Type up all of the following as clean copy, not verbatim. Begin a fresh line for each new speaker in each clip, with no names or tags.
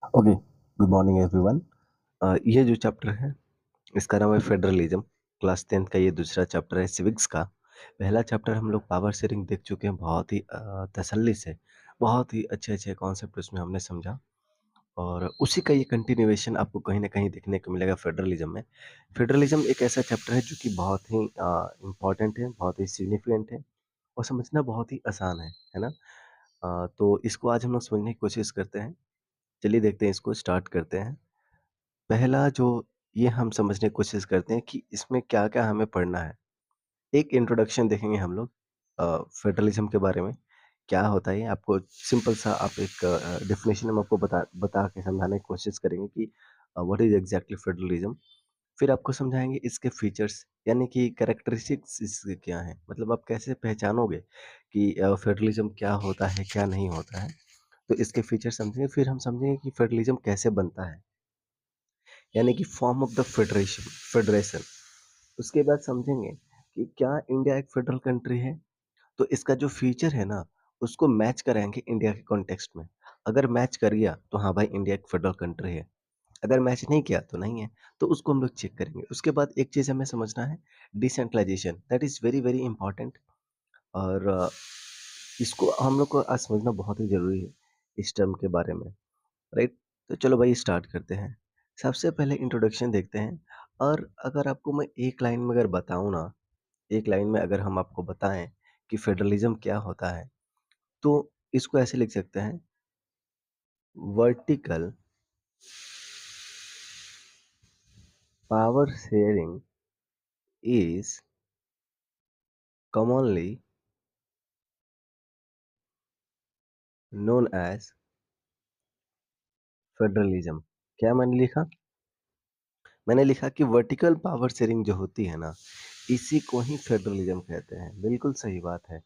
Okay, good morning everyone. ये जो chapter है इसका नाम है फेडरलिज्म। क्लास 10th का ये दूसरा चैप्टर है सिविक्स का। पहला चैप्टर हम लोग पावर शेयरिंग देख चुके हैं बहुत ही तसल्ली से। बहुत ही अच्छे-अच्छे कॉन्सेप्ट उसमें हमने समझा और उसी का ये कंटिन्यूएशन आपको कहीं न कहीं देखने को मिलेगा फेडरलिज्म में। फेडरलिज्म एक ऐसा चैप्टर है जो कि बहुत ही इम्पोर्टेंट है, बहुत ही सिग्निफिकेंट है और समझना बहुत ही आसान है ना? तो इसको आज हम लोग समझने की कोशिश करते हैं। चलिए देखते हैं इसको स्टार्ट करते हैं। पहला जो ये हम समझने की कोशिश करते हैं कि इसमें क्या-क्या हमें पढ़ना है। एक इंट्रोडक्शन देखेंगे हम लोग फेडरलिज़्म के बारे में। क्या होता है ये आपको सिंपल सा आप एक डेफिनिशन हम आपको बता बता के समझाने की कोशिश करेंगे कि व्हाट इज़ एक्ज़ैक्टली फेडरलिज़्म। फिर आपको समझाएँगे इसके फीचर्स यानी कि कैरेक्टरिस्टिक्स इसके क्या हैं। मतलब आप कैसे पहचानोगे कि फेडरलिज़्म क्या होता है, क्या नहीं होता है। तो इसके फीचर्स समझेंगे, फिर हम समझेंगे कि फेडरलिज़्म कैसे बनता है। यानी कि फॉर्म ऑफ द फेडरेशन। उसके बाद समझेंगे कि क्या इंडिया एक फेडरल कंट्री है? तो इसका जो फीचर है ना, उसको मैच कराएँगे इंडिया के कॉन्टेक्स्ट में। अगर मैच कर गया, तो हाँ भाई इंडिया एक फेडरल कंट्री है। अगर मैच नहीं किया, तो नहीं है। तो उसको हम लोग चेक करेंगे। उसके बाद एक चीज़ हमें समझना है decentralization that is very, very important और इसको हम लोग को आज समझना बहुत ही ज़रूरी है, इस टर्म के बारे में। राइट? तो चलो भाई स्टार्ट करते हैं। सबसे पहले इंट्रोडक्शन देखते हैं और अगर आपको मैं एक लाइन में अगर बताऊँ ना, एक लाइन में अगर हम आपको बताएँ कि फेडरलिज़्म क्या होता है, तो इसको ऐसे लिख सकते हैं vertical power sharing is commonly known as federalism. क्या मैंने लिखा? मैंने लिखा कि वर्टिकल पावर शेयरिंग जो होती है ना, इसी को ही फेडरलिज़्म कहते हैं। बिल्कुल सही बात है।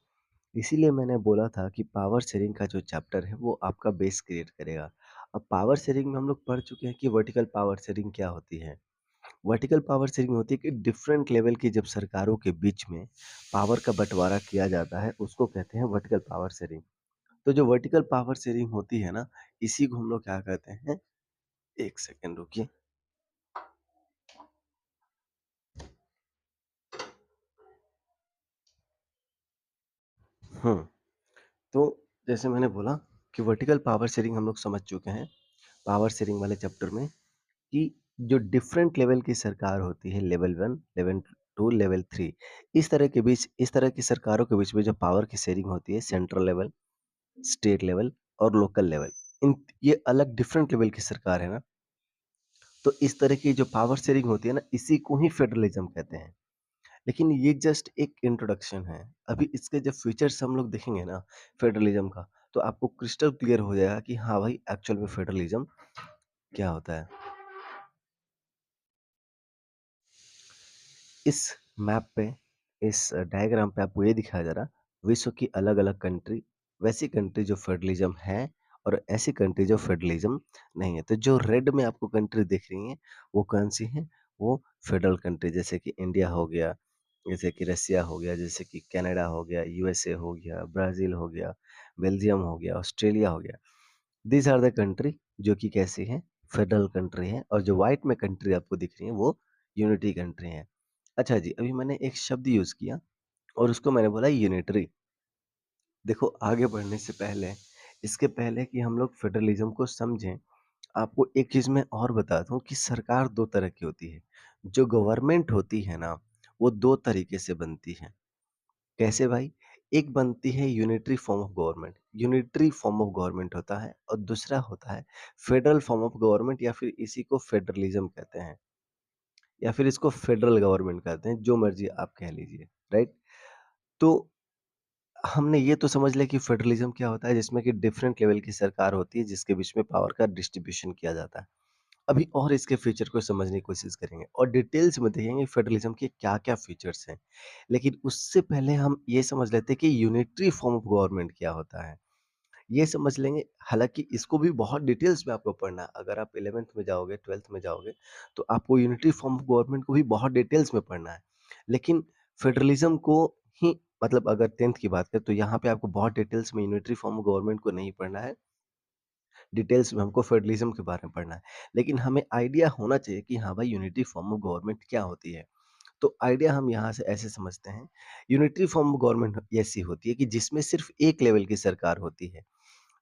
इसीलिए मैंने बोला था कि पावर शेयरिंग का जो चैप्टर है वो आपका बेस क्रिएट करेगा। अब पावर शेयरिंग में हम लोग पढ़ चुके हैं कि वर्टिकल पावर शेयरिंग क्या होती है। वर्टिकल पावर शेयरिंग होती है कि डिफरेंट लेवल की जब सरकारों के बीच में पावर का बँटवारा किया जाता है उसको कहते हैं वर्टिकल पावर शेयरिंग। तो जो वर्टिकल पावर शेयरिंग होती है ना, इसी को हम लोग क्या कहते हैं? 1 सेकंड रुकिए। हुँ, तो जैसे मैंने बोला कि वर्टिकल पावर शेयरिंग हम लोग समझ चुके हैं, पावर शेयरिंग वाले चैप्टर में। कि जो डिफरेंट लेवल की सरकार होती है लेवल 1, लेवल 2, लेवल 3 इस तरह की सरकारों के बीच में जो पावर की शेयरिंग होती है सेंट्रल लेवल, स्टेट लेवल और लोकल लेवल इन ये अलग डिफरेंट लेवल की सरकार है ना, तो इस तरह की जो पावर शेयरिंग होती है ना इसी को ही फेडरलिज्म कहते हैं। लेकिन ये जस्ट एक इंट्रोडक्शन है। अभी इसके जब फीचर्स हम लोग देखेंगे ना फेडरलिज्म का तो आपको क्रिस्टल क्लियर हो जाएगा कि हाँ भाई एक्चुअल में फेडरलिज्म क्या होता है। इस मैप पे, इस डायग्राम पे आपको ये दिखाया जा रहा, विश्व की अलग-अलग कंट्री, वैसी कंट्री जो फेडरलिज़्म है और ऐसी कंट्री जो फेडरलिज़्म नहीं है। तो जो रेड में आपको कंट्री दिख रही हैं, वो कौन-सी हैं? वो फेडरल कंट्री जैसे कि इंडिया हो गया, जैसे कि रसिया हो गया, जैसे कि कनाडा हो गया, यूएसए हो गया, ब्राज़ील हो गया, बेल्जियम हो गया, ऑस्ट्रेलिया हो गया। दीज़ आर द कंट्री जो कि कैसी हैं? फेडरल कंट्री हैं और जो व्हाइट में कंट्री आपको दिख रही हैं, वो यूनिटी कंट्री हैं। अच्छा जी, अभी मैंने एक शब्द यूज़ किया और उसको मैंने बोला यूनिटरी। देखो आगे बढ़ने से पहले, इसके पहले कि हम लोग फेडरलिज़्म को समझें, आपको एक चीज़ मैं और बता दूँ कि सरकार 2 तरह की होती है। जो गवर्नमेंट होती है ना, वो 2 तरीके से बनती है। कैसे भाई? एक बनती है unitary form of government. Unitary form of government होता है और दूसरा होता है फेडरल फॉर्म ऑफ गवर्नमेंट या फिर इसी को फेडरलिज़्म कहते हैं या फिर इसको फेडरल गवर्नमेंट कहते हैं, जो मर्ज़ी आप कह लीजिए, राइट? तो हमने ये तो समझ लिया कि फेडरलिज्म क्या होता है जिसमें कि डिफरेंट लेवल की सरकार होती है जिसके बीच में पावर का डिस्ट्रीब्यूशन किया जाता है। अभी और इसके फीचर को समझने की कोशिश करेंगे और डिटेल्स में देखेंगे फेडरलिज्म के क्या-क्या फीचर्स हैं। लेकिन उससे पहले हम ये समझ लेते हैं कि यूनिटरी फॉर्म ऑफ गवर्नमेंट क्या होता है। ये समझ लेंगे हालाँकि इसको भी बहुत डिटेल्स में आपको पढ़ना है। अगर आप 11th में जाओगे, 12th में जाओगे तो आपको यूनिटरी फॉर्म ऑफ गवर्नमेंट को भी बहुत डिटेल्स में पढ़ना है। लेकिन फेडरलिज्म को ही मतलब अगर 10th की बात करें तो यहाँ पे आपको बहुत डिटेल्स में यूनिटरी फॉर्म ऑफ गवर्नमेंट को नहीं पढ़ना है। डिटेल्स में हमको फेडरलिज्म के बारे में पढ़ना है। लेकिन हमें आइडिया होना चाहिए कि हाँ भाई यूनिटी फॉर्म ऑफ गवर्नमेंट क्या होती है। तो आइडिया हम यहाँ से ऐसे समझते हैं, यूनिटरी फॉर्म ऑफ गवर्नमेंट ऐसी होती है कि जिसमें सिर्फ़ एक लेवल की सरकार होती है।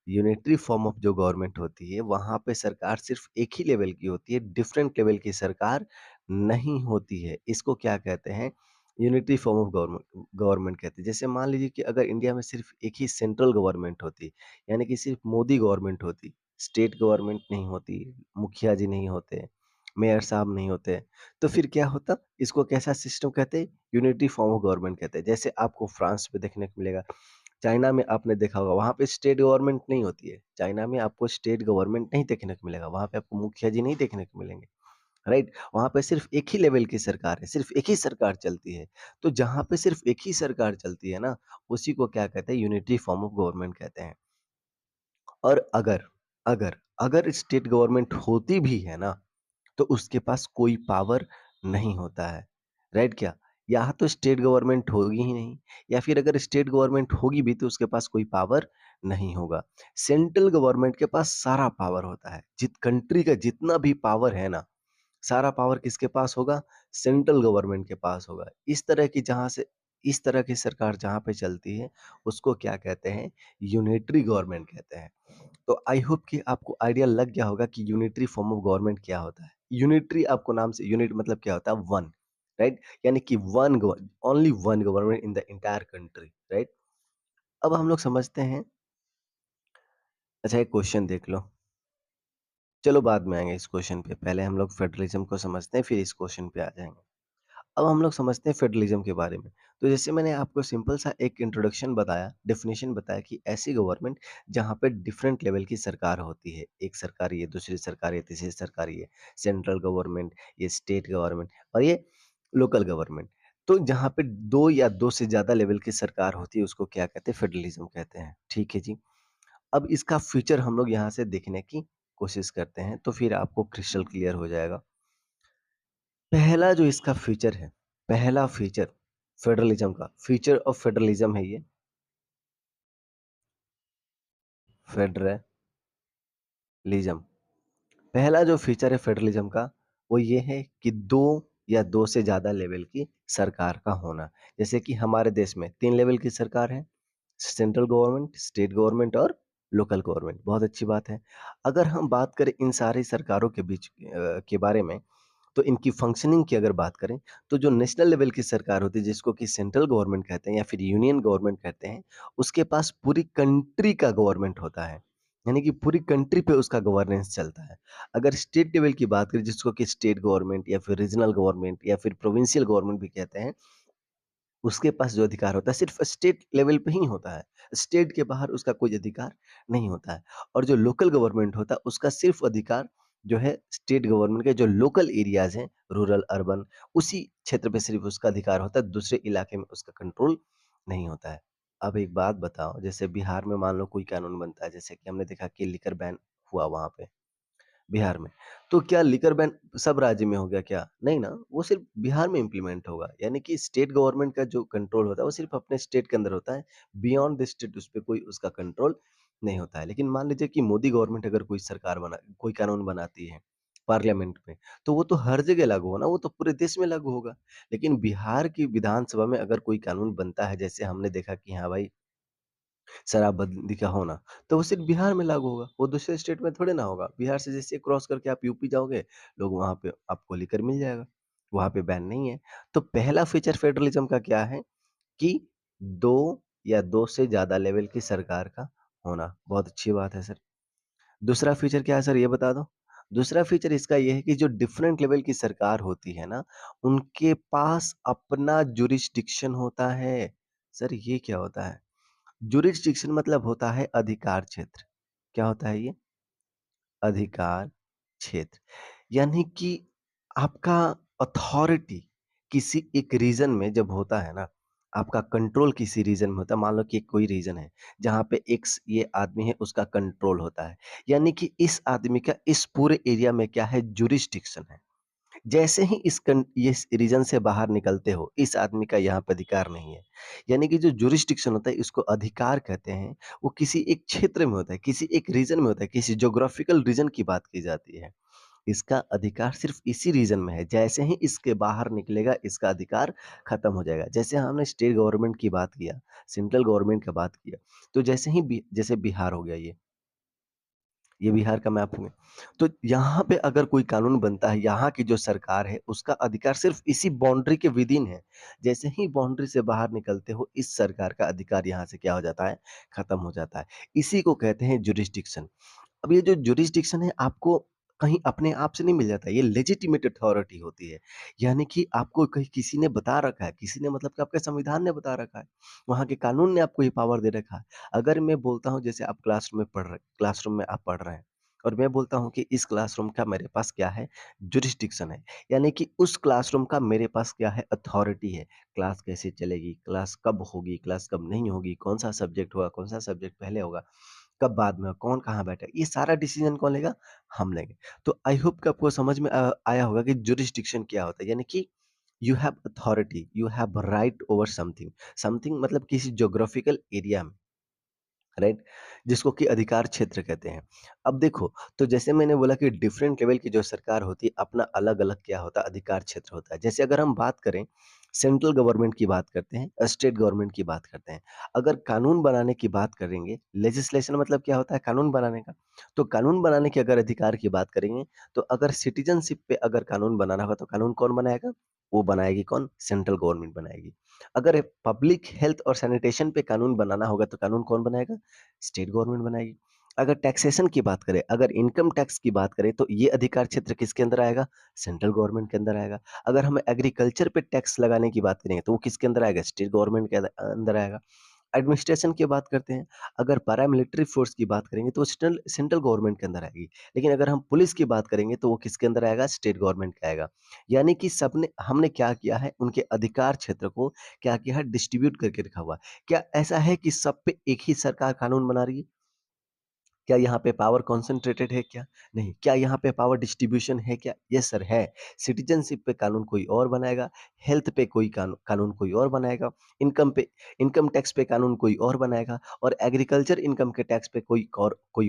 यूनिटरी फॉर्म ऑफ जो गवर्नमेंट होती है, वहाँ पे सरकार सिर्फ़ एक ही लेवल की होती है, डिफरेंट लेवल की सरकार नहीं होती है। इसको क्या कहते हैं? Unitary form of government government कहते हैं। जैसे मान लीजिए कि अगर इंडिया में सिर्फ़ एक ही सेंट्रल गवर्नमेंट होती, यानी कि सिर्फ़ मोदी गवर्नमेंट होती, स्टेट गवर्नमेंट नहीं होती, मुखिया जी नहीं होते, मेयर साहब नहीं होते, तो फिर क्या होता? इसको कैसा सिस्टम कहते हैं? यूनिटरी फॉर्म ऑफ गवर्नमेंट कहते हैं। जैसे आपको फ्रांस में देखने को मिलेगा, चाइना में आपने देखा होगा, वहाँ पे स्टेट गवर्नमेंट नहीं होती है। चाइना में आपको स्टेट गवर्नमेंट नहीं देखने को मिलेगा, वहाँ पे आपको मुखिया जी नहीं देखने को मिलेंगे, राइट? वहाँ पे सिर्फ़ एक ही लेवल की सरकार है, सिर्फ़ एक ही सरकार चलती है। तो जहाँ पे सिर्फ़ एक ही सरकार चलती है ना, उसी को क्या कहते हैं? यूनिटरी फॉर्म ऑफ गवर्नमेंट कहते हैं। और अगर अगर स्टेट गवर्नमेंट होती भी है ना, तो उसके पास कोई पावर नहीं होता है, राइट क्या? यहाँ तो स्टेट गवर्नमेंट होगी ही नहीं, या फिर अगर स्टेट गवर्नमेंट होगी भी तो उसके पास कोई पावर नहीं होगा। सेंट्रल गवर्नमेंट के पास सारा पावर होता है। कंट्री का जितना भी पावर है ना, सारा पावर किसके पास होगा? सेंट्रल गवर्नमेंट के पास होगा। इस तरह की सरकार जहाँ पे चलती है, उसको क्या कहते हैं? यूनिटरी गवर्नमेंट कहते हैं। तो आई होप कि आपको आइडिया लग गया होगा कि यूनिटरी फॉर्म ऑफ गवर्नमेंट क्या होता है। यूनिटरी आपको नाम से यूनिट मतलब क्या होता है? One, right? यानी कि only one government in the entire country, right? अब हम लोग समझते हैं। अच्छा, एक क्वेश्चन देख लो। चलो बाद में आएँगे इस क्वेश्चन पे। पहले हम लोग फेडरलिज्म को समझते हैं, फिर इस क्वेश्चन पे आ जाएँगे। अब हम लोग समझते हैं फेडरलिज्म के बारे में। तो जैसे मैंने आपको सिंपल सा एक इंट्रोडक्शन बताया, डेफिनिशन बताया कि ऐसी गवर्नमेंट जहाँ पे डिफरेंट लेवल की सरकार होती है। एक सरकार ये, दूसरी सरकार ये, तीसरी सरकार ये, सेंट्रल गवर्नमेंट, ये स्टेट गवर्नमेंट और ये लोकल गवर्नमेंट। तो जहाँ पे 2 या 2 से ज़्यादा लेवल की सरकार होती है उसको क्या कहते हैं? फेडरलिज्म कहते हैं। ठीक है जी। अब इसका फीचर हम लोग यहाँ से देखने की कोशिश करते हैं, तो फिर आपको क्रिस्टल क्लियर हो जाएगा। पहला जो इसका फीचर है, पहला फीचर फेडरलिज्म का, फीचर ऑफ फेडरलिज्म है ये, फेडरलिज्म। पहला जो फीचर है फेडरलिज्म का, वो ये है कि 2 या 2 से ज़्यादा लेवल की सरकार का होना। जैसे कि हमारे देश में 3 लेवल की सरकार है, सेंट्रल गवर्नमेंट, स्टेट गवर्नमेंट और लोकल गवर्नमेंट। बहुत अच्छी बात है। अगर हम बात करें इन सारी सरकारों के बीच के बारे में, तो इनकी फंक्शनिंग की अगर बात करें, तो जो नेशनल लेवल की सरकार होती है जिसको कि सेंट्रल गवर्नमेंट कहते हैं या फिर यूनियन गवर्नमेंट कहते हैं, उसके पास पूरी कंट्री का गवर्नमेंट होता है। यानी कि पूरी कंट्री पे उसका गवर्नेंस चलता है। अगर स्टेट लेवल की बात करें जिसको कि स्टेट गवर्नमेंट या फिर रीजनल गवर्नमेंट या फिर प्रोविंशियल गवर्नमेंट भी कहते हैं, उसके पास जो अधिकार होता है सिर्फ़ स्टेट लेवल पे ही होता है। स्टेट के बाहर उसका कोई अधिकार नहीं होता है। और जो लोकल गवर्नमेंट होता है उसका सिर्फ़ अधिकार जो है स्टेट गवर्नमेंट के जो लोकल एरियाज़ हैं, रूरल, अर्बन, उसी क्षेत्र पे सिर्फ़ उसका अधिकार होता है, दूसरे इलाके में उसका कंट्रोल नहीं होता है। अब एक बात बताओ, जैसे बिहार में मान लो कोई कानून बनता है, जैसे कि हमने देखा कि लिकर बैन हुआ वहाँ पे। बिहार में। तो क्या लिकर बैन सब राज्य में हो गया क्या? नहीं ना, वो सिर्फ़ बिहार में इम्प्लीमेंट होगा। यानी कि स्टेट गवर्नमेंट का जो कंट्रोल होता है, वो सिर्फ़ अपने स्टेट के अंदर होता है। बियॉन्ड द स्टेट उस पे कोई उसका कंट्रोल नहीं होता है। लेकिन मान लीजिए कि मोदी गवर्नमेंट अगर कोई कानून बनाती है पार्लियामेंट में, तो वो तो हर जगह लागू होना, वो तो पूरे देश में लागू होगा। लेकिन बिहार की विधानसभा में अगर कोई कानून बनता है, जैसे हमने देखा कि हाँ भाई शराबबंदी का होना, तो वो सिर्फ़ बिहार में लागू होगा, वो दूसरे स्टेट में थोड़ी ना होगा। बिहार से जैसे क्रॉस करके आप यूपी जाओगे, लोग वहाँ पे आपको लिकर मिल जाएगा, वहाँ पे बैन नहीं है। तो पहला फीचर फेडरलिज़्म का क्या है कि 2 या 2 से ज़्यादा लेवल की सरकार का होना, बहुत अच्छी बात है सर। दूसरा फीचर क्या है सर ये बता दो? दूसरा फीचर इसका ये है कि जो डिफरेंट लेवल की सरकार होती है ना, उनके पास अपना जुरिस्डिक्शन होता है। सर ये क्या होता है? जुरिस्डिक्शन मतलब होता है अधिकार क्षेत्र। क्या होता है ये? अधिकार क्षेत्र। यानी कि आपका अथॉरिटी किसी एक रीजन में जब होता है ना, आपका कंट्रोल किसी रीजन में होता है, मान लो कि कोई रीजन है, जहाँ पे एक्स ये आदमी है उसका कंट्रोल होता है। यानी कि इस आदमी का इस पूरे एरिया में क्या है? जुरिस्डिक्शन है। जैसे ही इस रीजन से बाहर निकलते हो, इस आदमी का यहाँ पे अधिकार नहीं है। यानी कि जो जुरिस्डिक्शन होता है इसको अधिकार कहते हैं, वो किसी एक क्षेत्र में होता है, किसी एक रीजन में होता है, किसी ज्योग्राफिकल रीजन की बात की जाती है। इसका अधिकार सिर्फ़ इसी रीजन में है, जैसे ही इसके बाहर निकलेगा इसका अधिकार खत्म हो जाएगा। जैसे हमने स्टेट गवर्नमेंट की बात किया, सेंट्रल गवर्नमेंट का बात किया, तो जैसे ही जैसे बिहार हो गया ये बिहार का मैप हुए। तो यहाँ पे अगर कोई कानून बनता है, यहाँ की जो सरकार है, उसका अधिकार सिर्फ़ इसी बाउंड्री के विदिन है। जैसे ही बाउंड्री से बाहर निकलते हो, इस सरकार का अधिकार यहाँ से क्या हो जाता है, खत्म हो जाता है। इसी को कहते हैं जुरिस्डिक्शन। अब ये जो जुरिस्डिक्शन है आपको कहीं अपने आप से नहीं मिल जाता है, ये लेजिटिमेट अथॉरिटी होती है। यानी कि आपको कहीं किसी ने बता रखा है, किसी ने मतलब कि आपके संविधान ने बता रखा है, वहाँ के कानून ने आपको ये पावर दे रखा है। अगर मैं बोलता हूँ जैसे आप क्लासरूम में आप पढ़ रहे हैं और मैं बोलता हूँ कि इस क्लासरूम का मेरे पास क्या है, जुरिस्डिक्शन है। यानी कि उस क्लासरूम का मेरे पास क्या है, अथॉरिटी है। क्लास कैसे चलेगी, क्लास कब होगी, क्लास कब नहीं होगी, कौन-सा सब्जेक्ट होगा, कौन-सा सब्जेक्ट पहले होगा। कब बाद में, कौन कहाँ बैठा है, ये सारा डिसीज़न कौन लेगा? हम लेंगे। तो आई होप कि आपको समझ में आया होगा कि जुरिस्डिक्शन क्या होता है, यानी कि you have authority, you have right over something, something मतलब किसी ज्योग्राफिकल एरिया में। राइट? जिसको कि अधिकार क्षेत्र कहते हैं। अब देखो, तो जैसे मैंने बोला कि डिफरेंट लेवल की जो सरकार होती है, अपना अलग-अलग क्या होता है, अधिकार क्षेत्र होता है। जैसे अगर हम बात करें, सेंट्रल गवर्नमेंट की बात करते हैं, स्टेट गवर्नमेंट की बात करते हैं। अगर कानून बनाने की बात करेंगे, लेजिस्लेशन मतलब क्या होता है, कानून बनाने का। तो कानून बनाने के अगर अधिकार की बात करेंगे, तो अगर सिटीज़नशिप पे अगर कानून बनाना होगा, तो कानून कौन बनाएगा? वो बनाएगी कौन? सेंट्रल गवर्नमेंट बनाएगी। अगर पब्लिक हेल्थ और सैनिटेशन पे कानून बनाना होगा, तो कानून कौन बनाएगा? स्टेट गवर्नमेंट बनाएगी। अगर टैक्सेशन की बात करें, अगर इनकम टैक्स की बात करें, तो ये अधिकार क्षेत्र किसके अंदर आएगा? सेंट्रल गवर्नमेंट के अंदर आएगा। अगर हम एग्रीकल्चर पे टैक्स लगाने की बात करेंगे, तो वो किसके अंदर आएगा? स्टेट गवर्नमेंट के अंदर आएगा। एडमिनिस्ट्रेशन की बात करते हैं, अगर पैरामिलिट्री फोर्स की बात करेंगे, तो सेंट्रल सेंट्रल गवर्नमेंट के अंदर आएगी। लेकिन अगर हम पुलिस की बात करेंगे, तो वो किसके अंदर आएगा? स्टेट गवर्नमेंट का आएगा। यानी कि सबने हमने क्या किया है, उनके अधिकार क्षेत्र को क्या किया है, डिस्ट्रीब्यूट करके रखा हुआ है। क्या ऐसा है कि सब पे एक ही सरकार कानून बना रही है? क्या यहाँ पे पावर कॉन्सन्ट्रेटेड है क्या? नहीं। क्या यहाँ पे पावर डिस्ट्रीब्यूशन है क्या? यस सर है। सिटीज़नशिप पे कानून कोई और बनाएगा, हेल्थ पे कोई कानून कोई और बनाएगा, इनकम टैक्स पे कानून कोई और बनाएगा और एग्रीकल्चर इनकम के टैक्स पे कोई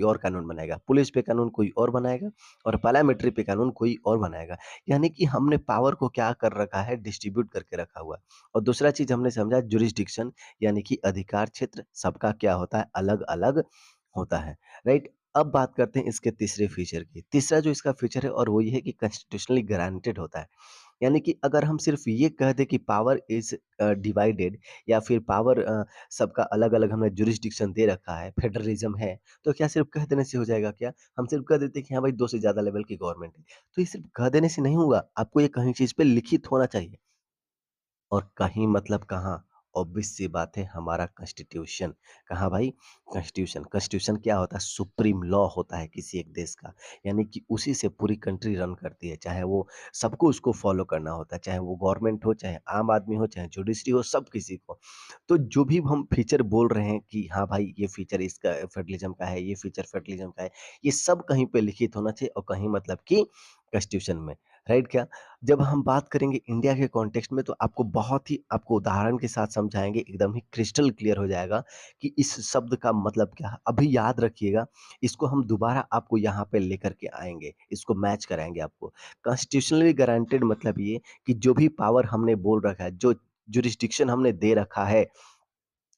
और कानून बनाएगा। पुलिस पे कानून कोई और बनाएगा और पार्लियामेंट्री पे कानून कोई और बनाएगा। यानी कि हमने पावर को क्या कर रखा है, डिस्ट्रीब्यूट करके रखा हुआ है। और दूसरा चीज़ हमने समझा जुरिस्डिक्शन यानी कि अधिकार क्षेत्र सबका क्या होता है, अलग-अलग होता है। राइट? अब बात करते हैं इसके तीसरे फीचर की। तीसरा जो इसका फीचर है और वो ये है कि कॉन्स्टिट्यूशनली गारंटेड होता है। यानी कि अगर हम सिर्फ़ ये कह दें कि पावर इज़ डिवाइडेड या फिर पावर सबका अलग-अलग हमें जुरिस्डिक्शन दे रखा है, फेडरलिज़्म है, तो क्या सिर्फ़ कह देने से हो जाएगा क्या? हम सिर्फ़ कह देते हैं कि हाँ भाई 2 से ज़्यादा लेवल की गवर्नमेंट है। तो ये सिर्फ़ कह देने से नहीं होगा, आपको ये कहीं चीज़ पे लिखित होना चाहिए। और कहीं मतलब कहाँ? ऑब्वियस सी बात है हमारा कॉन्स्टिट्यूशन। कहाँ भाई? कॉन्स्टिट्यूशन। कॉन्स्टिट्यूशन क्या होता है? सुप्रीम लॉ होता है किसी एक देश का। यानी कि उसी से पूरी कंट्री रन करती है। चाहे वो सबको उसको फ़ॉलो करना होता है। चाहे वो गवर्नमेंट हो, चाहे आम आदमी हो, चाहे जुडिशरी हो, सब किसी को। तो जो भी हम फीचर बोल रहे हैं कि हाँ भाई ये फीचर इसका फेडरलिज़्म का है, ये फीचर फेडरलिज़्म का है, ये सब कहीं पे लिखित होना चाहिए और कहीं मतलब कि कॉन्स्टिट्यूशन में। राइट क्या? जब हम बात करेंगे इंडिया के कॉन्टेक्स्ट में तो आपको उदाहरण के साथ समझाएँगे एकदम ही क्रिस्टल क्लियर हो जाएगा कि इस शब्द का मतलब क्या है। अभी याद रखिएगा, इसको हम दोबारा आपको यहाँ पे लेकर के आएँगे, इसको मैच कराएँगे आपको। कॉन्स्टिट्यूशनली गारंटेड मतलब ये कि जो भी पावर हमने बोल रखा है, जो जुरिस्डिक्शन हमने दे रखा है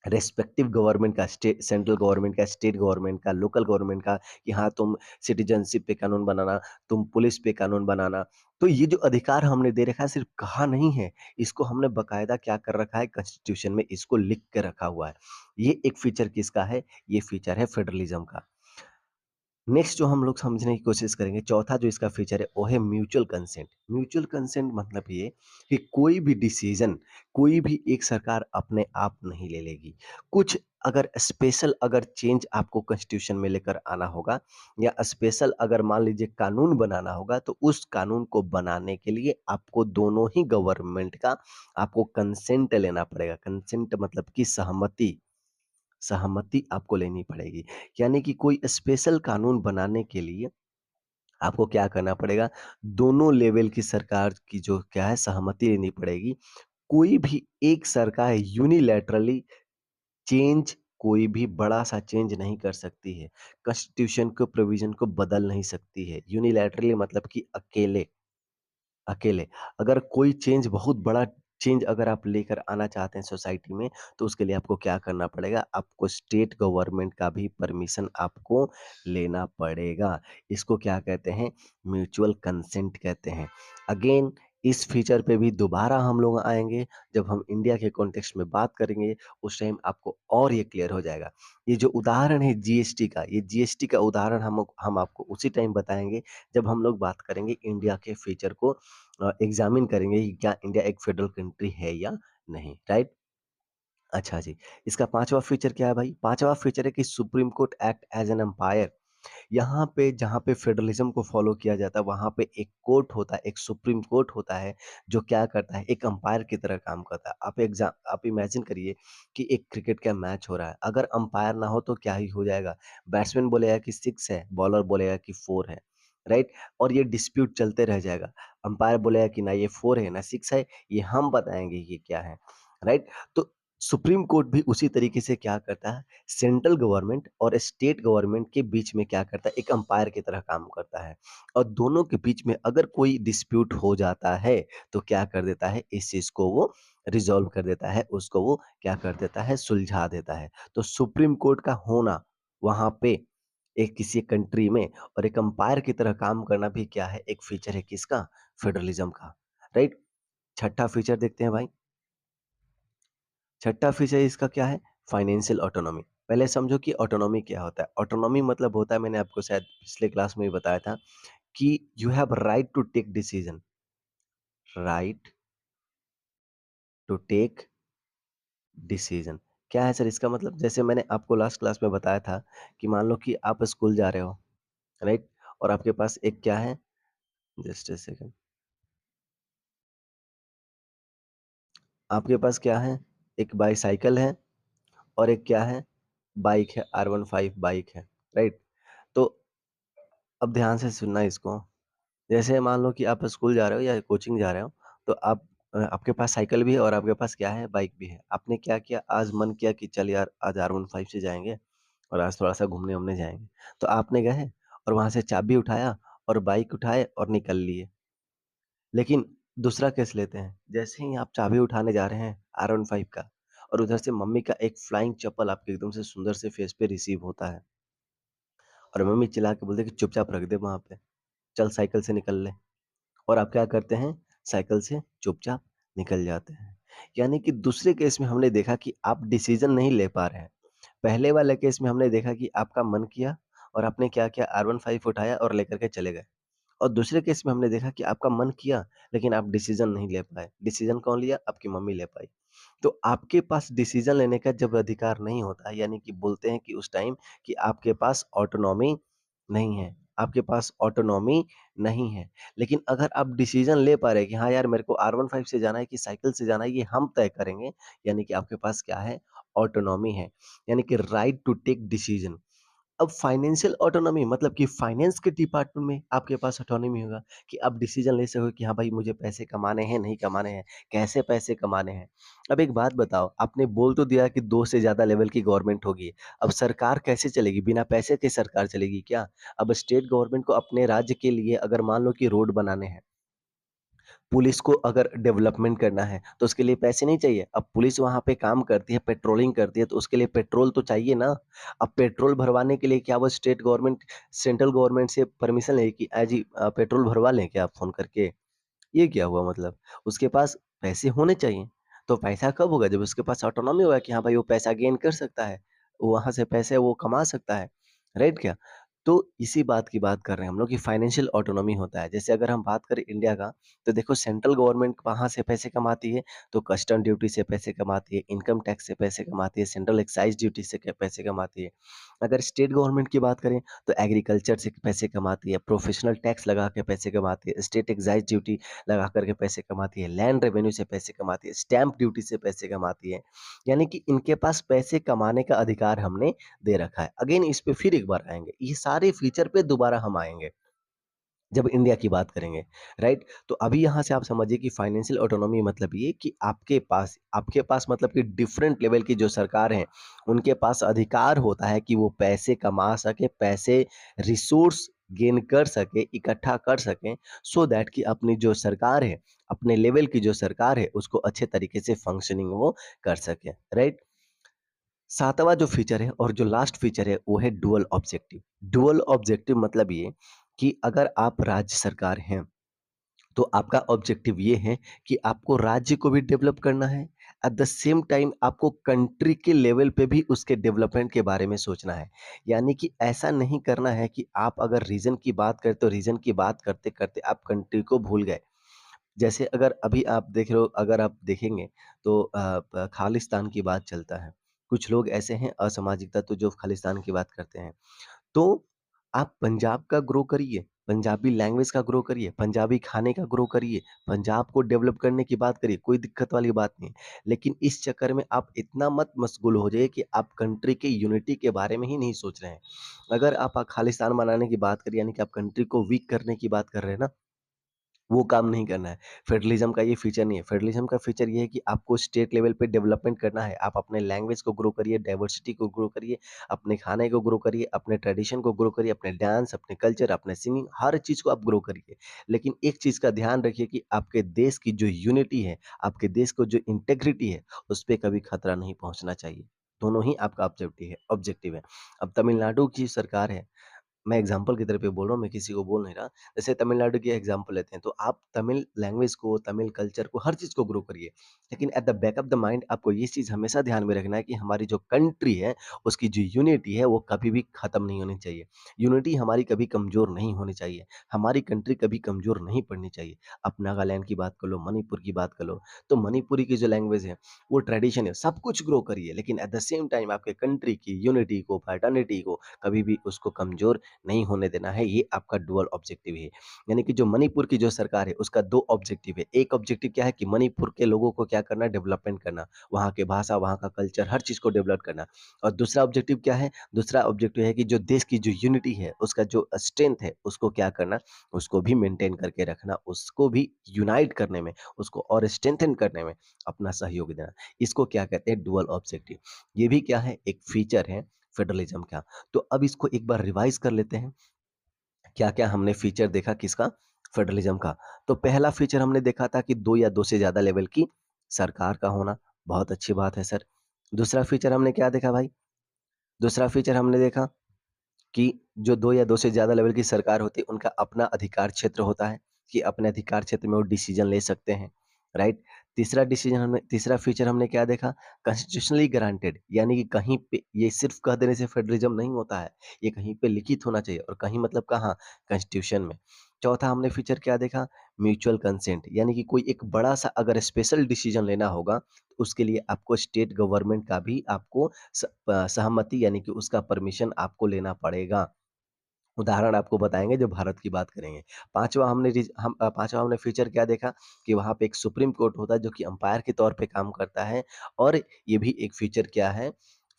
रिस्पेक्टिव गवर्नमेंट का सेंट्रल गवर्नमेंट का, स्टेट गवर्नमेंट का, लोकल गवर्नमेंट का कि हाँ, तुम सिटीज़नशिप पे कानून बनाना, तुम पुलिस पे कानून बनाना। तो ये जो अधिकार हमने दे रखा है सिर्फ़ कहा नहीं है, इसको हमने बाकायदा क्या कर रखा है कॉन्स्टिट्यूशन में इसको लिख के रखा हुआ है। ये एक फीचर किसका है? ये फीचर है फेडरलिज़्म का। नेक्स्ट जो हम लोग समझने की कोशिश करेंगे, चौथा जो इसका फीचर है, वो है म्यूचुअल कंसेंट। म्यूचुअल कंसेंट मतलब ये कि कोई भी डिसीज़न, कोई भी एक सरकार अपने आप नहीं ले लेगी। कुछ अगर स्पेशल अगर चेंज आपको कॉन्स्टिट्यूशन में लेकर आना होगा या स्पेशल अगर मान लीजिए कानून बनाना होगा, तो उस कानून को बनाने के लिए आपको दोनों ही गवर्नमेंट का आपको कंसेंट लेना पड़ेगा। कंसेंट मतलब कि सहमति आपको लेनी पड़ेगी। यानी कि कोई स्पेशल कानून बनाने के लिए आपको क्या करना पड़ेगा, दोनों लेवल की सरकार की जो क्या है सहमति लेनी पड़ेगी। कोई भी एक सरकार यूनिलैटरली चेंज कोई भी बड़ा-सा चेंज नहीं कर सकती है। कॉन्स्टिट्यूशन को प्रोविज़न को बदल नहीं सकती है। यूनिलैटरली मतलब कि अकेले। अकेले। अगर कोई चेंज बहुत बड़ा चेंज अगर आप लेकर आना चाहते हैं सोसाइटी में, तो उसके लिए आपको क्या करना पड़ेगा? आपको स्टेट गवर्नमेंट का भी परमिशन आपको लेना पड़ेगा। इसको क्या कहते हैं? म्यूचुअल कंसेंट कहते हैं। अगेन इस फीचर पे भी दोबारा हम लोग आएँगे, जब हम इंडिया के कॉन्टेक्स्ट में बात करेंगे, उस टाइम आपको और ये क्लियर हो जाएगा। ये जो उदाहरण है जीएसटी का, ये जीएसटी का उदाहरण हम आपको उसी टाइम बताएँगे, जब हम लोग बात करेंगे इंडिया के फीचर को एग्ज़ामिन करेंगे कि क्या इंडिया एक फेडरल कंट्री है या नहीं, राइट? अच्छा जी, इसका 5वाँ फीचर क्या है भाई? 5वाँ फीचर है कि Supreme Court act as an umpire. यहाँ पे जहाँ पे फेडरलिज़्म को फ़ॉलो किया जाता है, वहाँ पे एक कोर्ट होता है, एक सुप्रीम कोर्ट होता है, जो क्या करता है, एक अंपायर की तरह काम करता है। आप इमेजिन करिए कि एक क्रिकेट का मैच हो रहा है, अगर अंपायर ना हो तो क्या ही हो जाएगा? बैट्समैन बोलेगा कि 6 है, बॉलर बोलेगा कि 4 है, राइट? और ये डिस्प्यूट चलते रह जाएगा। अंपायर बोलेगा कि ना ये 4 है, ना 6 है, ये हम बताएँगे ये क्या है, राइट? तो सुप्रीम कोर्ट भी उसी तरीके से क्या करता है, सेंट्रल गवर्नमेंट और स्टेट गवर्नमेंट के बीच में क्या करता है, एक अंपायर की तरह काम करता है और दोनों के बीच में अगर कोई डिस्प्यूट हो जाता है, तो क्या कर देता है, इस चीज़ को वो रिज़ॉल्व कर देता है, उसको वो क्या कर देता है, सुलझा देता है। तो सुप्रीम कोर्ट का होना वहाँ पे एक किसी कंट्री में और एक अंपायर की तरह काम करना भी क्या है, एक फीचर है किसका, फेडरलिज़्म का, राइट? छठा फीचर देखते हैं भाई। छठा फीचर इसका क्या है? Financial autonomy. पहले समझो कि ऑटोनॉमी क्या होता है? ऑटोनॉमी मतलब होता है मैंने आपको शायद पिछले क्लास में भी बताया था कि you have right to take decision, right to take decision. क्या है सर इसका मतलब? जैसे मैंने आपको लास्ट क्लास में बताया था कि मान लो कि आप स्कूल जा रहे हो, राइट? और आपके पास एक क्या है? Just a second. आपके पास क्या है? एक बाईसाइकिल है और एक क्या है? बाइक है, R15 बाइक है, राइट? तो अब ध्यान से सुनना इसको। जैसे मान लो कि आप स्कूल जा रहे हो या कोचिंग जा रहे हो, तो आपके पास साइकिल भी है और आपके पास क्या है, बाइक भी है। आपने क्या किया, आज मन किया कि चल यार आज R15 से जाएँगे और आज थोड़ा-सा घूमने-वूमने जाएँगे। तो आपने गए और वहाँ से चाबी उठाया और बाइक उठाए और निकल लिए। लेकिन दूसरा केस लेते हैं, जैसे ही आप चाबी उठाने जा रहे हैं R15 का और उधर से मम्मी का एक फ्लाइंग चप्पल आपके एकदम से सुंदर से फेस पे रिसीव होता है और मम्मी चिल्ला के बोलती है कि चुपचाप रख दे वहाँ पे, चल साइकिल से निकल ले। और आप क्या करते हैं? साइकिल से चुपचाप निकल जाते हैं। यानी कि दूसरे केस में हमने देखा कि आप डिसीज़न नहीं ले पा रहे हैं। पहले वाले केस में हमने देखा कि आपका मन किया और आपने क्या किया R15 उठाया और लेकर के चले गए। और दूसरे केस में हमने देखा कि आपका मन किया लेकिन आप डिसीज़न नहीं ले पाए। डिसीज़न कौन लिया? आपकी मम्मी ले पाई। तो आपके पास डिसीज़न लेने का जब अधिकार नहीं होता है यानी कि बोलते हैं कि उस टाइम कि आपके पास ऑटोनॉमी नहीं है, आपके पास ऑटोनॉमी नहीं है। लेकिन अगर आप डिसीज़न ले पा रहे हैं कि हाँ यार मेरे को R15 से जाना है कि साइकिल से जाना है ये हम तय करेंगे, यानी कि आपके पास क्या है? ऑटोनॉमी है, यानी कि राइट टू टेक डिसीज़न। अब फाइनेंशियल ऑटोनॉमी मतलब कि फाइनेंस के डिपार्टमेंट में आपके पास ऑटोनॉमी होगा कि आप डिसीजन ले सको कि हाँ भाई मुझे पैसे कमाने हैं, नहीं कमाने हैं, कैसे पैसे कमाने हैं। अब एक बात बताओ, आपने बोल तो दिया कि 2 से ज़्यादा लेवल की गवर्नमेंट होगी। अब सरकार कैसे चलेगी? बिना पैसे के सरकार चलेगी क्या? अब स्टेट गवर्नमेंट को अपने राज्य के लिए अगर मान लो कि रोड बनाने हैं, पुलिस को अगर डेवलपमेंट करना है, तो उसके लिए पैसे नहीं चाहिए। अब पुलिस वहाँ पे काम करती है, पेट्रोलिंग करती है, तो उसके लिए पेट्रोल तो चाहिए ना। अब पेट्रोल भरवाने के लिए क्या वो स्टेट गवर्नमेंट सेंट्रल गवर्नमेंट से परमिशन लेगी कि जी पेट्रोल भरवा लें क्या आप फ़ोन करके? ये क्या हुआ मतलब? उसके पास पैसे होने चाहिए। तो पैसा कब होगा? जब उसके पास ऑटोनॉमी होगा कि हाँ भाई वो पैसा गेन कर सकता है। वहाँ से पैसे वो कमा सकता है। राइट क्या? तो इसी बात की बात कर रहे हैं हम लोग कि फाइनेंशियल ऑटोनॉमी होता है। जैसे अगर हम बात करें इंडिया का, तो देखो सेंट्रल गवर्नमेंट कहाँ से पैसे कमाती है? तो कस्टम ड्यूटी से पैसे कमाती है, इनकम टैक्स से पैसे कमाती है, सेंट्रल एक्साइज़ ड्यूटी से क पैसे कमाती है। अगर स्टेट गवर्नमेंट की बात करें, तो एग्रीकल्चर से पैसे कमाती है, प्रोफेशनल टैक्स लगा के पैसे कमाती है, स्टेट एक्साइज़ ड्यूटी लगा कर के पैसे कमाती है, लैंड रेवेन्यू से पैसे कमाती है, स्टैम्प ड्यूटी से पैसे कमाती है। यानी कि इनके पास पैसे कमाने का अधिकार हमने दे रखा है। अगेन इस पे फिर एक बार आएँगे। ये सारे फीचर पे दोबारा हम आएँगे। जब इंडिया की बात करेंगे, राइट? तो अभी यहाँ से आप समझिए कि फाइनेंशियल ऑटोनॉमी मतलब ये कि आपके पास मतलब कि डिफरेंट लेवल की जो सरकार है, उनके पास अधिकार होता है कि वो पैसे कमा सके, पैसे रिसोर्स गेन कर सके, इकट्ठा कर सकें, सो दैट कि अपनी जो सरकार है, अपने लेवल की जो सरकार है, उसको अच्छे तरीके से फंक्शनिंग वो कर सके, राइट? सातवां जो फीचर है और जो लास्ट फीचर है वो है डुअल ऑब्जेक्टिव। डुअल ऑब्जेक्टिव मतलब ये कि अगर आप राज्य सरकार हैं, तो आपका ऑब्जेक्टिव ये है कि आपको राज्य को भी डेवलप करना है, एट द सेम टाइम आपको कंट्री के लेवल पे भी उसके डेवलपमेंट के बारे में सोचना है। यानी कि ऐसा नहीं करना है कि आप अगर रीजन की बात करें तो रीजन की बात करते करते आप कंट्री को भूल गए। जैसे अगर अभी आप देख रहे हो, अगर आप देखेंगे तो खालिस्तान की बात चलता है। कुछ लोग ऐसे हैं असामाजिक तत्व जो खालिस्तान की बात करते हैं। तो आप पंजाब का ग्रो करिए, पंजाबी लैंग्वेज का ग्रो करिए, पंजाबी खाने का ग्रो करिए, पंजाब को डेवलप करने की बात करिए, कोई दिक्कत वाली बात नहीं है। लेकिन इस चक्कर में आप इतना मत मशगूल हो जाइए कि आप कंट्री के यूनिटी के बारे में ही नहीं सोच रहे हैं। अगर आप खालिस्तान बनाने की बात करिए यानी कि आप कंट्री को वीक करने की बात कर रहे हैं ना, वो काम नहीं करना है। फेडरलिज़्म का ये फीचर नहीं है। फेडरलिज़्म का फीचर ये है कि आपको स्टेट लेवल पे डेवलपमेंट करना है। आप अपने लैंग्वेज को ग्रो करिए, डाइवर्सिटी को ग्रो करिए, अपने खाने को ग्रो करिए, अपने ट्रेडिशन को ग्रो करिए, अपने डांस, अपने कल्चर, अपने सिंगिंग, हर चीज़ को आप ग्रो करिए। लेकिन एक चीज़ का ध्यान रखिए कि आपके देश की जो यूनिटी है, आपके देश को जो इंटीग्रिटी है, उस पे कभी खतरा नहीं पहुँचना चाहिए। दोनों ही आपका ऑब्जेक्टिव है। अब तमिलनाडु की सरकार है, मैं एग्ज़ाम्पल के तौर पे बोल रहा हूँ, मैं किसी को बोल नहीं रहा। जैसे तमिलनाडु की एग्ज़ाम्पल लेते हैं, तो आप तमिल लैंग्वेज को, तमिल कल्चर को, हर चीज़ को ग्रो करिए। लेकिन at the back of the mind आपको ये चीज़ हमेशा ध्यान में रखना है कि हमारी जो कंट्री है, उसकी जो यूनिटी है, वो कभी भी ख़त्म नहीं होनी चाहिए। यूनिटी हमारी कभी कमज़ोर नहीं होनी चाहिए। हमारी कंट्री कभी कमज़ोर नहीं पड़नी चाहिए। आप नागालैंड की बात कर लो, मणिपुर की बात कर लो, तो मणिपुरी की जो लैंग्वेज है, वो ट्रेडिशन है, सब कुछ ग्रो करिए, लेकिन एट द सेम टाइम आपके कंट्री की यूनिटी को, फ्रेटर्निटी को कभी भी उसको कमज़ोर नहीं होने देना है, ये आपका डुअल ऑब्जेक्टिव है। यानी कि जो मणिपुर की जो सरकार है, उसका 2 ऑब्जेक्टिव है। एक ऑब्जेक्टिव क्या है कि मणिपुर के लोगों को क्या करना है, डेवलपमेंट करना, वहाँ की भाषा, वहाँ का कल्चर, हर चीज़ को डेवलप करना। और दूसरा ऑब्जेक्टिव क्या है? दूसरा ऑब्जेक्टिव है कि जो देश की जो यूनिटी है, उसका जो स्ट्रेंथ है, उसको क्या करना, उसको भी मेंटेन करके रखना, उसको भी यूनाइट करने में, उसको और स्ट्रेंथन करने में अपना सहयोग देना। इसको क्या कहते हैं? Dual objective. ये भी क्या है? एक फीचर है फेडरलिज्म का। तो अब इसको एक बार रिवाइज़ कर लेते हैं। क्या-क्या हमने फीचर देखा किसका? फेडरलिज्म का। तो पहला फीचर हमने देखा था कि 2 या 2 से ज़्यादा लेवल की सरकार का होना, बहुत अच्छी बात है सर। दूसरा फीचर हमने क्या देखा भाई? दूसरा फीचर हमने देखा कि जो 2 या 2 से ज़्यादा लेवल की सरकार होती है, उनका अपना अधिकार क्षेत्र होता है कि अपने अधिकार क्षेत्र में वो डिसीज़न ले सकते हैं, राइट? तीसरा फीचर हमने क्या देखा? कॉन्स्टिट्यूशनली ग्रांटेड यानी कि कहीं पे ये सिर्फ़ कह देने से फेडरलिज़्म नहीं होता है, ये कहीं पे लिखित होना चाहिए और कहीं मतलब कहाँ? कॉन्स्टिट्यूशन में। चौथा हमने फीचर क्या देखा? म्यूचुअल कंसेंट यानी कि कोई एक बड़ा-सा अगर स्पेशल डिसीज़न लेना होगा, तो उसके लिए आपको स्टेट गवर्नमेंट का भी आपको सहमति यानी कि उसका परमिशन आपको लेना पड़ेगा। उदाहरण आपको बताएँगे जो भारत की बात करेंगे। 5वां हमने फीचर क्या देखा कि वहाँ पे एक सुप्रीम कोर्ट होता है जो कि अंपायर के तौर पे काम करता है और ये भी एक फीचर क्या है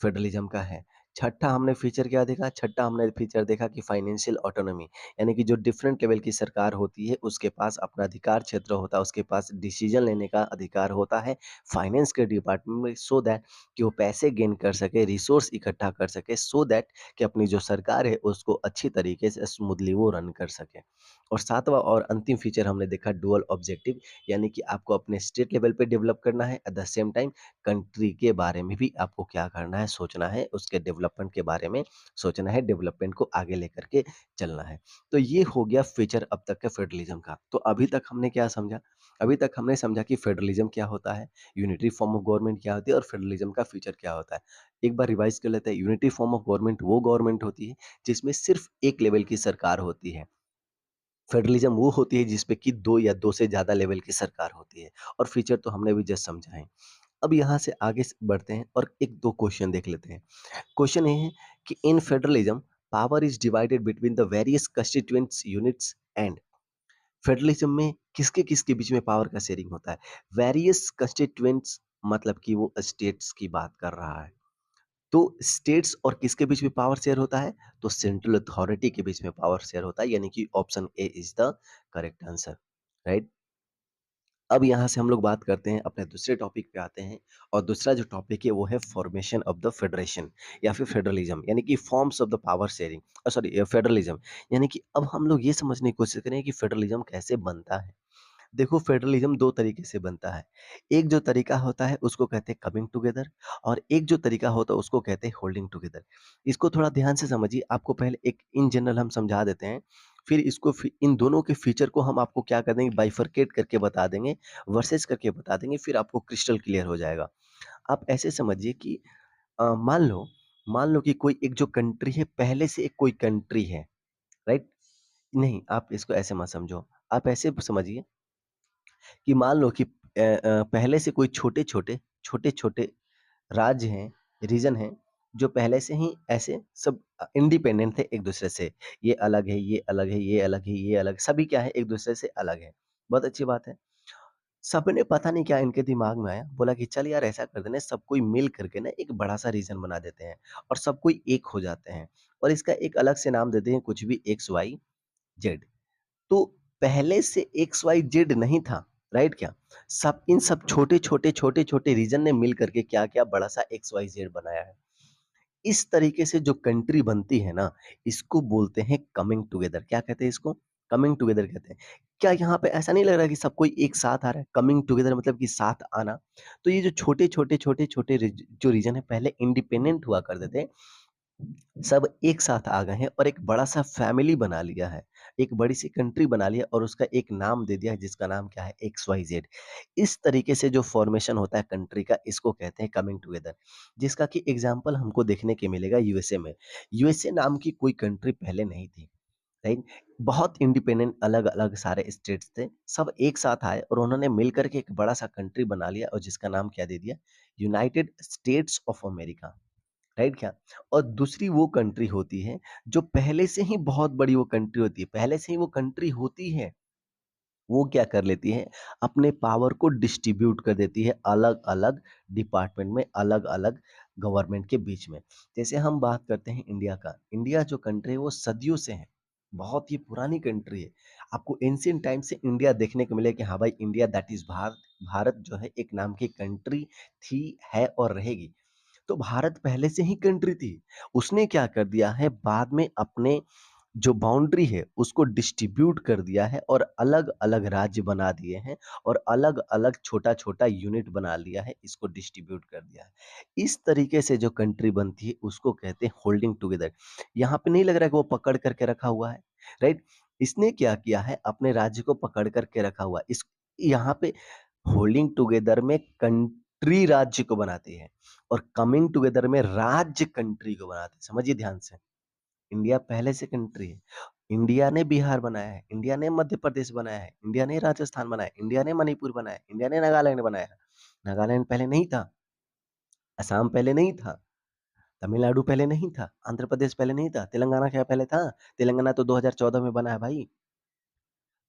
फेडरलिज़्म का है। छठा हमने फीचर देखा कि फाइनेंशियल ऑटोनॉमी यानी कि जो डिफरेंट लेवल की सरकार होती है उसके पास अपना अधिकार क्षेत्र होता है, उसके पास डिसीज़न लेने का अधिकार होता है फाइनेंस के डिपार्टमेंट में सो दैट कि वो पैसे गेन कर सके, रिसोर्स इकट्ठा कर सके सो दैट कि अपनी जो सरकार है उसको अच्छी तरीके से स्मूथली वो रन कर सके। और सातवां और अंतिम फीचर हमने देखा डुअल ऑब्जेक्टिव यानी कि आपको अपने स्टेट लेवल पे डेवलप करना है at the same time country के बारे में भी आपको क्या करना है सोचना है, उसके डेवलपमेंट के बारे में सोचना है, डेवलपमेंट को आगे लेकर के चलना है। तो ये हो गया फीचर अब तक के फेडरलिज्म का। तो अभी तक हमने क्या समझा? अभी तक हमने समझा कि फेडरलिज्म क्या होता है, यूनिटरी फॉर्म ऑफ गवर्नमेंट क्या होती है और फेडरलिज्म का फीचर क्या होता है। एक बार रिवाइज कर लेते हैं। यूनिटी फॉर्म ऑफ गवर्नमेंट वो गवर्नमेंट होती है जिसमें सिर्फ एक लेवल की सरकार होती है। फेडरलिज्म वो होती है जिसपे कि 2 या 2 से ज़्यादा लेवल की सरकार होती है और फीचर तो हमने भी जस्ट समझा है। अब यहाँ से आगे बढ़ते हैं और 1-2 क्वेश्चन देख लेते हैं। क्वेश्चन ये है कि in federalism power is divided between the various constituents units and federalism में किसके-किसके बीच में पावर का शेयरिंग होता है? वेरियस कंस्टिट्यूएंट्स मतलब कि वो स्टेट्स की बात कर रहा है। तो स्टेट्स और किसके बीच में पावर शेयर होता है? तो सेंट्रल अथॉरिटी के बीच में पावर शेयर होता है, यानी कि option A is the correct answer, right? अब यहाँ से हम लोग बात करते हैं, अपने दूसरे टॉपिक पे आते हैं, और दूसरा जो टॉपिक है वो है फॉर्मेशन ऑफ द फेडरेशन या फिर फेडरलिज्म, यानी कि forms of the power sharing, sorry federalism. यानी कि अब हम लोग ये समझने की कोशिश करें कि फेडरलिज्म कैसे बनता है। देखो, फेडरलिज्म 2 तरीके से बनता है। एक जो तरीका होता है उसको कहते हैं कमिंग टुगेदर, और एक जो तरीका होता है उसको कहते हैं होल्डिंग टुगेदर। इसको थोड़ा ध्यान से समझिए, आपको पहले एक इन जनरल हम समझा देते हैं, फिर इसको इन दोनों के फीचर को हम आपको क्या कर देंगे, बाइफरकेट करके बता देंगे, वर्सेस करके बता देंगे, फिर आपको क्रिस्टल क्लियर हो जाएगा। आप ऐसे समझिए कि मान लो कि कोई एक जो कंट्री है, पहले से एक कोई कंट्री है, राइट? नहीं, आप इसको ऐसे मत समझो। आप ऐसे समझिए कि मान लो कि पहले से कोई छोटे-छोटे राज्य हैं, रीजन हैं, जो पहले से ही ऐसे सब इंडिपेंडेंट थे एक-दूसरे से। ये अलग है, ये अलग है, ये अलग है, ये अलग, सभी क्या है, एक-दूसरे से अलग है। बहुत अच्छी बात है। सबने पता नहीं क्या इनके दिमाग में आया, बोला कि चल यार ऐसा कर देना, सब कोई मिल करके ना एक बड़ा-सा रीजन बना देते हैं, और सब कोई एक हो जाते हैं, और इसका एक अलग से नाम देते हैं, कुछ भी एक्स, वाई, जेड। तो पहले से एक्स वाई जेड नहीं था, राइट क्या? सब छोटे-छोटे रीजन ने मिल करके क्या किया, बड़ा-सा एक्स वाई जेड बनाया है। इस तरीके से जो कंट्री बनती है ना, इसको बोलते हैं कमिंग टुगेदर। क्या कहते हैं इसको? कमिंग टुगेदर कहते हैं। क्या यहाँ पे ऐसा नहीं लग रहा है कि सब कोई एक साथ आ रहा है? कमिंग टुगेदर मतलब कि साथ आना। तो ये जो छोटे-छोटे जो रीजन है, पहले इंडिपेंडेंट हुआ करते थे, सब एक साथ आ गए हैं और एक बड़ा-सा फैमिली बना लिया है। एक बड़ी-सी कंट्री बना लिया और उसका एक नाम दे दिया है, जिसका नाम क्या है, XYZ। इस तरीके से जो फॉर्मेशन होता है कंट्री का, इसको कहते हैं कमिंग टुगेदर। जिसका कि एग्ज़ाम्पल हमको देखने के मिलेगा यूएसए में। यूएसए नाम की कोई कंट्री पहले नहीं थी, राइट? बहुत इंडिपेंडेंट अलग-अलग सारे स्टेट्स थे। सब एक साथ आए और उन्होंने मिलकर के एक बड़ा-सा कंट्री बना लिया, और जिसका नाम क्या दे दिया, United states of America. Right क्या? और दूसरी वो कंट्री होती है जो पहले से ही बहुत बड़ी वो कंट्री होती है, पहले से ही वो कंट्री होती है, वो क्या कर लेती है, अपने पावर को डिस्ट्रीब्यूट कर देती है अलग-अलग डिपार्टमेंट में, अलग-अलग गवर्नमेंट के बीच में। जैसे हम बात करते हैं इंडिया का, इंडिया जो कंट्री है वो सदियों से है, बहुत ही पुरानी कंट्री है। आपको एंशिएंट टाइम से इंडिया देखने को मिलेगा कि हाँ भाई, इंडिया दैट इज़ भारत जो है एक नाम की कंट्री थी, है और रहेगी। तो भारत पहले से ही कंट्री थी। उसने क्या कर दिया है, बाद में अपने जो बाउंड्री है उसको डिस्ट्रीब्यूट कर दिया है, और अलग-अलग राज्य बना दिए हैं, और अलग-अलग छोटा-छोटा यूनिट बना लिया है, इसको डिस्ट्रीब्यूट कर दिया है। इस तरीके से जो कंट्री बनती है उसको कहते हैं होल्डिंग टुगेदर। यहाँ पे नहीं लग रहा है कि वो पकड़ करके रखा हुआ है, राइट? इसने क्या किया है, अपने राज्य को पकड़ करके रखा हुआ है। इस यहाँ पे होल्डिंग टुगेदर में कंट्री राज्य को बनाती है, और कमिंग टुगेदर में राज्य कंट्री को बनाते हैं। समझिए ध्यान से। इंडिया पहले से कंट्री है। इंडिया ने बिहार बनाया है, इंडिया ने मध्य प्रदेश बनाया है, इंडिया ने राजस्थान बनाया है, इंडिया ने मणिपुर बनाया है, इंडिया ने नागालैंड बनाया है। नागालैंड पहले नहीं था, असम पहले नहीं था, तमिलनाडु पहले नहीं था, आंध्र प्रदेश पहले नहीं था, तेलंगाना क्या पहले था? तेलंगाना तो 2014 में बना है भाई।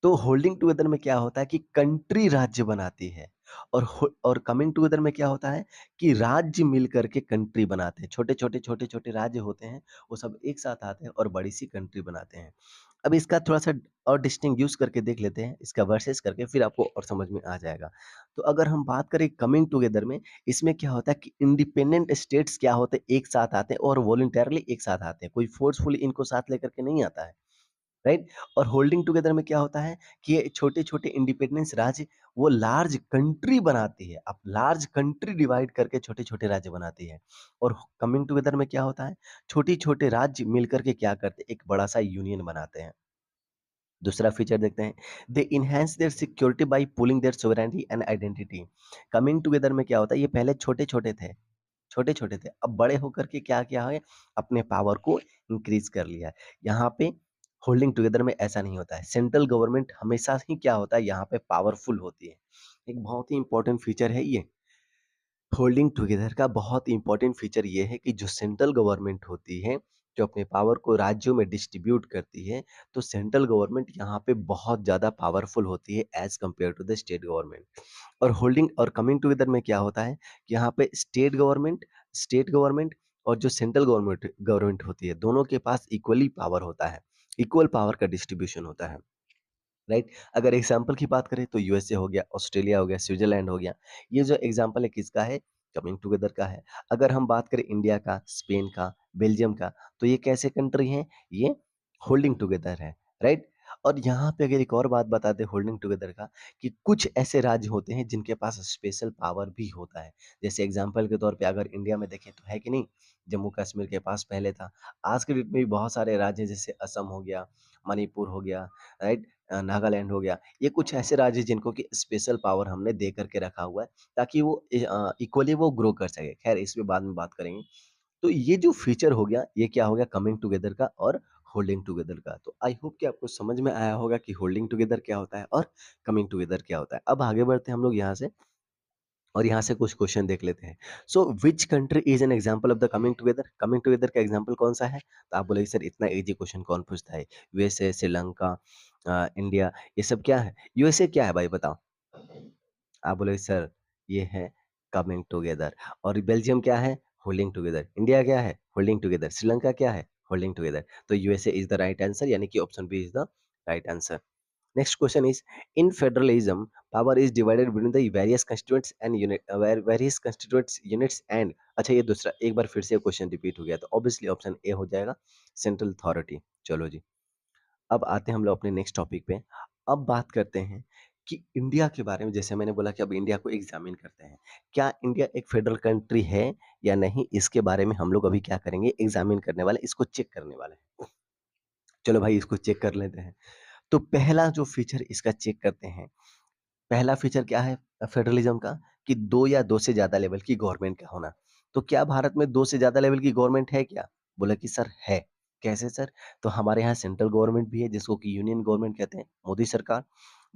तो होल्डिंग टुगेदर में क्या होता है कि कंट्री राज्य बनाती है, और कमिंग टुगेदर में क्या होता है कि राज्य मिल करके कंट्री बनाते हैं। छोटे-छोटे राज्य होते हैं, वो सब एक साथ आते हैं और बड़ी-सी कंट्री बनाते हैं। अब इसका थोड़ा-सा और डिस्टिंग्विश करके देख लेते हैं, इसका वर्सेस करके, फिर आपको और समझ में आ जाएगा। तो अगर हम बात करें कमिंग टुगेदर में, इसमें क्या होता है कि इंडिपेंडेंट स्टेट्स क्या होते हैं, एक साथ आते हैं और वॉलंटरली एक साथ आते हैं। कोई फोर्सफुली इनको साथ लेकर के नहीं आता है। राइट? और होल्डिंग टुगेदर में क्या होता है कि ये छोटे-छोटे इंडिपेंडेंस राज्य वो लार्ज कंट्री बनाती है। अब लार्ज कंट्री डिवाइड करके छोटे-छोटे राज्य बनाती है। और कमिंग टुगेदर में क्या होता है, छोटे-छोटे राज्य मिलकर के क्या करते हैं, एक बड़ा-सा यूनियन बनाते हैं। दूसरा फीचर देखते हैं, they enhance their security by pooling their sovereignty and identity. Coming together में क्या होता है, ये पहले छोटे-छोटे थे, अब बड़े होकर के क्या किया है, अपने पावर को इंक्रीज़ कर लिया है। यहाँ पे होल्डिंग टुगेदर में ऐसा नहीं होता है। सेंट्रल गवर्नमेंट हमेशा ही क्या होता है, यहाँ पे पावरफुल होती है। एक बहुत ही इम्पोर्टेंट फीचर है ये। होल्डिंग टुगेदर का बहुत इंपॉर्टेंट फीचर ये है कि जो सेंट्रल गवर्नमेंट होती है, जो अपने पावर को राज्यों में डिस्ट्रीब्यूट करती है, तो सेंट्रल गवर्नमेंट यहाँ पे बहुत ज़्यादा पावरफुल होती है as compare to the state government. और होल्डिंग और कमिंग टुगेदर में क्या होता है, कि यहाँ पे स्टेट गवर्नमेंट और जो सेंट्रल गवर्नमेंट गवर्नमेंट होती है, दोनों के पास इक्वली पावर होता है, इक्वल पावर का डिस्ट्रीब्यूशन होता है, राइट? अगर एग्जाम्पल की बात करें तो यूएसए हो गया, ऑस्ट्रेलिया हो गया, स्विट्जरलैंड हो गया। ये जो एग्जाम्पल है किसका है? कमिंग टुगेदर का है। अगर हम बात करें इंडिया का, स्पेन का, बेल्जियम का, तो ये कैसे कंट्री हैं? ये होल्डिंग टुगेदर है, राइट? और यहाँ पे अगर एक और बात बता दें होल्डिंग टुगेदर का, कि कुछ ऐसे राज्य होते हैं जिनके पास स्पेशल पावर भी होता है। जैसे एग्जाम्पल के तौर पे अगर इंडिया में देखें तो है कि नहीं? जम्मू कश्मीर के पास पहले था। आज के डेट में भी बहुत सारे राज्य हैं, जैसे असम हो गया, मणिपुर हो गया, राइट? नागालैंड हो गया। ये कुछ ऐसे राज्य हैं जिनको कि स्पेशल पावर हमने दे करके रखा हुआ है, ताकि वो इक्वली वो ग्रो कर सके। खैर इस पे बाद में बात करेंगे। तो ये जो फीचर हो गया, ये क्या हो गया? कमिंग टुगेदर का और होल्डिंग टुगेदर का। तो आई होप कि आपको समझ में आया होगा कि होल्डिंग टुगेदर क्या होता है और कमिंग टुगेदर क्या होता है। अब आगे बढ़ते हैं हम लोग यहाँ से, और यहाँ से कुछ क्वेश्चन देख लेते हैं। So which country is an example of the coming together? Coming together का एग्जांपल कौन सा है? तो आप बोलेंगे सर इतना इजी क्वेश्चन कौन पूछता है? यूएसए, श्रीलंका, इंडिया, ये सब क्या है? यूएसए क्या है भाई बताओ? आप बोलोगे सर ये है कमिंग टुगेदर। और बेल्जियम क्या है? Holding together. इंडिया क्या है? Holding together. श्रीलंका क्या है? Holding together. तो USA is the right answer, यानी कि option B is the right answer. Next question is, in federalism, power is divided between the various constituents and various constituents units and, अच्छा ये दूसरा एक बार फिर से क्वेश्चन रिपीट हो गया, तो ऑब्वियसली ऑप्शन ए हो जाएगा, सेंट्रल अथॉरिटी। चलो जी, अब आते हैं हम लोग अपने नेक्स्ट टॉपिक पे। अब बात करते हैं कि इंडिया के बारे में। जैसे मैंने बोला कि अब इंडिया को एग्जामिन करते हैं, क्या इंडिया एक फेडरल कंट्री है या नहीं, इसके बारे में हम लोग अभी क्या करेंगे? एग्जामिन करने वाले, इसको चेक करने वाले हैं। चलो भाई इसको चेक कर लेते हैं। तो पहला जो फीचर इसका चेक करते हैं, पहला फीचर क्या है फेडरलिज्म का? कि 2 या 2 से ज़्यादा लेवल की गवर्नमेंट का होना। तो क्या भारत में 2 से ज़्यादा लेवल की गवर्नमेंट है क्या? बोला कि सर है। कैसे सर? तो हमारे यहाँ सेंट्रल गवर्नमेंट भी है, जिसको कि यूनियन गवर्नमेंट कहते हैं, मोदी सरकार।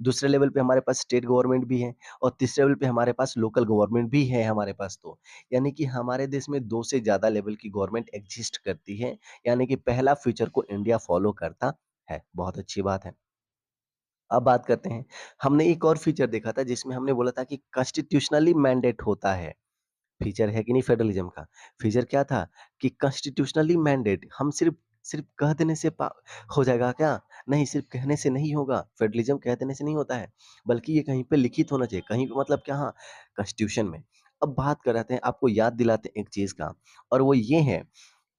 दूसरे लेवल पे हमारे पास स्टेट गवर्नमेंट भी है, और तीसरे लेवल पे हमारे पास लोकल गवर्नमेंट भी है हमारे पास तो। यानी कि हमारे देश में 2 से ज़्यादा लेवल की गवर्नमेंट एक्जिस्ट करती है, यानी कि पहला फीचर को इंडिया फॉलो करता है। बहुत अच्छी बात है। अब बात करते हैं, हमने एक और फीचर देखा था जिसमें हमने बोला था कि कॉन्स्टिट्यूशनली मैंडेट होता है। फीचर है कि नहीं फेडरलिज्म का? फीचर क्या था? कि कॉन्स्टिट्यूशनली मैंडेट, हम सिर्फ सिर्फ कह देने से हो जाएगा क्या? नहीं, सिर्फ कहने से नहीं होगा। फेडरलिज्म कह देने से नहीं होता है, बल्कि ये कहीं पे लिखित होना चाहिए। कहीं पे मतलब क्या? हाँ, कॉन्स्टिट्यूशन में। अब बात कराते हैं, आपको याद दिलाते हैं एक चीज़ का, और वो ये है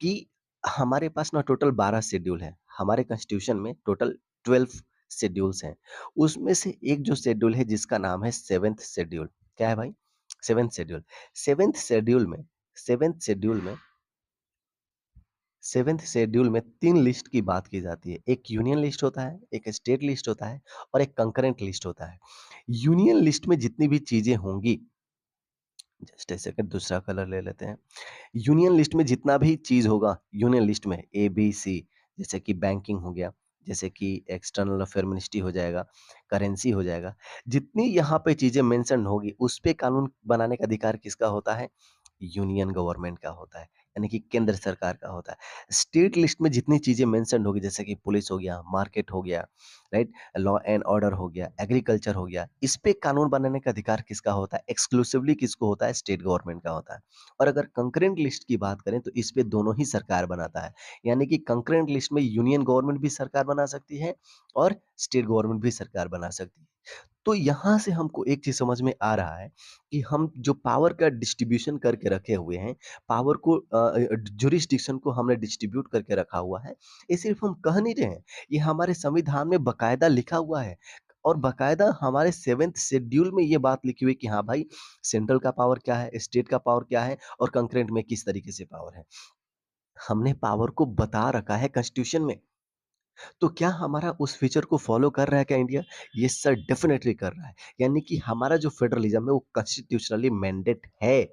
कि हमारे पास ना टोटल 12 शेड्यूल है। हमारे कॉन्स्टिट्यूशन में टोटल 12 शेड्यूल्स हैं। उसमें से एक जो शेड्यूल है जिसका नाम है 7th शेड्यूल। क्या है भाई? 7th schedule. 7th शेड्यूल में 7th शेड्यूल में 7th शेड्यूल में 3 लिस्ट की बात की जाती है। एक यूनियन लिस्ट होता है, एक स्टेट लिस्ट होता है, और एक कंकरेंट लिस्ट होता है। यूनियन लिस्ट में जितनी भी चीज़ें होंगी, जस्ट ए सेकंड दूसरा कलर ले लेते हैं। यूनियन लिस्ट में जितना भी चीज़ होगा, यूनियन लिस्ट में ए, बी, सी, जैसे कि बैंकिंग हो गया, जैसे कि एक्सटर्नल अफेयर मिनिस्ट्री हो जाएगा, करेंसी हो जाएगा, जितनी यहाँ पे चीज़ें मेंशन होगी, उस पे कानून बनाने का अधिकार किसका होता है? यूनियन गवर्नमेंट का होता है, यानी कि केंद्र सरकार का होता है। स्टेट लिस्ट में जितनी चीज़ें मेंशन होगी, जैसे कि पुलिस हो गया, मार्केट हो गया, राइट? लॉ एंड ऑर्डर हो गया, एग्रीकल्चर हो गया, इस पे कानून बनाने का अधिकार किसका होता है? एक्सक्लूसिवली किसको होता है? स्टेट गवर्नमेंट का होता है। और अगर कंकरेंट लिस्ट की बात करें तो इस पे दोनों ही सरकार बनाता है। यानी कि कंकरेंट लिस्ट में यूनियन गवर्नमेंट भी सरकार बना सकती है और स्टेट गवर्नमेंट भी सरकार बना सकती है। तो यहाँ से हमको एक चीज़ समझ में आ रहा है कि हम जो पावर का डिस्ट्रीब्यूशन करके रखे हुए हैं, पावर को ज्यूरिसडिक्शन को हमने डिस्ट्रीब्यूट करके रखा हुआ है, ये सिर्फ़ हम कह नहीं रहे हैं, ये हमारे संविधान में बाकायदा लिखा हुआ है। और बाकायदा हमारे 7th शेड्यूल में ये बात लिखी हुई है कि हाँ भाई, सेंट्रल का पावर क्या है, स्टेट का पावर क्या है और कंकरेंट में किस तरीके से पावर है। हमने पावर को बता रखा है कॉन्स्टिट्यूशन में। तो क्या हमारा उस फीचर को फॉलो कर रहा है क्या इंडिया? यस सर, डेफिनिटली कर रहा है। यानी कि हमारा जो फेडरलिज्म है वो कॉन्स्टिट्यूशनली मैंडेट है।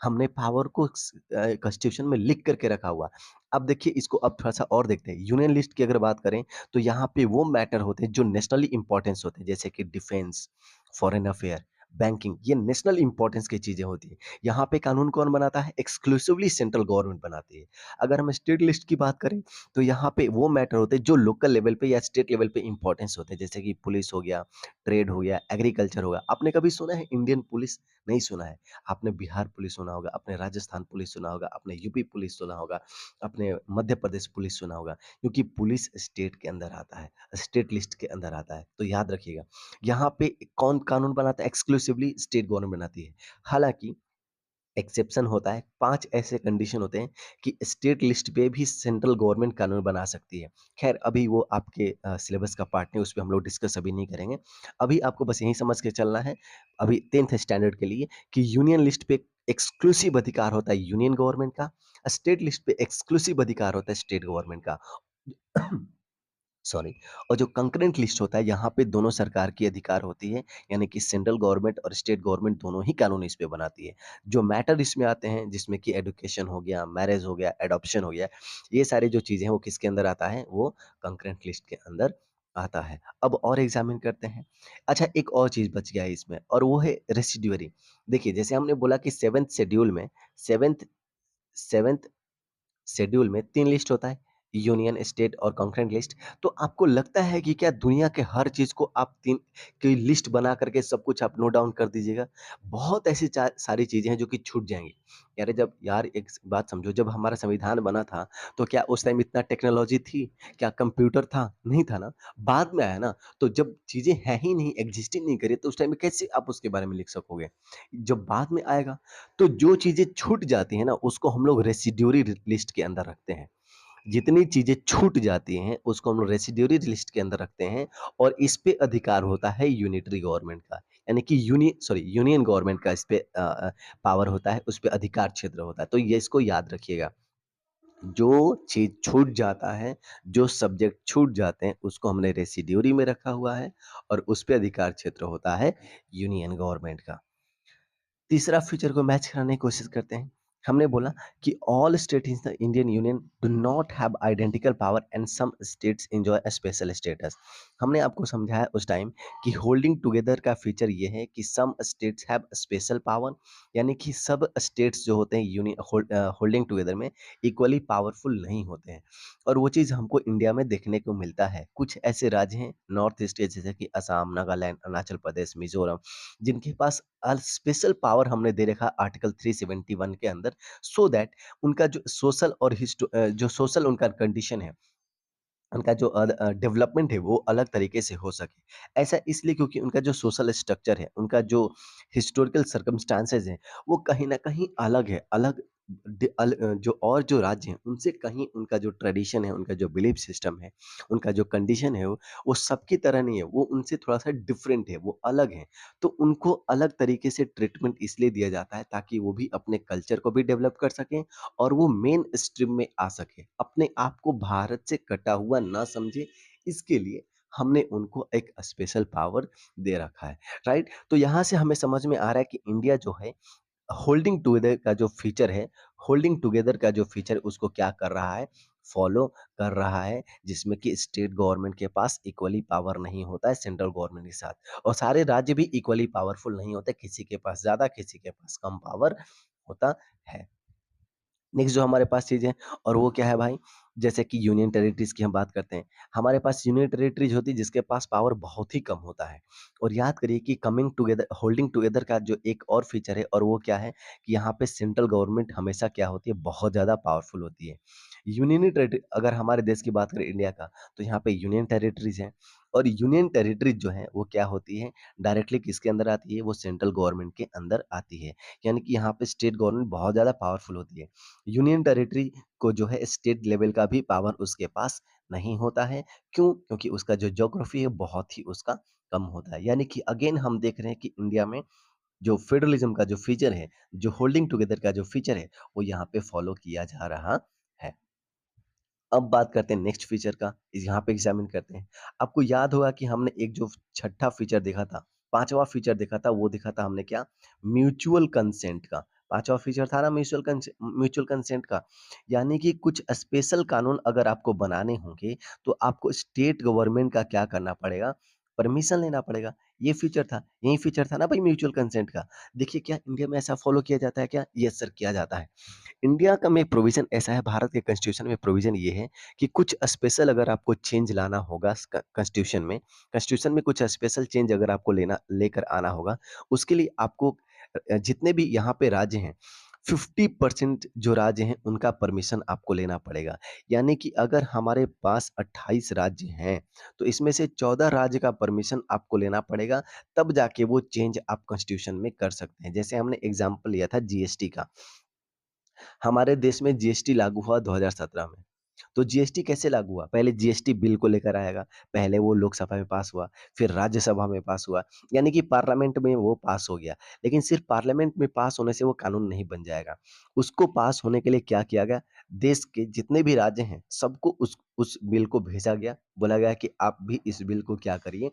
हमने पावर को कॉन्स्टिट्यूशन में लिख करके रखा हुआ है। अब देखिए इसको अब थोड़ा-सा और देखते हैं। यूनियन लिस्ट की अगर बात करें तो यहाँ पे वो मैटर होते हैं जो नेशनली इम्पोर्टेंस होते हैं, जैसे कि डिफेंस, फॉरेन अफेयर, बैंकिंग, ये नेशनल इंपॉर्टेंस की चीज़ें होती हैं। यहाँ पे कानून कौन बनाता है? एक्सक्लूसिवली सेंट्रल गवर्नमेंट बनाती है। अगर हम स्टेट लिस्ट की बात करें, तो यहाँ पे वो मैटर होते हैं जो लोकल लेवल पे या स्टेट लेवल पे इंपॉर्टेंस होते हैं, जैसे कि पुलिस हो गया, ट्रेड हो गया, एग्रीकल्चर हो गया। आपने कभी सुना है इंडियन पुलिस? नहीं सुना है। आपने बिहार पुलिस सुना होगा, आपने राजस्थान पुलिस सुना होगा, आपने यूपी पुलिस सुना होगा, आपने मध्य प्रदेश पुलिस सुना होगा, क्योंकि पुलिस स्टेट के अंदर आता है, स्टेट लिस्ट के अंदर आता है। तो याद रखिएगा, यहाँ पे कौन कानून बनाता है? एक्सक्लूसिवली स्टेट गवर्नमेंट बनाती है। हालाँकि एक्सेप्शन होता है, 5 ऐसे कंडीशन होते हैं कि स्टेट लिस्ट पे भी सेंट्रल गवर्नमेंट कानून बना सकती है। ख़ैर अभी वो आपके सिलेबस का पार्ट नहीं, उस पे हम लोग डिस्कस अभी नहीं करेंगे। अभी आपको बस यही समझ के चलना है, अभी 10th स्टैंडर्ड के लिए, कि यूनियन लिस्ट पे एक्सक्लूसिव अधिकार होता है यूनियन गवर्नमेंट का, स्टेट लिस्ट पे एक्सक्लूसिव अधिकार होता है स्टेट गवर्नमेंट का। सॉरी। और जो कंकरेंट लिस्ट होता है, यहाँ पे दोनों सरकार की अधिकार होती है, यानी कि सेंट्रल गवर्नमेंट और स्टेट गवर्नमेंट दोनों ही कानून इस पे बनाती है। जो मैटर इसमें आते हैं, जिसमें कि एजुकेशन हो गया, मैरिज हो गया, एडॉप्शन हो गया, ये सारी जो चीज़ें हैं वो किसके अंदर आता है? वो कंकरेंट लिस्ट के अंदर आता है। अब और एग्जामिन करते हैं। अच्छा, एक और चीज़ बच गया है इसमें, और वो है रेसिड्यूअरी। देखिए, जैसे हमने बोला कि 7th 7th शेड्यूल में 3 लिस्ट होता है, यूनियन, स्टेट और कॉन्करेंट लिस्ट। तो आपको लगता है कि क्या दुनिया के हर चीज़ को आप 3 की लिस्ट बना करके सब कुछ आप नोट डाउन कर दीजिएगा? बहुत ऐसी चा सारी चीज़ें हैं जो कि छूट जाएँगी। यार एक स बात समझो, जब हमारा संविधान बना था, तो क्या उस टाइम इतना टेक्नोलॉजी थी? क्या कंप्यूटर था? नहीं था ना। बाद में आया ना, तो जब चीज़ें हैं ही नहीं, एक्जिस्ट ही नहीं करी, तो उस टाइम में कैसे आप उसके बारे में लिख सकोगे? जब बाद में आएगा, तो जो चीज़ें छूट जाती हैं ना, उसको हम लोग रेसिड्यूरी लिस्ट के अंदर रखते हैं। जितनी चीज़ें छूट जाती हैं, उसको हम लोग रेसिड्यूरी लिस्ट के अंदर रखते हैं, और इस पे अधिकार होता है यूनिटरी गवर्नमेंट का। यानी कि यूनियन गवर्नमेंट का इस पे पावर होता है, उस पे अधिकार क्षेत्र होता है। तो ये इसको याद रखिएगा। जो चीज़ छूट जाता है, जो सब्जेक्ट छूट जाते हैं, उसको हमने रेसिड्यूरी में रखा हुआ है, और उस पे अधिकार क्षेत्र होता है यूनियन गवर्नमेंट का। तीसरा फीचर को मैच कराने की कोशिश करते हैं। हमने बोला कि all state in the Indian union do not have identical power and some states enjoy a special status. हमने आपको समझाया उस टाइम कि होल्डिंग टुगेदर का फीचर ये है कि some states have special power, यानी कि सब स्टेट्स जो होते हैं होल्डिंग टुगेदर में इक्वली पावरफुल नहीं होते हैं, और वो चीज़ हमको इंडिया में देखने को मिलता है। कुछ ऐसे राज्य हैं नॉर्थ ईस्ट के, जैसे कि असम, नागालैंड, अरुणाचल प्रदेश, मिज़ोरम, जिनके पास स्पेशल पावर हमने दे रखा आर्टिकल 371 के अंदर, सो दैट उनका जो जो सोशल उनका कंडीशन है, उनका जो डेवलपमेंट है, वो अलग तरीके से हो सके। ऐसा इसलिए क्योंकि उनका जो सोशल स्ट्रक्चर है, उनका जो हिस्टोरिकल सर्कमस्टांसेस हैं, वो कहीं न कहीं अलग है। जो और जो राज्य हैं, उनसे कहीं उनका जो ट्रेडिशन है, उनका जो बिलीफ सिस्टम है, उनका जो कंडीशन है, वो सबकी तरह नहीं है, वो उनसे थोड़ा-सा डिफरेंट है, वो अलग है। तो उनको अलग तरीके से ट्रीटमेंट इसलिए दिया जाता है, ताकि वो भी अपने कल्चर को भी डेवलप कर सकें, और वो मेन स्ट्रीम में आ सके, अपने आप को भारत से कटा हुआ ना समझे, इसके लिए हमने उनको एक स्पेशल पावर दे रखा है, राइट? तो यहाँ से हमें समझ में आ रहा है कि इंडिया जो है, होल्डिंग टुगेदर का जो फीचर उसको क्या कर रहा है, फॉलो कर रहा है, जिसमें कि स्टेट गवर्नमेंट के पास इक्वली पावर नहीं होता है सेंट्रल गवर्नमेंट के साथ, और सारे राज्य भी इक्वली पावरफुल नहीं होते, किसी के पास ज़्यादा, किसी के पास कम पावर होता है। नेक्स्ट जो हमारे पास चीज़ है, और वो क्या है भाई, जैसे कि यूनियन टेरिटरीज़ की हम बात करते हैं। हमारे पास यूनियन टेरिटरीज़ होती है जिसके पास पावर बहुत ही कम होता है, और याद करिए कि होल्डिंग टुगेदर का जो एक और फीचर है, और वो क्या है कि यहाँ पे सेंट्रल गवर्नमेंट हमेशा क्या होती है, बहुत ज़्यादा पावरफुल होती है। यूनियन टेरिटरी, अगर हमारे देश की बात करें इंडिया का, तो यहाँ पे यूनियन टेरिटरीज़ हैं, और यूनियन टेरिटरीज़ जो हैं वो क्या होती है, डायरेक्टली किसके अंदर आती है, वो सेंट्रल गवर्नमेंट के अंदर आती है। यानी कि यहाँ पे स्टेट गवर्नमेंट बहुत ज़्यादा पावरफुल होती है। यूनियन टेरिटरी को जो है स्टेट लेवल का भी पावर उसके पास नहीं होता है। क्यों? क्योंकि उसका जो ज्योग्राफी है बहुत ही उसका कम होता है। यानी कि अगेन हम देख रहे हैं कि इंडिया में जो फेडरलिज्म का जो फीचर है, जो होल्डिंग टुगेदर का जो फीचर है, वो यहाँ पे फॉलो किया जा रहा है। अब बात करते हैं नेक्स्ट फीचर का, यहाँ पे एग्जामिन करते हैं। आपको याद होगा कि हमने एक जो छठा फीचर देखा था, पांचवा फीचर देखा था, वो देखा था हमने क्या, म्यूचुअल कंसेंट का। पांचवा फीचर था ना म्यूचुअल कंसेंट का, यानी कि कुछ स्पेशल कानून अगर आपको बनाने होंगे, तो आपको स्टेट गवर्नमेंट का क्या करना पड़ेगा, परमिशन लेना पड़ेगा। ये फीचर था, यही फीचर था ना भाई म्यूचुअल कंसेंट का। देखिए क्या इंडिया में ऐसा फॉलो किया जाता है क्या? यस सर किया जाता है। इंडिया का में प्रोविज़न ऐसा है, भारत के कॉन्स्टिट्यूशन में प्रोविज़न ये है कि कुछ स्पेशल अगर आपको चेंज लाना होगा कॉन्स्टिट्यूशन में कुछ स्पेशल चेंज अगर आपको लेकर आना होगा, उसके लिए आपको जितने भी यहाँ पे राज्य हैं, 50% जो राज्य हैं, उनका परमिशन आपको लेना पड़ेगा। यानी कि अगर हमारे पास 28 राज्य हैं, तो इसमें से 14 राज्य का परमिशन आपको लेना पड़ेगा, तब जाके वो चेंज आप कॉन्स्टिट्यूशन में कर सकते हैं। जैसे हमने एग्ज़ाम्पल लिया था जीएसटी का। हमारे देश में जीएसटी लागू हुआ 2017 में। तो जीएसटी कैसे लागू हुआ? पहले जीएसटी बिल को लेकर आएगा, पहले वो लोकसभा में पास हुआ, फिर राज्यसभा में पास हुआ, यानी कि पार्लियामेंट में वो पास हो गया। लेकिन सिर्फ पार्लियामेंट में पास होने से वो कानून नहीं बन जाएगा। उसको पास होने के लिए क्या किया गया? देश के जितने भी राज्य हैं, सबको उस बिल को भेजा गया, बोला गया कि आप भी इस बिल को क्या करिए?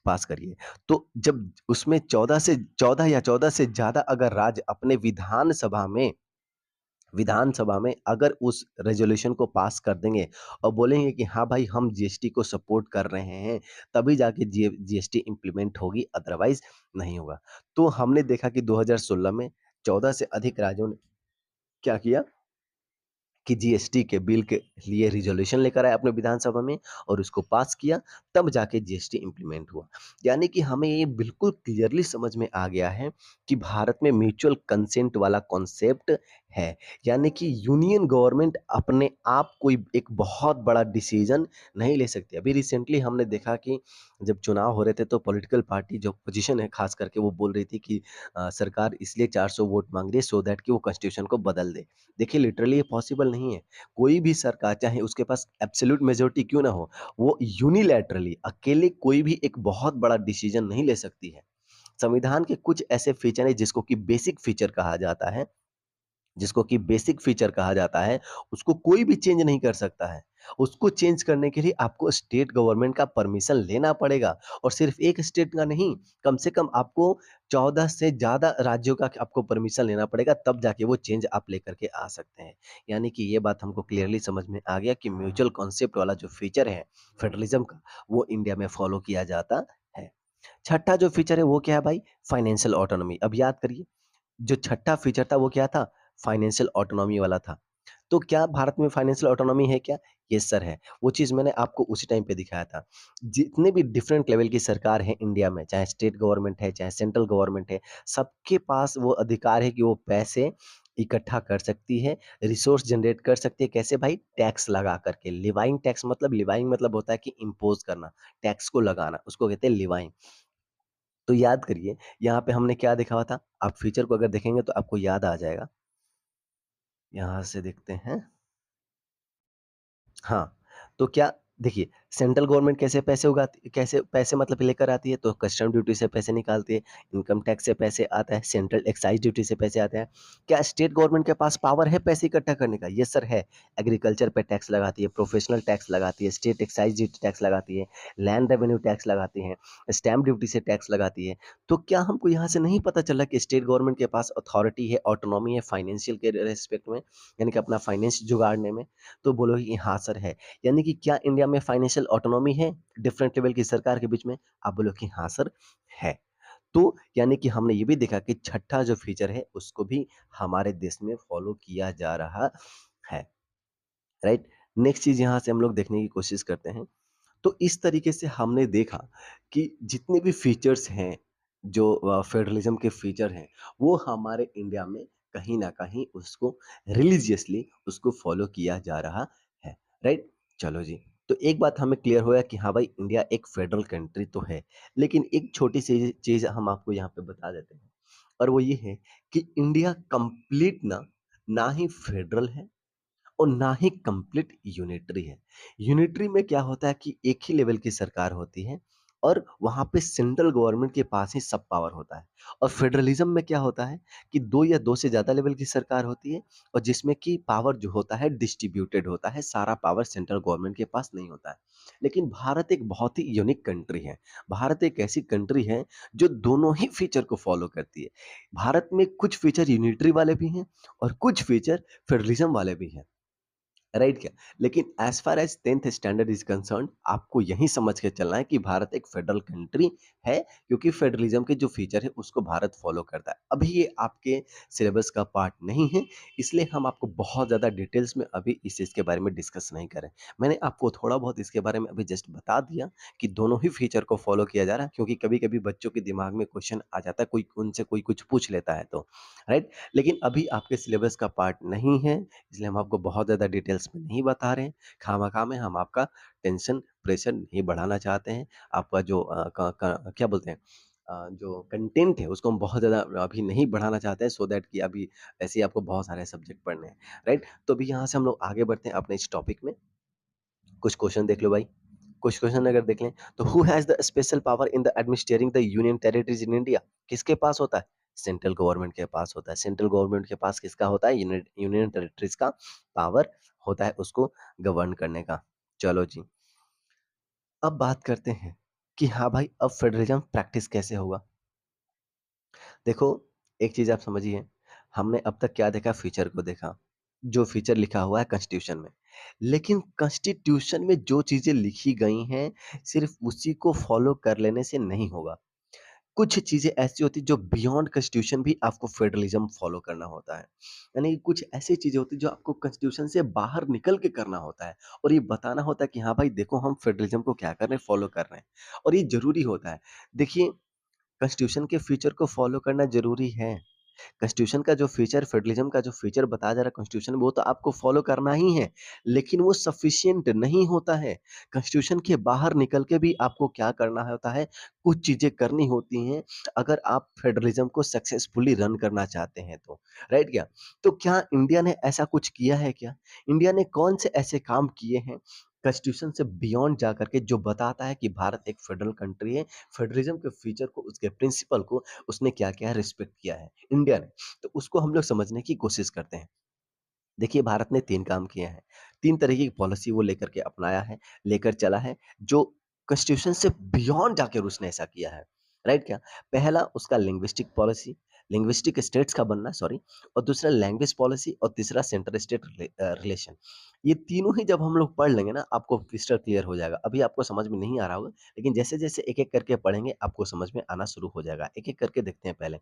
पास करिए। तो जब उसमें 14 या 14 से ज़्यादा अगर राज्य अपने विधानसभा में अगर उस रेज़ोल्यूशन को पास कर देंगे और बोलेंगे कि हाँ भाई हम जीएसटी को सपोर्ट कर रहे हैं, तभी जाके जीएसटी इम्प्लीमेंट होगी, अदरवाइज़ नहीं होगा। तो हमने देखा कि 2016 में 14 से अधिक राज्यों ने क्या किया कि जीएसटी के बिल के लिए रिज़ॉल्यूशन लेकर आए अपने विधानसभा में और उसको पास किया, तब जाके जीएसटी इम्प्लीमेंट हुआ। यानी कि हमें ये बिल्कुल क्लियरली समझ में आ गया है कि भारत में म्यूचुअल कंसेंट वाला कॉन्सेप्ट है। यानी कि यूनियन गवर्नमेंट अपने आप कोई एक बहुत बड़ा डिसीज़न नहीं ले सकती। अभी रिसेंटली हमने देखा कि जब चुनाव हो रहे थे तो पॉलिटिकल पार्टी जो अपोज़िशन है ख़ास करके वो बोल रही थी कि सरकार इसलिए 400 वोट माँग रही है सो दैट कि वो कॉन्स्टिट्यूशन को बदल दे। देखिए लिटरली ये पॉसिबल नहीं है। कोई भी सरकार चाहे उसके पास एब्सोल्यूट मेजॉरिटी क्यों ना हो, वो यूनिलैटरली अकेले कोई भी एक बहुत बड़ा डिसीजन नहीं ले सकती है। संविधान के कुछ ऐसे फीचर हैं जिसको कि बेसिक फीचर कहा जाता है, उसको कोई भी चेंज नहीं कर सकता है। उसको चेंज करने के लिए आपको स्टेट गवर्नमेंट का परमिशन लेना पड़ेगा और सिर्फ़ एक स्टेट का नहीं, कम से कम आपको 14 से ज़्यादा राज्यों का आपको परमिशन लेना पड़ेगा, तब जाके वो चेंज आप लेकर के आ सकते हैं। यानी कि ये बात हमको क्लियरली समझ में आ गया कि म्यूचुअल कॉन्सेप्ट वाला जो फीचर है फेडरलिज़्म का, वो इंडिया में फ़ॉलो किया जाता है। छठा जो फीचर है वो क्या है भाई? Financial autonomy. अब याद करिए जो छठा फीचर था वो क्या था? फाइनेंशियल ऑटोनॉमी वाला था। तो क्या भारत में फाइनेंशियल ऑटोनॉमी है क्या? यस सर है। वो चीज़ मैंने आपको उसी टाइम पे दिखाया था। जितने भी डिफरेंट लेवल की सरकार है इंडिया में, चाहे स्टेट गवर्नमेंट है, चाहे सेंट्रल गवर्नमेंट है, सबके पास वो अधिकार है कि वो पैसे इकट्ठा कर सकती है, रिसोर्स जनरेट कर सकती है। कैसे भाई? टैक्स लगा कर के। लिवाइंग मतलब होता है कि इम्पोज़ करना, टैक्स को लगाना, उसको कहते हैं लिवाइंग। तो याद करिए, यहाँ पे हमने क्या देखा हुआ था? आप फ्यूचर को अगर देखेंगे तो आपको याद आ जाएगा। यहाँ से देखते हैं। हाँ, तो क्या देखिए सेंट्रल गवर्नमेंट कैसे पैसे मतलब लेकर आती है तो कस्टम ड्यूटी से पैसे निकालती है, इनकम टैक्स से पैसे आता है, सेंट्रल एक्साइज़ ड्यूटी से पैसे आते हैं। क्या स्टेट गवर्नमेंट के पास पावर है पैसे इकट्ठा करने का? यस सर है। एग्रीकल्चर पे टैक्स लगाती है, प्रोफेशनल टैक्स लगाती है, स्टेट एक्साइज़ ड्यूटी टैक्स लगाती है, लैंड रेवेन्यू टैक्स लगाती है, स्टैम्प ड्यूटी से टैक्स लगाती है। तो क्या हमको यहाँ से नहीं पता चला कि स्टेट गवर्नमेंट के पास अथॉरिटी है, ऑटोनॉमी है फाइनेंशियल के रिस्पेक्ट में, यानी कि अपना फाइनेंस जुगाड़ने में? तो बोलोगे कि हाँ सर है। यानी कि क्या इंडिया में फाइनेंशियल ऑटोनॉमी है डिफरेंट लेवल की सरकार के बीच में? आप बोलोगे कि हाँ सर है। तो यानी कि हमने ये भी देखा कि छठा जो फीचर है उसको भी हमारे देश में फॉलो किया जा रहा है, राइट? नेक्स्ट चीज़ यहाँ से हम लोग देखने की कोशिश करते हैं। तो इस तरीके से हमने देखा कि जितने भी फीचर्स हैं, जो फेडरलिज्म के फीचर हैं, वो हमारे इंडिया में कहीं न कहीं उसको रिलीजियसली उसको फॉलो किया जा रहा है, राइट? चलो जी, तो एक बात हमें क्लियर हो गया कि हाँ भाई, इंडिया एक फेडरल कंट्री तो है, लेकिन एक छोटी-सी चीज़ हम आपको यहाँ पे बता देते हैं और वो ये है कि इंडिया कंप्लीट ना ही फेडरल है और ना ही कंप्लीट यूनिटरी है। यूनिटरी में क्या होता है कि एक ही लेवल की सरकार होती है और वहाँ पे सेंट्रल गवर्नमेंट के पास ही सब पावर होता है। और फेडरलिज्म में क्या होता है कि 2 या 2 से ज़्यादा लेवल की सरकार होती है और जिसमें कि पावर जो होता है डिस्ट्रीब्यूटेड होता है, सारा पावर सेंट्रल गवर्नमेंट के पास नहीं होता है। लेकिन भारत एक बहुत ही यूनिक कंट्री है। भारत एक ऐसी कंट्री है जो दोनों ही फीचर को फॉलो करती है। भारत में कुछ फीचर यूनिटरी वाले भी हैं और कुछ फीचर फेडरलिज्म वाले भी हैं। राइट क्या? लेकिन as far as 10th standard is concerned आपको यही समझ के चलना है कि भारत एक फेडरल कंट्री है, क्योंकि फेडरलिज़्म के जो फीचर है उसको भारत फ़ॉलो करता है। अभी ये आपके सिलेबस का पार्ट नहीं है, इसलिए हम आपको बहुत ज़्यादा डिटेल्स में अभी इस चीज़ के बारे में डिस्कस नहीं करें। मैंने आपको थोड़ा बहुत इसके बारे में अभी जस्ट बता दिया कि दोनों ही फीचर को फ़ॉलो किया जा रहा है, क्योंकि कभी-कभी बच्चों के दिमाग में क्वेश्चन आ जाता है, कोई उनसे कोई कुछ पूछ लेता है तो, राइट? लेकिन अभी आपके सिलेबस का पार्ट नहीं है, इसलिए हम आपको बहुत ज़्यादा डिटेल्स में नहीं बता रहे हैं। खामख़ा में हम आपका टेंशन, प्रेशर नहीं बढ़ाना चाहते हैं। आपका जो क क क्या बोलते हैं जो कंटेंट है उसको हम बहुत ज़्यादा अभी नहीं बढ़ाना चाहते हैं, सो दैट कि अभी ऐसे ही आपको बहुत सारे सब्जेक्ट पढ़ने हैं, राइट? तो अभी यहाँ से हम लोग आगे बढ़ते हैं अपने इस टॉपिक में। कुछ क्वेश्चन देख लो भाई। कुछ क्वेश्चन अगर देख लें तो who has the special power in the administrating the union territories in India? किसके पास होता है? सेंट्रल गवर्नमेंट के पास होता है। सेंट्रल गवर्नमेंट के पास किसका होता है? यूनियन यूनियन टेरिटरीज़ का पावर होता है उसको गवर्न करने का। चलो जी, अब बात करते हैं कि हाँ भाई, अब फेडरलिज्म प्रैक्टिस कैसे होगा? देखो, एक चीज़ आप समझिए, हमने अब तक क्या देखा? फीचर को देखा, जो फीचर लिखा हुआ है कॉन्स्टिट्यूशन में। लेकिन कॉन्स्टिट्यूशन में जो चीज़ें लिखी गई हैं, सिर्फ़ उसी को फ़ॉलो कर लेने से नहीं होगा। कुछ चीज़ें ऐसी होती हैं जो बियॉन्ड कॉन्स्टिट्यूशन भी आपको फेडरलिज्म फ़ॉलो करना होता है। यानी कि कुछ ऐसी चीज़ें होती हैं जो आपको कॉन्स्टिट्यूशन से बाहर निकल के करना होता है और ये बताना होता है कि हाँ भाई देखो, हम फेडरलिज्म को क्या कर रहे हैं, फ़ॉलो कर रहे हैं और ये ज़रूरी होता है। देखिए, कॉन्स्टिट्यूशन के फीचर को फ़ॉलो करना ज़रूरी है। कॉन्स्टिट्यूशन का जो फीचर, फेडरलिज्म का जो फीचर बताया जा रहा है कॉन्स्टिट्यूशन में, वो तो आपको फॉलो करना ही है, लेकिन वो सफिशिएंट नहीं होता है। कॉन्स्टिट्यूशन के बाहर निकल के भी आपको क्या करना होता है, कुछ चीज़ें करनी होती हैं, अगर आप फेडरलिज्म को सक्सेसफुली रन करना चाहते हैं तो, राइट क्या? तो क्या इंडिया ने ऐसा कुछ किया है क्या? इंडिया ने कौन से ऐसे काम किए हैं, कॉन्स्टिट्यूशन से बियॉन्ड जा कर के, जो बताता है कि भारत एक फेडरल कंट्री है, फेडरलिज्म के फीचर को, उसके प्रिंसिपल को उसने क्या-क्या रिस्पेक्ट किया है, इंडिया ने। तो उसको हम लोग समझने की कोशिश करते हैं। देखिए, भारत ने 3 काम किए हैं। 3 तरीके की पॉलिसी वो लेकर के अपनाया है, लेकर चला है, जो कॉन्स्टिट्यूशन से बियॉन्ड जाकर उसने ऐसा किया है, राइट क्या? पहला उसका लिंग्विस्टिक पॉलिसी, लिंग्विस्टिक स्टेट्स का बनना, सॉरी, और दूसरा लैंग्वेज पॉलिसी और तीसरा सेंटर स्टेट रिलेशन। ये तीनों ही जब हम लोग पढ़ लेंगे ना, आपको क्रिस्टल क्लियर हो जाएगा। अभी आपको समझ में नहीं आ रहा होगा, लेकिन जैसे-जैसे एक-एक करके पढ़ेंगे, आपको समझ में आना शुरू हो जाएगा। एक-एक करके देखते हैं पहले।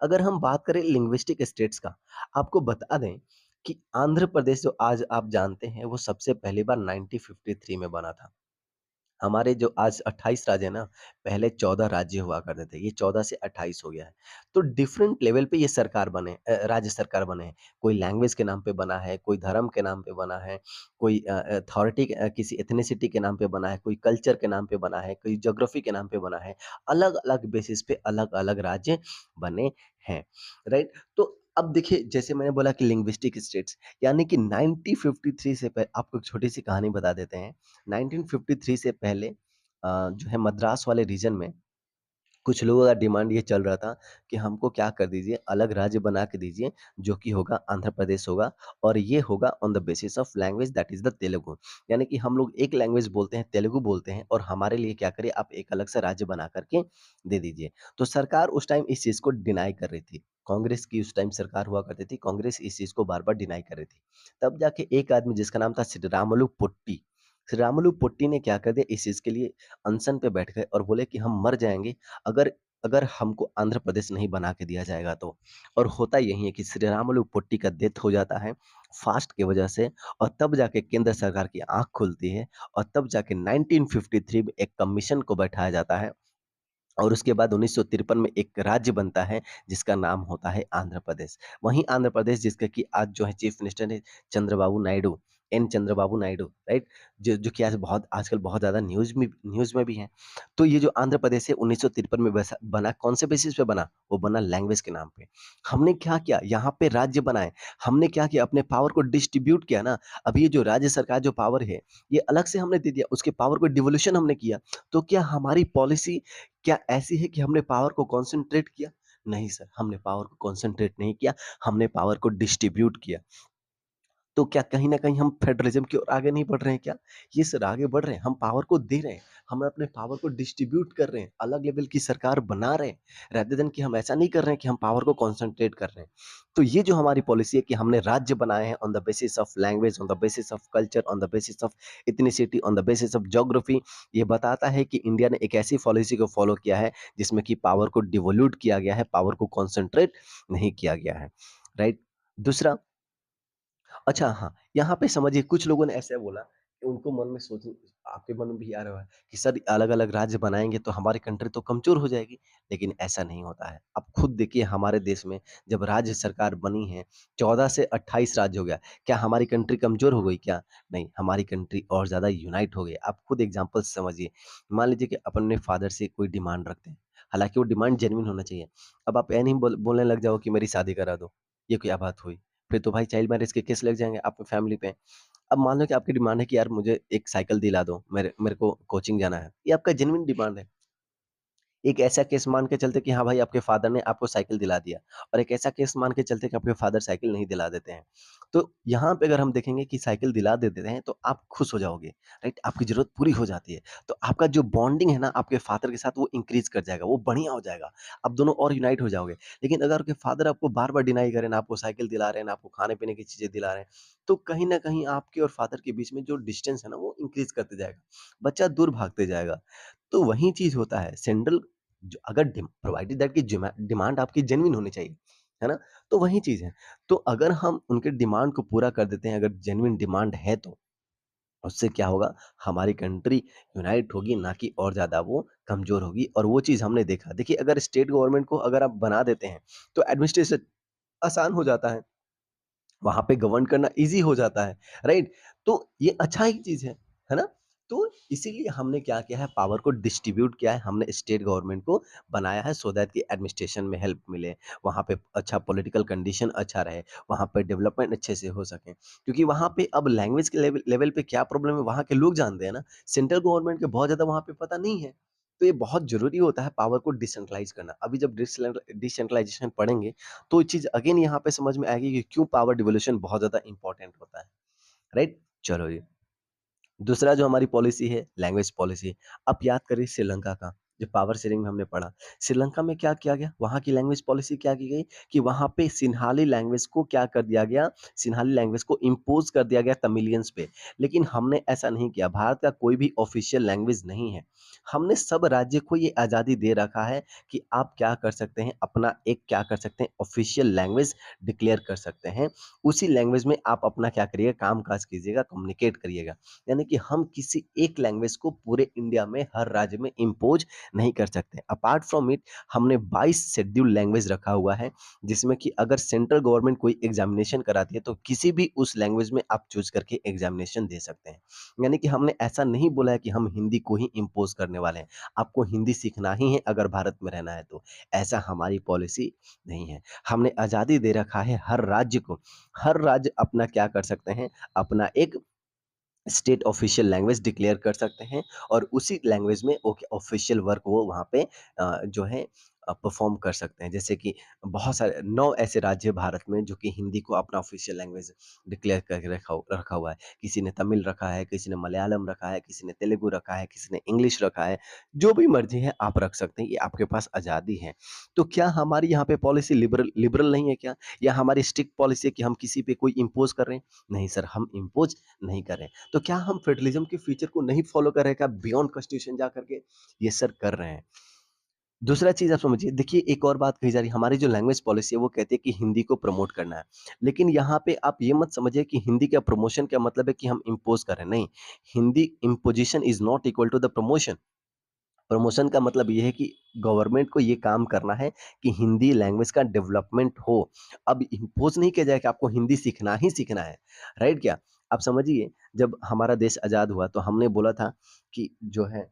अगर हम बात करें लिंग्विस्टिक स्टेट्स का, आपको बता दें कि आंध्र प्रदेश जो आज आप जानते हैं, वो सबसे पहली बार 1953 में बना था। हमारे जो आज 28 राज्य हैं ना, पहले 14 राज्य हुआ करते थे, ये 14 से 28 हो गया है। तो डिफरेंट लेवल पे ये सरकार बने, राज्य सरकार बने हैं। कोई लैंग्वेज के नाम पे बना है, कोई धर्म के नाम पे बना है, कोई अथॉरिटी किसी एथनिसिटी के नाम पे बना है, कोई कल्चर के नाम पे बना है, कोई ज्योग्राफी के नाम पे बना है। अलग-अलग बेसिस पे अलग-अलग राज्य बने हैं, राइट? तो अब देखिए, जैसे मैंने बोला कि लिंग्विस्टिक स्टेट्स, यानी कि 1953 से आपको एक छोटी-सी कहानी बता देते हैं। 1953 से पहले जो है मद्रास वाले रीजन में कुछ लोगों का डिमांड ये चल रहा था कि हमको क्या कर दीजिए, अलग राज्य बना के दीजिए, जो कि होगा आंध्र प्रदेश होगा, और ये होगा on the basis of language, that is the Telugu. यानी कि हम लोग एक लैंग्वेज बोलते हैं, तेलुगु बोलते हैं, और हमारे लिए क्या करिए, आप एक अलग सा राज्य बना कर के दे दीजिए। तो सरकार उस टाइम इस चीज़ को डिनाई कर रही थी। कांग्रेस की उस टाइम सरकार हुआ करती थी, कांग्रेस इस चीज़ को बार-बार डिनाई कर रही थी। तब जाके एक आदमी जिसका नाम था श्री रामुलु पोट्टी ने क्या कर दिया, इस चीज़ के लिए अनशन पे बैठ गए और बोले कि हम मर जाएँगे अगर अगर हमको आंध्र प्रदेश नहीं बना के दिया जाएगा तो। और होता यही है कि श्री रामुलु पोट्टी का डेथ हो जाता है फास्ट की वजह से, और तब जाके केंद्र सरकार की आँख खुलती है, और तब जाके 1953 में एक कमीशन को बैठाया जाता है, और उसके बाद 1953 में एक राज्य बनता है जिसका नाम होता है आंध्र प्रदेश। वहीं आंध्र प्रदेश, जिसका कि आज जो है चीफ मिनिस्टर है चंद्रबाबू नायडू, एन चंद्रबाबू नायडू, राइट? जो कि आज बहुत आजकल बहुत ज़्यादा न्यूज़ में भी हैं। तो ये जो आंध्र प्रदेश है 1953 में वैसा बना, कौन से बेसिस पे बना? वो बना लैंग्वेज के नाम पे। हमने क्या किया? यहाँ पे राज्य बनाए। हमने क्या किया? अपने पावर को डिस्ट्रीब्यूट किया ना। अभी ये जो राज्य सरकार जो पावर है, ये अलग से हमने दे दिया, उसके पावर को डिवोल्यूशन हमने किया। तो क्या हमारी पॉलिसी क्या ऐसी है कि हमने पावर को कॉन्सन्ट्रेट किया? नहीं सर, हमने पावर को कॉन्सन्ट्रेट नहीं किया, हमने पावर को डिस्ट्रीब्यूट किया। तो क्या कहीं न कहीं हम फेडरलिज़्म की ओर आगे नहीं बढ़ रहे हैं क्या? ये सर आगे बढ़ रहे हैं, हम पावर को दे रहे हैं, हम अपने पावर को डिस्ट्रीब्यूट कर रहे हैं, अलग लेवल की सरकार बना रहे हैं, रेदर देन कि हम ऐसा नहीं कर रहे हैं कि हम पावर को कॉन्संट्रेट कर रहे हैं। तो ये जो हमारी पॉलिसी है कि हमने राज्य बनाए हैं on the basis of language, on the basis of culture, on the basis of ethnicity, on the basis of geography, ये बताता है कि इंडिया ने एक ऐसी पॉलिसी को फॉलो किया है, जिसमें कि पावर को डिवोल्यूट किया गया है, पावर को कॉन्संट्रेट नहीं किया गया है, राइट? दूसरा अच्छा हाँ, यहाँ पे समझिए कुछ लोगों ने ऐसे बोला कि उनको मन में सोच आपके मन में भी आ रहा है कि सर अलग-अलग राज्य बनाएँगे तो हमारी कंट्री तो कमज़ोर हो जाएगी, लेकिन ऐसा नहीं होता है। आप खुद देखिए हमारे देश में जब राज्य सरकार बनी है, 14 से 28 राज्य हो गया, क्या हमारी कंट्री कमज़ोर हो गई क्या? नहीं, हमारी कंट्री और ज़्यादा यूनाइट हो गई। आप खुद एग्ज़ाम्पल समझिए, मान लीजिए कि अपन अपने फादर से कोई डिमांड रखते हैं, हालाँकि वो डिमांड जेन्युइन होना चाहिए। अब आप ये नहीं बोलने लग जाओ कि मेरी शादी करा दो, ये क्या बात हुई? फिर तो भाई चाइल्ड मैरेज के केस लग जाएँगे आपकी फैमिली पे। अब मान लो कि आपकी डिमांड है कि यार मुझे एक साइकिल दिला दो, मेरे मेरे को कोचिंग जाना है। ये आपका जेन्युइन डिमांड है। एक ऐसा केस मान के चलते कि हाँ भाई आपके फादर ने आपको साइकिल दिला दिया और एक ऐसा केस मान के चलते कि आपके फादर साइकिल नहीं दिला देते हैं। तो यहाँ पे अगर हम देखेंगे कि साइकिल दिला दे देते हैं तो आप खुश हो जाओगे, राइट? आपकी ज़रूरत पूरी हो जाती है। तो आपका जो बॉन्डिंग है ना आपके फादर के साथ वो इंक्रीज़ कर जाएगा, वो बढ़िया हो जाएगा। आप दोनों और यूनाइट हो जाओगे। लेकिन अगर आपके फादर आपको बार-बार डिनाई करें, ना आपको साइकिल दिला रहे हैं, ना आपको खाने-पीने की चीज़ें दिला रहे हैं, तो कहीं न कहीं आपके और फादर के बीच में जो डिस्टेंस है ना वो इंक्रीज़ करते जाएगा। बच्चा दूर भागते जाएगा। तो वही चीज़ होता है सेंट्रल जो अगर प्रोवाइडेड दैट की डिमांड आपकी जेन्युइन होनी चाहिए, है ना? तो वही चीज़ है। तो अगर हम उनके डिमांड को पूरा कर देते हैं, अगर जेन्युइन डिमांड है तो, उससे क्या होगा? हमारी कंट्री यूनाइट होगी, ना कि और ज़्यादा वो कमज़ोर होगी और वो चीज़ हमने देखा। देखिए अगर स्टेट गवर्नमेंट को अगर आप बना देते हैं, तो एडमिनिस्ट्रेशन आसान हो जाता है। वहाँ पे गवर्न करना ईज़ी हो जाता है, राइट? तो ये अच्छा ही चीज़ है ना? तो इसीलिए हमने क्या किया है पावर को डिस्ट्रीब्यूट किया है, हमने स्टेट गवर्नमेंट को बनाया है सो दैट कि एडमिनिस्ट्रेशन में हेल्प मिले, वहाँ पे अच्छा पॉलिटिकल कंडीशन अच्छा रहे, वहाँ पे डेवलपमेंट अच्छे से हो सके। क्योंकि वहाँ पे अब लैंग्वेज के लेवल लेवल पे क्या प्रॉब्लम है वहाँ के लोग जानते हैं ना, सेंट्रल गवर्नमेंट के बहुत ज़्यादा वहाँ पे पता नहीं है। तो ये बहुत ज़रूरी होता है पावर को डिसेंट्रलाइज़ करना। अभी जब डिसेंट्रलाइज़ेशन पढ़ेंगे तो ये चीज़ अगेन यहाँ पे समझ में आएगी कि क्यों पावर डिवोल्यूशन बहुत ज़्यादा इम्पोर्टेंट होता है, राइट? चलो जी। दूसरा जो हमारी पॉलिसी है लैंग्वेज पॉलिसी। आप याद करिए श्रीलंका का, जो पावर शेयरिंग में हमने पढ़ा। श्रीलंका में क्या किया गया? वहाँ की लैंग्वेज पॉलिसी क्या की गई कि वहाँ पे सिंहाली लैंग्वेज को क्या कर दिया गया? सिंहाली लैंग्वेज को इम्पोज़ कर दिया गया तमिलियंस पे। लेकिन हमने ऐसा नहीं किया। भारत का कोई भी ऑफ़िशियल लैंग्वेज नहीं है। हमने सब राज्य को ये आज़ादी दे रखा है कि आप क्या कर सकते हैं, अपना एक क्या कर सकते हैं ऑफ़िशियल लैंग्वेज डिक्लेयर कर सकते हैं। उसी लैंग्वेज में आप अपना क्या करिएगा काम-काज कीजिएगा, कम्युनिकेट करिएगा। यानी कि हम किसी एक लैंग्वेज को पूरे इंडिया में हर राज्य में इम्पोज नहीं कर सकते। अपार्ट फ्रॉम इट हमने 22 शेड्यूल लैंग्वेज रखा हुआ है, जिसमें कि अगर सेंट्रल गवर्नमेंट कोई एग्ज़ामिनेशन कराती है, तो किसी भी उस लैंग्वेज में आप चूज़ करके एग्ज़ामिनेशन दे सकते हैं। यानी कि हमने ऐसा नहीं बोला है कि हम हिंदी को ही इम्पोज़ करने वाले हैं। आपको हिंदी सीखना ही है अगर भारत में रहना है तो। ऐसा हमारी पॉलिसी नहीं है। हमने आज़ादी दे रखा है हर राज्य को। हर राज्य अपना क्या कर सकते हैं, अपना एक स्टेट ऑफिशियल लैंग्वेज डिक्लेयर कर सकते हैं और उसी लैंग्वेज में ओके ऑफिशियल वर्क वो वहाँ पे जो है परफॉर्म कर सकते हैं। जैसे कि बहुत सारे 9 ऐसे राज्य हैं भारत में जो कि हिंदी को अपना ऑफिशियल लैंग्वेज डिक्लेयर करके रखा हुआ है। किसी ने तमिल रखा है, किसी ने मलयालम रखा है, किसी ने तेलुगु रखा है, किसी ने इंग्लिश रखा है। जो भी मर्ज़ी है आप रख सकते हैं, ये आपके पास आज़ादी है। तो क्या हमारी यहाँ पे पॉलिसी लिबरल लिबरल नहीं है क्या? या हमारी स्ट्रिक्ट पॉलिसी है कि हम किसी पे कोई इम्पोज़ कर रहे हैं? नहीं सर, हम इम्पोज़ नहीं कर रहे हैं। तो क्या हम फेडरलिज्म के फीचर को नहीं फॉलो कर रहे हैं क्या बियॉन्ड कॉन्स्टिट्यूशन जा करके? ये सर कर रहे हैं। दूसरा चीज़ आप समझिए देखिए एक और बात कही जा रही है हमारी जो लैंग्वेज पॉलिसी है वो कहती है कि हिंदी को प्रमोट करना है। लेकिन यहाँ पे आप ये मत समझिए कि हिंदी का प्रमोशन का मतलब है कि हम इम्पोज़ कर रहे हैं, नहीं। Hindi imposition is not equal to the promotion. Promotion का मतलब ये है कि गवर्नमेंट को ये काम करना है कि हिंदी लैंग्वेज का डेवलपमेंट हो। अब इम्पोज़ नहीं किया जाए कि आपको हिंदी सीखना ही सीखना है, राइट क्या? आप समझिए जब हमारा देश आज़ाद हुआ तो हमने बोला था कि जो है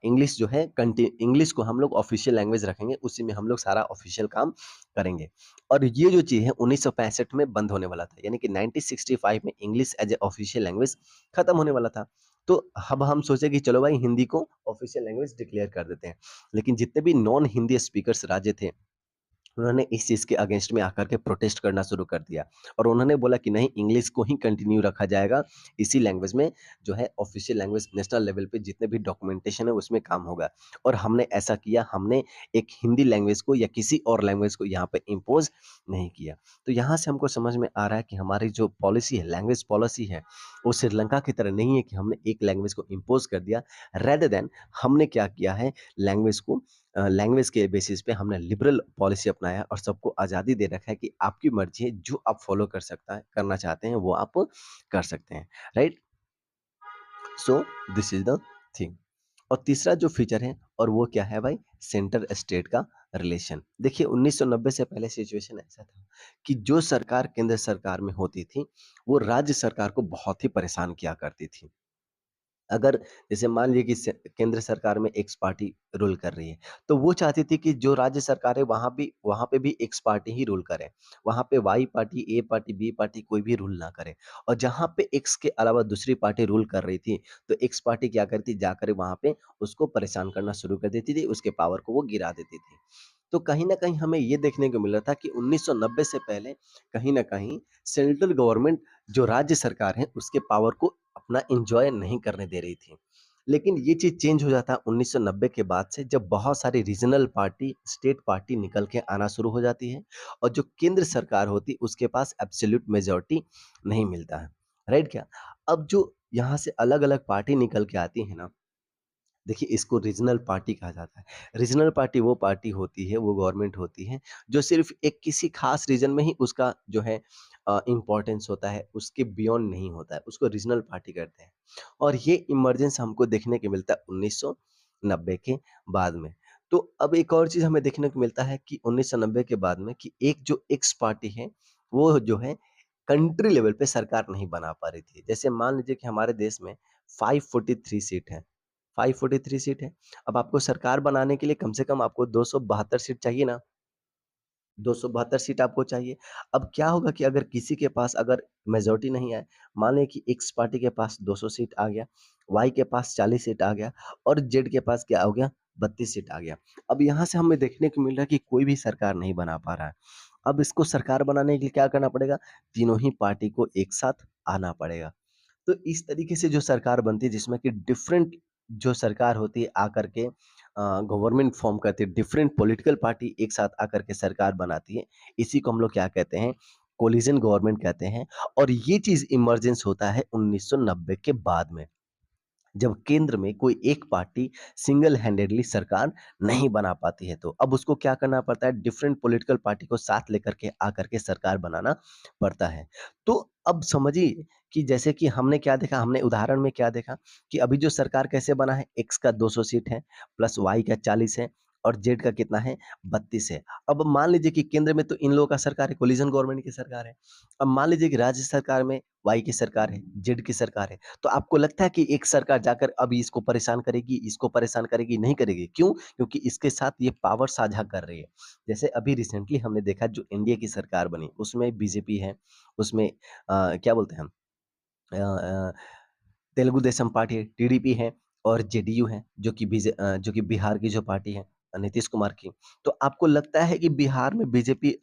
इंग्लिश जो है इंग्लिश को हम लोग ऑफ़िशियल लैंग्वेज रखेंगे, उसी में हम लोग सारा ऑफ़िशियल काम करेंगे। और ये जो चीज़ है 1965 में बंद होने वाला था, यानी कि 1965 में English as a official language खत्म होने वाला था। तो अब हम सोचे कि चलो भाई हिंदी को ऑफिशियल लैंग्वेज डिक्लेयर कर देते हैं। लेकिन जितने भी नॉन हिंदी स्पीकर्स राज्य थे उन्होंने इस चीज़ के अगेंस्ट में आकर के प्रोटेस्ट करना शुरू कर दिया और उन्होंने बोला कि नहीं, इंग्लिश को ही कंटिन्यू रखा जाएगा, इसी लैंग्वेज में जो है ऑफिशियल लैंग्वेज नेशनल लेवल पे जितने भी डॉक्यूमेंटेशन है उसमें काम होगा। और हमने ऐसा किया, हमने एक हिंदी लैंग्वेज को या किसी और लैंग्वेज को यहाँ पे इम्पोज़ नहीं किया। तो यहाँ से हमको समझ में आ रहा है कि हमारी जो पॉलिसी है, लैंग्वेज पॉलिसी है, वो श्रीलंका की तरह नहीं है कि हमने एक लैंग्वेज को इम्पोज़ कर दिया, रेदर देन हमने क्या किया है, लैंग्वेज को लैंग्वेज के बेसिस पे हमने लिबरल पॉलिसी अपनाया और सबको आज़ादी दे रखा है कि आपकी मर्ज़ी है, जो आप फ़ॉलो कर सकता है करना चाहते हैं, वो आप कर सकते हैं, right? So this is the thing. और तीसरा जो फीचर है और वो क्या है भाई? सेंटर स्टेट का रिलेशन। देखिए 1990 से पहले सिचुएशन ऐसा था कि जो सरकार केंद्र सरकार में होती थी, वो राज्य सरकार को बहुत ही परेशान किया करती थी। अगर जैसे मान लीजिए कि केंद्र सरकार में एक्स पार्टी रूल कर रही है, तो वो चाहती थी कि जो राज्य सरकार है वहाँ पे भी एक्स पार्टी ही रूल करे। वहाँ पे वाई पार्टी, ए पार्टी, बी पार्टी कोई भी रूल ना करे। और जहाँ पे एक्स के अलावा दूसरी पार्टी रूल कर रही थी, तो एक्स पार्टी क्या करती, जाकर वहाँ पे उसको परेशान करना शुरू कर देती थी, उसके पावर को वो गिरा देती थी। तो कहीं न कहीं हमें ये देखने को मिला था कि 1990 से पहले कहीं न कहीं सेंट्रल गवर्नमेंट जो राज्य सरकार है, उसके पावर को अपना एन्जॉय नहीं करने दे रही थी। लेकिन ये चीज़ चेंज हो जाता है 1990 के बाद से, जब बहुत सारी रीजनल पार्टी, स्टेट पार्टी निकल के आना शुरू हो जाती है और जो केंद्र सरकार होती उसके पास एब्सोल्यूट मेजॉरिटी नहीं मिलता है। राइट क्या? अब जो यहाँ से अलग-अलग पार्टी निकल के आती है ना, देखिए इसको रीजनल पार्टी कहा जाता है। रीजनल पार्टी वो पार्टी होती है, वो गवर्नमेंट होती है, जो सिर्फ़ एक किसी ख़ास रीजन में ही उसका जो है इम्पोर्टेंस होता है, उसके बियॉन्ड नहीं होता है, उसको रीजनल पार्टी कहते हैं। और ये इमर्जेंस हमको देखने को मिलता है 1990 के बाद में। तो अब एक और चीज़ हमें देखने को मिलता है कि 1990 के बाद में कि एक जो एक्स पार्टी है, वो जो है कंट्री लेवल पे सरकार नहीं बना पा रही थी। जैसे मान लीजिए कि हमारे देश में 543 सीट हैं। 543 सीट है। अब आपको सरकार बनाने के लिए कम से कम आपको 272 सीट चाहिए ना? 272 सीट आपको चाहिए। अब क्या होगा कि अगर किसी के पास अगर मेजॉरिटी नहीं आए, मान लें कि एक्स पार्टी के पास 200 सीट आ गया, वाई के पास 40 सीट आ गया और जेड के पास क्या हो गया? 32 सीट आ गया। अब यहाँ से हमें देखने को मिल रहा है कि कोई भी सरकार नहीं बना पा रहा है। अब इसको सरकार बनाने के लिए क्या करना पड़ेगा? तीनों ही पार्टी को एक साथ आना पड़ेगा। तो इस तरीके से जो सरकार बनती है जिसमें कि डिफरेंट जो सरकार होती है आकर के गवर्नमेंट फॉर्म करती है, डिफरेंट पॉलिटिकल पार्टी एक साथ आकर के सरकार बनाती है, इसी को हम लोग क्या कहते हैं, कोलिजन गवर्नमेंट कहते हैं। और ये चीज़ इमर्जेंस होता है 1990 के बाद में, जब केंद्र में कोई एक पार्टी सिंगल हैंडेडली सरकार नहीं बना पाती है, तो अब उसको क्या करना पड़ता है, डिफरेंट पॉलिटिकल पार्टी को साथ लेकर के आकर के सरकार बनाना पड़ता है। तो अब समझिए कि जैसे कि हमने क्या देखा, हमने उदाहरण में क्या देखा कि अभी जो सरकार कैसे बना है, एक्स का 200 सीट है प्लस वाई का 40 है और जेड का कितना है, 32 है। अब मान लीजिए कि केंद्र में तो इन लोगों का सरकार है, कोलिजन गवर्नमेंट की सरकार है। अब मान लीजिए कि राज्य सरकार में वाई की सरकार है, जेड की सरकार है। तो आपको लगता है कि एक सरकार जाकर अभी इसको परेशान करेगी, इसको परेशान करेगी? नहीं करेगी। क्यों? क्योंकि इसके साथ ये पावर साझा कर रही है। जैसे अभी रिसेंटली हमने देखा जो एनडीए की सरकार बनी, उसमें बीजेपी है, उसमें क्या बोलते हैं हम तेलुगु देशम पार्टी है, टीडीपी है और जेडीयू है, जो कि बिहार की जो पार्टी है नीतीश कुमार की। तो आपको लगता है कि बिहार में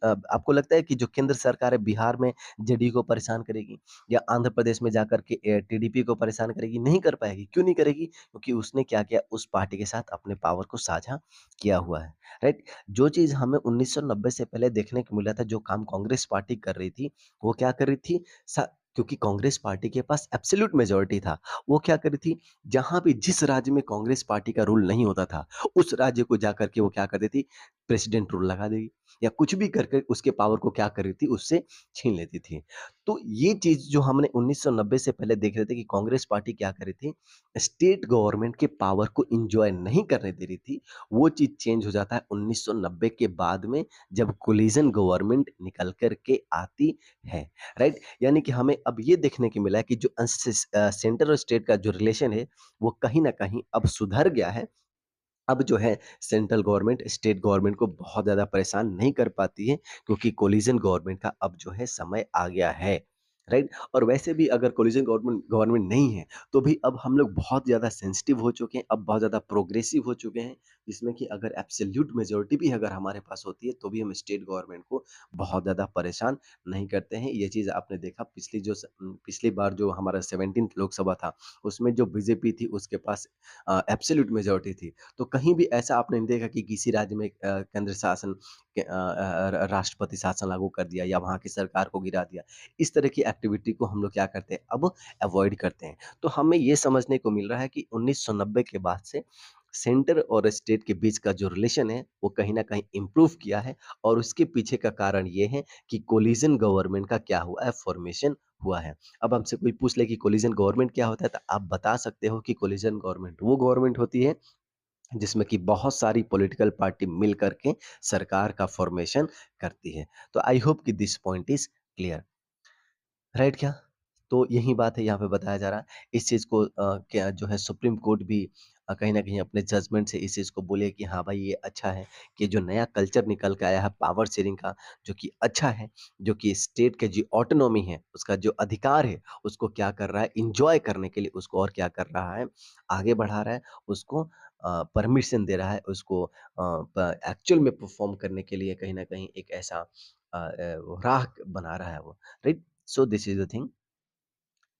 आपको लगता है कि जो केंद्र सरकार है बिहार में जेडीयू को परेशान करेगी या आंध्र प्रदेश में जाकर के टीडीपी को परेशान करेगी? नहीं कर पाएगी। क्यों नहीं करेगी? क्योंकि उसने क्या किया, उस पार्टी के साथ अपने पावर को साझा किया हुआ है, राइट? जो चीज़ हमें 1990 से पहले देखने को मिला था, जो काम कांग्रेस पार्टी कर रही थी, वो क्या कर रही थी? सा क्योंकि कांग्रेस पार्टी के पास एब्सोल्यूट मेजॉरिटी था। वो क्या कर रही थी, जहाँ भी जिस राज्य में कांग्रेस पार्टी का रूल नहीं होता था, उस राज्य को जाकर के वो क्या कर देती, प्रेसिडेंट रूल लगा देगी या कुछ भी करके उसके पावर को क्या कर रही थी, उससे छीन लेती थी। तो ये चीज़ जो हमने 1990 से पहले देख रहे थे कि कांग्रेस पार्टी क्या कर रही थी, स्टेट गवर्नमेंट के पावर को एन्जॉय नहीं करने दे रही थी, वो चीज़ चेंज हो जाता है 1990 के बाद में, जब कोलिजन गवर्नमेंट निकल कर के आती है, राइट? यानी कि हमें अब ये देखने को मिला है कि जो सेंटर और स्टेट का जो रिलेशन है, वो कहीं न कहीं अब सुधर गया है। अब जो है सेंट्रल गवर्नमेंट स्टेट गवर्नमेंट को बहुत ज़्यादा परेशान नहीं कर पाती है, क्योंकि कोलिजन गवर्नमेंट का अब जो है समय आ गया है। राइट? और वैसे भी अगर कोलिशन गवर्नमेंट गवर्नमेंट नहीं है, तो भी अब हम लोग बहुत ज़्यादा सेंसिटिव हो चुके हैं, अब बहुत ज़्यादा प्रोग्रेसिव हो चुके हैं, जिसमें कि अगर एब्सोल्यूट मेजॉरिटी भी अगर हमारे पास होती है, तो भी हम स्टेट गवर्नमेंट को बहुत ज़्यादा परेशान नहीं करते हैं। ये चीज़ आपने देखा पिछली बार जो हमारा 17th लोकसभा था, उसमें जो बीजेपी थी, उसके पास एब्सोल्यूट मेजॉरिटी थी। तो कहीं भी ऐसा आपने नहीं देखा कि किसी राज्य में केंद्र शासन राष्ट्रपति शासन लागू कर दिया या वहाँ की सरकार को गिरा दिया। इस तरह की एक्टिविटी को हम लोग क्या करते हैं अब अवॉइड करते हैं। तो हमें ये समझने को मिल रहा है कि 1990 के बाद से सेंटर और स्टेट के बीच का जो रिलेशन है वो कहीं न कहीं इम्प्रूव किया है और उसके पीछे का कारण ये है कि कोलिशन गवर्नमेंट का क्या हुआ है फॉर्मेशन हुआ है। अब हमसे कोई पूछ ले कि कोलिशन गवर्नमेंट क्या होता है? तो आप बता सकते हो कि कोलिशन गवर्नमेंट वो गवर्नमेंट होती है जिसमें कि बहुत सारी पॉलिटिकल पार्टी मिल कर के सरकार का फॉर्मेशन करती है। तो आई होप कि this point is clear. Right क्या? तो यही बात है यहाँ पे बताया जा रहा है। इस चीज़ को क्या जो है सुप्रीम कोर्ट भी कहीं न कहीं अपने जजमेंट से इस चीज़ को बोले कि हाँ भाई ये अच्छा है कि जो नया कल्चर निकल के आया है पावर शेयरिंग का जो कि अच्छा है, जो कि स्टेट के जो ऑटोनॉमी है, उसका जो अधिकार है, उसको क्या कर रहा है एन्जॉय करने के लिए उसको और क्या कर रहा है, आगे बढ़ा रहा है, उसको परमिशन दे रहा है, उसको प एक्चुअल में परफ़ॉर्म करने के लिए कहीं न कहीं एक ऐसा राह बना रहा है वो, right? So this is the thing.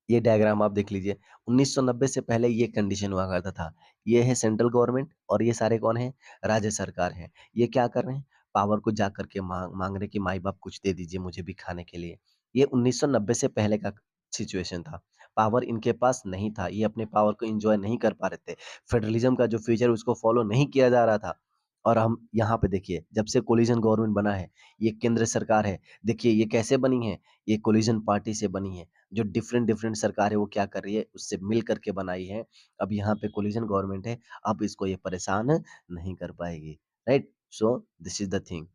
ये डायग्राम आप देख लीजिए। 1990 से पहले ये कंडीशन हुआ करता था। ये है सेंट्रल गवर्नमेंट और ये सारे कौन हैं? राज्य सरकार हैं। ये क्या कर रहे हैं? पावर को जा कर के माँग रहे हैं कि माई-बाप कुछ दे दीजिए मुझे भी खाने के लिए। ये 1990 से पहले का सिचुएशन था। पावर इनके पास नहीं था। ये अपने पावर को एन्जॉय नहीं कर पा रहे थे। फेडरलिज़्म का जो फ्यूचर उसको फॉलो नहीं किया जा रहा था। और हम यहाँ पे देखिए, जब से कोलिशन गवर्नमेंट बना है, ये केंद्र सरकार है। देखिए ये कैसे बनी है? ये कोलिशन पार्टी से बनी है। जो डिफरेंट डिफरेंट सरकार है वो क्या कर रही है उससे मिल करके बनाई है। अब यहाँ पे कोलिशन गवर्नमेंट है, अब इसको ये परेशान नहीं कर पाएगी, right? So this is the thing.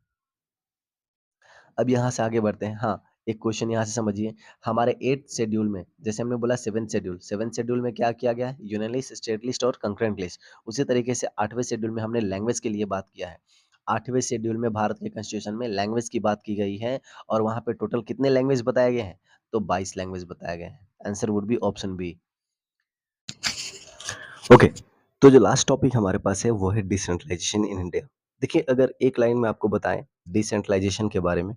अब यहाँ से आगे बढ़ते हैं। हाँ, एक क्वेश्चन यहाँ से समझिए, हमारे 8th शेड्यूल में जैसे हमने बोला 7th शेड्यूल में क्या किया गया है? यूनियन लिस्ट, स्टेट लिस्ट और कंकरेंट लिस्ट। उसी तरीके से 8वें शेड्यूल में हमने लैंग्वेज के लिए बात किया है। 8वें शेड्यूल में भारत के कॉन्स्टिट्यूशन में लैंग्वेज की बात की गई है और वहाँ पे टोटल कितने लैंग्वेज बताए गए हैं? तो 22 लैंग्वेज बताए गए हैं। Answer would be option B. Okay, तो जो लास्ट टॉपिक हमारे पास है वो है डिसेंट्रलाइजेशन इन इंडिया। देखिए अगर एक लाइन में आपको बताएँ डिसेंट्रलाइजेशन के बारे में,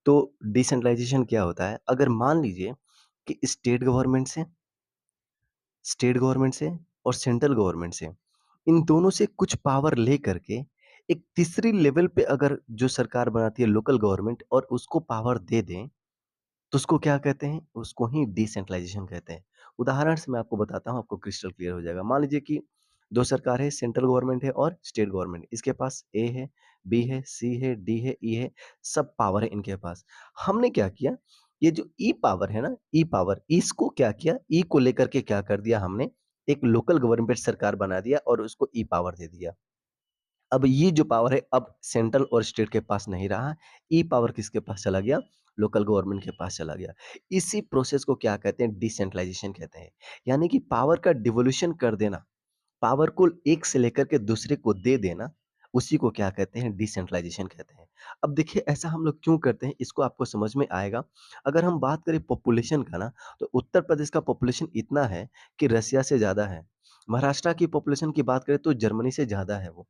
तो डिसेंट्रलाइजेशन क्या होता है? अगर मान लीजिए कि स्टेट गवर्नमेंट से और सेंट्रल गवर्नमेंट से, इन दोनों से कुछ पावर ले करके एक तीसरी लेवल पे अगर जो सरकार बनाती है लोकल गवर्नमेंट और उसको पावर दे दें, तो उसको क्या कहते हैं? उसको ही डिसेंट्रलाइजेशन कहते हैं। उदाहरण से मैं आपको बताता हूँ, आपको क्रिस्टल क्लियर हो जाएगा। मान लीजिए कि 2 सरकार है, सेंट्रल गवर्नमेंट है और स्टेट गवर्नमेंट। इसके पास ए है, बी है, सी है, डी है, ई है, सब पावर है इनके पास। हमने क्या किया, ये जो ई पावर है ना, ई पावर, इसको क्या किया, ई को लेकर के क्या कर दिया हमने, एक लोकल गवर्नमेंट सरकार बना दिया और उसको ई पावर दे दिया। अब ये जो पावर है अब सेंट्रल और स्टेट के पास नहीं रहा, ई पावर किसके पास चला गया? लोकल गवर्नमेंट के पास चला गया। इसी प्रोसेस को क्या कहते हैं? डिसेंट्रलाइजेशन कहते हैं। यानी कि पावर का डिवोल्यूशन कर देना, पावर को एक से लेकर के दूसरे को दे देना, उसी को क्या कहते हैं? डिसेंट्रलाइजेशन कहते हैं। अब देखिए ऐसा हम लोग क्यों करते हैं इसको आपको समझ में आएगा। अगर हम बात करें पॉपुलेशन का ना, तो उत्तर प्रदेश का पॉपुलेशन इतना है कि रसिया से ज़्यादा है। महाराष्ट्र की पॉपुलेशन की बात करें तो जर्मनी से ज़्यादा है वो।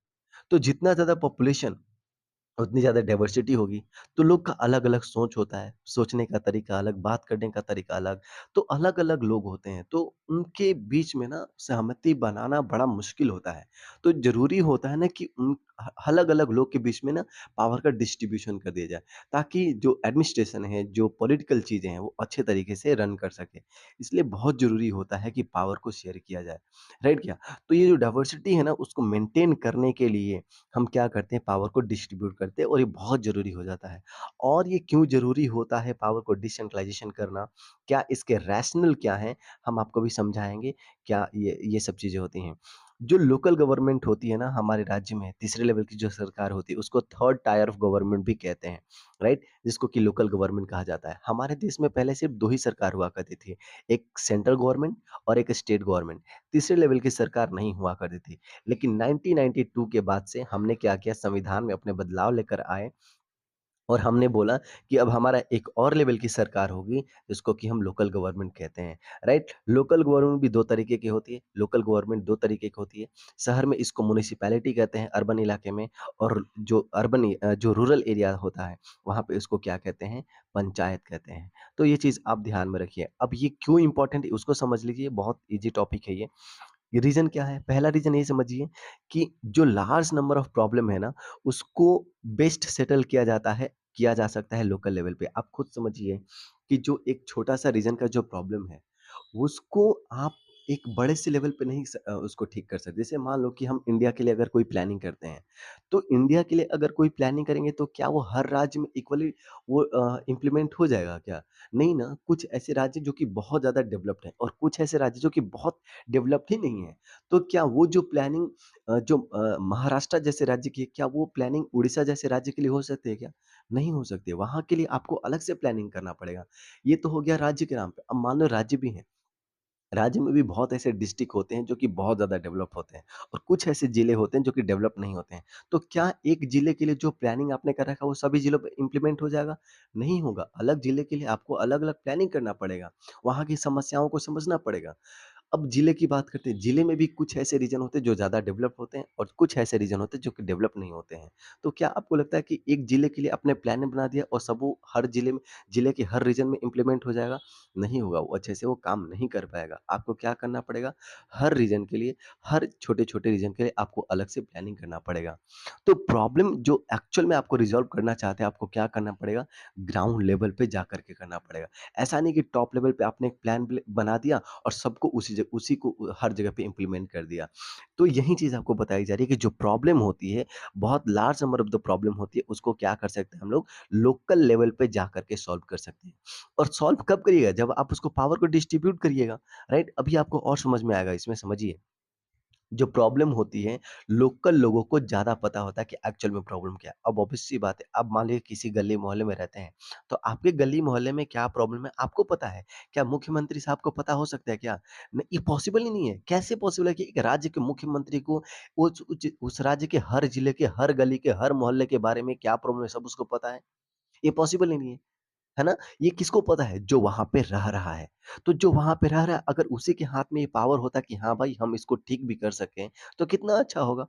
तो जितना ज़्यादा पॉपुलेशन उतनी ज़्यादा डाइवर्सिटी होगी, तो लोग का अलग-अलग सोच होता है, सोचने का तरीका अलग, बात करने का तरीका अलग, तो अलग-अलग लोग होते हैं, तो उनके बीच में ना सहमति बनाना बड़ा मुश्किल होता है। तो ज़रूरी होता है ना कि उन अलग-अलग लोग के बीच में ना पावर का डिस्ट्रीब्यूशन कर दिया जाए, ताकि जो एडमिनिस्ट्रेशन है, जो पॉलिटिकल चीज़ें हैं, वो अच्छे तरीके से रन कर सके। इसलिए बहुत ज़रूरी होता है कि पावर को शेयर किया जाए, राइट क्या? तो ये जो डाइवर्सिटी है ना, उसको मेंटेन करने के लिए हम क्या करते हैं पावर को डिस्ट्रीब्यूट करते हैं और ये बहुत ज़रूरी हो जाता है। और ये क्यों ज़रूरी होता है पावर को डिसेंट्रलाइज़ेशन करना? क्या इसके रैशनल क्या हैं? हम आपको भी समझाएँगे, क्या ये सब चीज़ें होती हैं। जो लोकल गवर्नमेंट होती है ना हमारे राज्य में, तीसरे लेवल की जो सरकार होती है उसको थर्ड टायर ऑफ गवर्नमेंट भी कहते हैं, राइट? जिसको कि लोकल गवर्नमेंट कहा जाता है। हमारे देश में पहले सिर्फ़ 2 ही सरकार हुआ करती थी, एक सेंट्रल गवर्नमेंट और एक स्टेट गवर्नमेंट। तीसरे लेवल की सरकार नहीं हुआ करती थी। लेकिन 1992 के बाद से हमने क्या किया संविधान में अपने बदलाव लेकर आए और हमने बोला कि अब हमारा एक और लेवल की सरकार होगी जिसको कि हम लोकल गवर्नमेंट कहते हैं, राइट? लोकल गवर्नमेंट भी 2 तरीके की होती है, लोकल गवर्नमेंट 2 तरीके की होती है। शहर में इसको म्युनिसिपैलिटी कहते हैं अर्बन इलाके में, और जो जो रूरल एरिया होता है, वहाँ पे इसको क्या कहते हैं? पंचायत कहते हैं। तो ये चीज़ आप ध्यान में रखिए। अब ये क्यों इम्पोर्टेंट है उसको समझ लीजिए, बहुत ईज़ी टॉपिक है ये। रीज़न क्या है? पहला रीज़न ये समझिए कि जो लार्ज नंबर ऑफ प्रॉब्लम है ना, उसको बेस्ट सेटल किया जा सकता है लोकल लेवल पे। आप खुद समझिए कि जो एक छोटा-सा रीजन का जो प्रॉब्लम है, उसको आप एक बड़े से लेवल पे नहीं उसको ठीक कर सकते। जैसे मान लो कि हम इंडिया के लिए अगर कोई प्लानिंग करते हैं, तो इंडिया के लिए अगर कोई प्लानिंग करेंगे तो क्या वो हर राज्य में इक्वली वो इम्प्लीमेंट हो जाएगा क्या? नहीं ना, कुछ ऐसे राज्य जो कि बहुत ज़्यादा डेवलप्ड हैं और कुछ ऐसे राज्य जो कि बहुत डेवलप्ड ही नहीं है। तो क्या वो जो प्लानिंग महाराष्ट्र जैसे राज्य की है, क्या वो प्लानिंग उड़ीसा जैसे राज्य के लिए हो सकती है क्या? नहीं हो सकती है। वहाँ के लिए आपको अलग से प्लानिंग करना पड़ेगा। ये तो हो गया राज्य के नाम पे। अब मान लो राज्य भी हैं। राज्य में भी बहुत ऐसे डिस्ट्रिक्ट होते हैं जो कि बहुत ज़्यादा डेवलप होते हैं और कुछ ऐसे ज़िले होते हैं जो कि डेवलप नहीं होते हैं। तो क्या एक ज़िले के लिए जो प्लानिंग आपने कर रखा है वो सभी ज़िलों पे इम्प्लीमेंट हो जाएगा? नहीं होगा। अलग ज़िले के लिए आपको अलग-अलग प्लानिंग करना पड़ेगा। वहाँ की समस्याओं को समझना पड़ेगा। अब ज़िले की बात करते हैं, ज़िले में भी कुछ ऐसे रीजन होते हैं जो ज़्यादा डेवलप होते हैं और कुछ ऐसे रीजन होते हैं जो कि डेवलप नहीं होते हैं। तो क्या आपको लगता है कि एक ज़िले के लिए आपने प्लान बना दिया और सब वो हर ज़िले के हर रीजन में इम्प्लीमेंट हो जाएगा? नहीं होगा, वो अच्छे से वो काम नहीं कर पाएगा। आपको क्या करना पड़ेगा? हर रीजन के लिए, हर छोटे-छोटे रीजन के लिए आपको अलग से प्लानिंग करना पड़ेगा। तो प्रॉब्लम जो एक्चुअल में आपको रिज़ॉल्व करना चाहते हैं, आपको क्या करना पड़ेगा? ग्राउंड लेवल पे जाकर के करना पड़ेगा। ऐसा नहीं कि टॉप लेवल पे आपने एक प्लान बना दिया और सबको उसी को हर जगह पे इम्प्लीमेंट कर दिया। तो यही चीज़ आपको बताई जा रही है कि जो प्रॉब्लम होती है, बहुत large number of the problem होती है, उसको क्या कर सकते हैं हम लोग लोकल लेवल पे जा कर के सॉल्व कर सकते हैं। और सॉल्व कब करिएगा? जब आप उसको पावर को डिस्ट्रीब्यूट करिएगा, राइट? अभी आपको और समझ में आएगा, इसमें समझिए। जो प्रॉब्लम होती है, लोकल लोगों को ज़्यादा पता होता है कि एक्चुअल में प्रॉब्लम क्या है। अब ऑब्वियस सी बात है, अब मान लीजिए किसी गली मोहल्ले में रहते हैं, तो आपके गली मोहल्ले में क्या प्रॉब्लम है आपको पता है। क्या मुख्यमंत्री साहब को पता हो सकता है क्या? ये पॉसिबल ही नहीं है। कैसे पॉसिबल है कि एक राज्य के मुख्यमंत्री को उस राज्य के हर जिले के, हर गली के, हर मोहल्ले के बारे में क्या प्रॉब्लम है सब उसको पता है? ये पॉसिबल ही नहीं है। है ना? ये किसको पता है? जो वहाँ पे रह रहा है। तो जो वहाँ पे रह रहा है, अगर उसी के हाथ में ये पावर होता कि हाँ भाई, हम इसको ठीक भी कर सकें, तो कितना अच्छा होगा।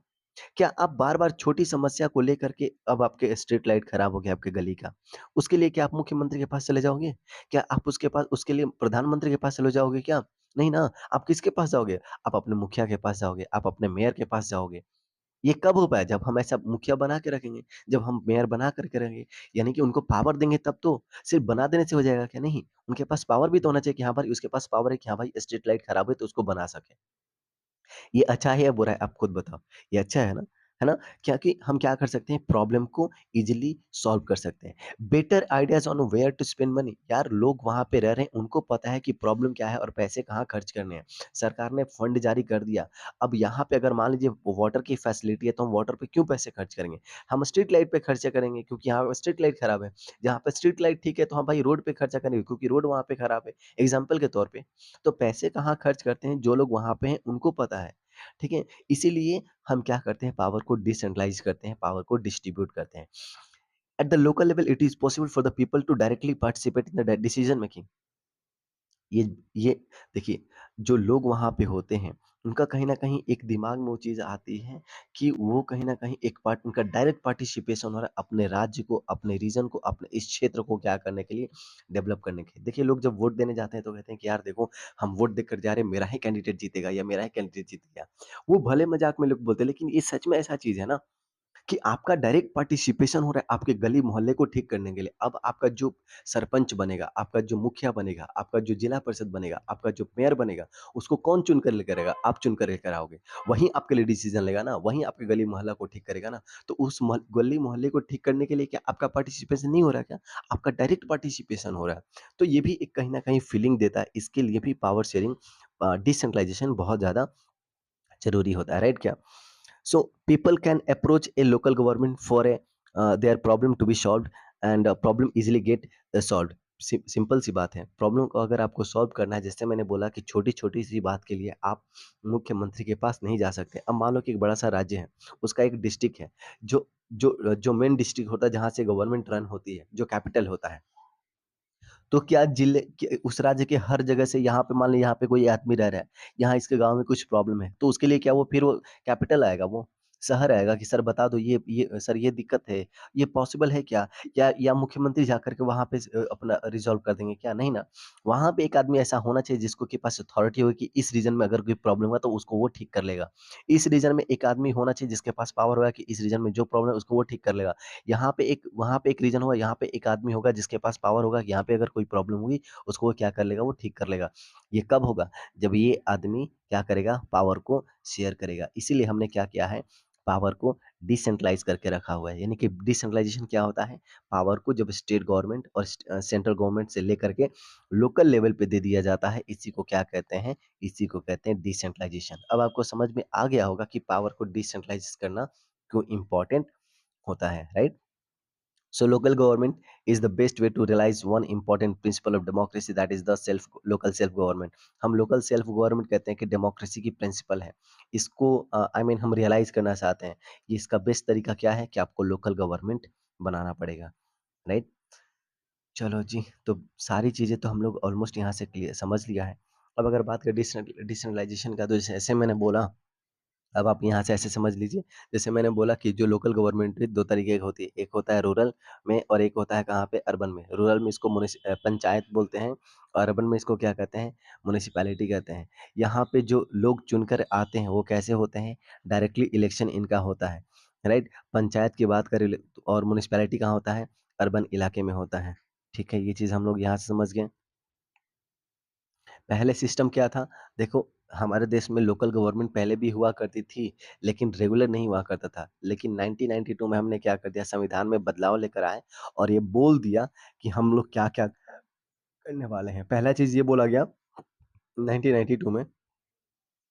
क्या आप बार-बार छोटी समस्या को लेकर के, अब आपके स्ट्रीट लाइट खराब हो गया आपके गली का, उसके लिए क्या आप मुख्यमंत्री के पास चले जाओगे? क्या आप उसके लिए प्रधानमंत्री के पास चले जाओगे क्या? नहीं ना, आप किसके पास जाओगे? आप अपने मुखिया के पास जाओगे, आप अपने मेयर के पास जाओगे। ये कब हो पाया? जब हम ऐसा मुखिया बना के रखेंगे, जब हम मेयर बना कर के रखेंगे, यानी कि उनको पावर देंगे तब तो। सिर्फ़ बना देने से हो जाएगा क्या? नहीं, उनके पास पावर भी तो होना चाहिए कि हाँ भाई, उसके पास पावर है कि हाँ भाई, स्ट्रीट लाइट खराब है तो उसको बना सके। ये अच्छा है या बुरा है? आप खुद बताओ। ये अच्छा है ना? है ना? क्या कि हम क्या कर सकते हैं, प्रॉब्लम को ईज़िली सॉल्व कर सकते हैं। Better ideas on where to spend money. यार, लोग वहाँ पे रह रहे हैं, उनको पता है कि प्रॉब्लम क्या है और पैसे कहाँ खर्च करने हैं। सरकार ने फंड जारी कर दिया। अब यहाँ पे अगर मान लीजिए वाटर की फैसिलिटी है तो हम वाटर पे क्यों पैसे खर्च करेंगे? हम स्ट्रीट लाइट पे खर्चा करेंगे क्योंकि यहाँ पे स्ट्रीट लाइट खराब है। जहाँ पे स्ट्रीट लाइट ठीक है तो हम भाई रोड पे खर्चा करेंगे क्योंकि रोड वहाँ पे खराब है। एग्ज़ाम्पल के तौर पे। तो पैसे कहाँ खर्च करते हैं, जो लोग वहाँ पे हैं उनको पता है। ठीक है? इसीलिए हम क्या करते हैं, पावर को डिसेंट्रलाइज़ करते हैं, पावर को डिस्ट्रीब्यूट करते हैं। At the local level it is possible for the people to directly participate in the decision making. ये ये देखिए, जो लोग वहाँ पे होते हैं, उनका कहीं न कहीं एक दिमाग में वो चीज़ आती है कि वो कहीं न कहीं एक पार्ट उनका डायरेक्ट पार्टिसिपेशन हो रहा है अपने राज्य को, अपने रीजन को, अपने इस क्षेत्र को क्या करने के लिए, डेवलप करने के लिए। देखिए, लोग जब वोट देने जाते हैं तो कहते हैं कि यार देखो, हम वोट देकर जा रहे हैं, मेरा ही कैंडिडेट जीतेगा या मेरा ही कैंडिडेट जीत गया। वो भले मज़ाक में लोग बोलते हैं, लेकिन ये सच में ऐसा चीज़ है ना। कि आपका डायरेक्ट पार्टिसिपेशन हो रहा है आपके गली मोहल्ले को ठीक करने के लिए। अब आपका जो सरपंच बनेगा, आपका जो मुखिया बनेगा, आपका जो जिला परिषद बनेगा, आपका जो मेयर बनेगा, उसको कौन चुन कर लेकर आएगा? आप चुन कर लेकर आओगे। वही आपके लिए डिसीज़न लेगा ना, वही आपके गली मोहल्ला को ठीक करेगा ना। तो उस गली मोहल्ले को ठीक करने के लिए क्या आपका पार्टिसिपेशन नहीं हो रहा है क्या? आपका डायरेक्ट पार्टिसिपेशन हो रहा है। तो ये भी एक कहीं न कहीं फीलिंग देता है। इसके लिए भी पावर शेयरिंग डिसेंट्रलाइजेशन बहुत ज़्यादा ज़रूरी होता है, राइट क्या? So people can approach a local government for their problem to be solved, and problem easily get solved. Simple सी बात है। प्रॉब्लम को अगर आपको सॉल्व करना है, जैसे मैंने बोला कि छोटी-छोटी सी बात के लिए आप मुख्यमंत्री के पास नहीं जा सकते। अब मान लो कि एक बड़ा-सा राज्य है, उसका एक डिस्ट्रिक्ट है, जो मेन डिस्ट्रिक्ट होता है जहाँ से गवर्नमेंट रन होती है, जो कैपिटल होता है। तो क्या जिले के उस राज्य के हर जगह से यहाँ पे मान लीजिए यहाँ पे कोई आदमी रह रहा है, यहाँ इसके गाँव में कुछ प्रॉब्लम है, तो उसके लिए क्या वो फिर वो कैपिटल आएगा वो, शहर आएगा कि सर बता दो ये सर ये दिक्कत है, ये पॉसिबल है क्या? या मुख्यमंत्री जाकर के वहाँ पे अपना रिज़ॉल्व कर देंगे क्या? नहीं ना। वहाँ पे एक आदमी ऐसा होना चाहिए जिसको के पास अथॉरिटी हो कि इस रीजन में अगर कोई प्रॉब्लम है तो उसको वो ठीक कर लेगा। इस रीजन में एक आदमी होना चाहिए जिसके पास पावर होगा कि इस रीजन में जो प्रॉब्लम है उसको वो ठीक कर लेगा। यहाँ पे एक वहाँ पे एक रीजन होगा, यहाँ पे एक आदमी होगा जिसके पास पावर होगा, यहाँ पे अगर कोई प्रॉब्लम हुई, उसको वो क्या कर लेगा, वो ठीक कर लेगा। ये कब होगा? जब ये आदमी क्या करेगा, पावर को शेयर करेगा। इसीलिए हमने क्या किया है, पावर को डिसेंट्रलाइज़ करके रखा हुआ है। यानी कि डिसेंट्रलाइज़ेशन क्या होता है? पावर को जब स्टेट गवर्नमेंट और सेंट्रल गवर्नमेंट से लेकर के लोकल लेवल पे दे दिया जाता है, इसी को क्या कहते हैं? इसी को कहते हैं डिसेंट्रलाइज़ेशन। अब आपको समझ में आ गया होगा कि पावर को डिसेंट्रलाइज़ करना क्यों इम्पोर्टेंट होता है, right? So local government is the best way to realize one important principle of democracy, that is the self local self government. हम local self government कहते हैं कि डेमोक्रेसी की प्रिंसिपल है। इसको आई मीन हम रियलाइज करना चाहते हैं। ये इसका बेस्ट तरीका क्या है कि आपको लोकल गवर्नमेंट बनाना पड़ेगा, राइट? चलो जी, तो सारी चीज़ें तो हम लोग ऑलमोस्ट यहाँ से क्लियर समझ लिया है। अब अगर बात करें डिसेंट्रलाइजेशन का, तो जैसे मैंने बोला, अब आप यहाँ से ऐसे समझ लीजिए, जैसे मैंने बोला कि जो लोकल गवर्नमेंट है 2 तरीके की होती है, एक होता है रूरल में और एक होता है कहाँ पे, अर्बन में। रूरल में इसको पंचायत बोलते हैं और अर्बन में इसको क्या कहते हैं, म्युनिसिपैलिटी कहते हैं। यहाँ पे जो लोग चुनकर आते हैं वो कैसे होते हैं, डायरेक्टली इलेक्शन इनका होता है, राइट? पंचायत की बात करें और म्युनिसिपैलिटी कहाँ होता है, अर्बन इलाके में होता है, ठीक है? ये चीज़ हम लोग यहाँ से समझ गए। पहले सिस्टम क्या था? देखो, हमारे देश में लोकल गवर्नमेंट पहले भी हुआ करती थी, लेकिन रेगुलर नहीं हुआ करता था। लेकिन 1992 में हमने क्या कर दिया, संविधान में बदलाव लेकर आए और ये बोल दिया कि हम लोग क्या-क्या करने वाले हैं। पहला चीज़ ये बोला गया 1992 में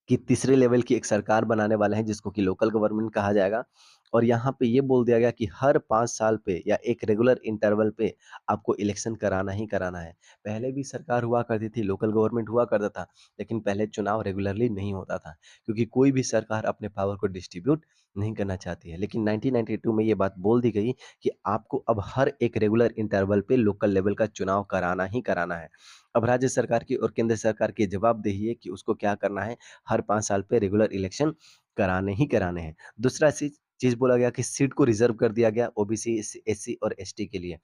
कि तीसरे लेवल की एक सरकार बनाने वाले हैं जिसको कि लोकल गवर्नमेंट कहा जाएगा और यहाँ पे ये बोल दिया गया कि हर 5 साल पे या एक रेगुलर इंटरवल पे आपको इलेक्शन कराना ही कराना है। पहले भी सरकार हुआ करती थी, लोकल गवर्नमेंट हुआ करता था, लेकिन पहले चुनाव रेगुलरली नहीं होता था क्योंकि कोई भी सरकार अपने पावर को डिस्ट्रीब्यूट नहीं करना चाहती है। लेकिन 1992 में ये बात बोल दी गई कि आपको अब हर एक रेगुलर इंटरवल पे लोकल लेवल का चुनाव कराना ही कराना है। अब राज्य सरकार की और केंद्र सरकार की जवाबदेही है कि उसको क्या करना है, हर 5 साल पे रेगुलर इलेक्शन कराने ही कराने हैं। दूसरा चीज़ बोला गया कि सीट को रिज़र्व कर दिया गया ओबीसी, एससी और एसटी के लिए।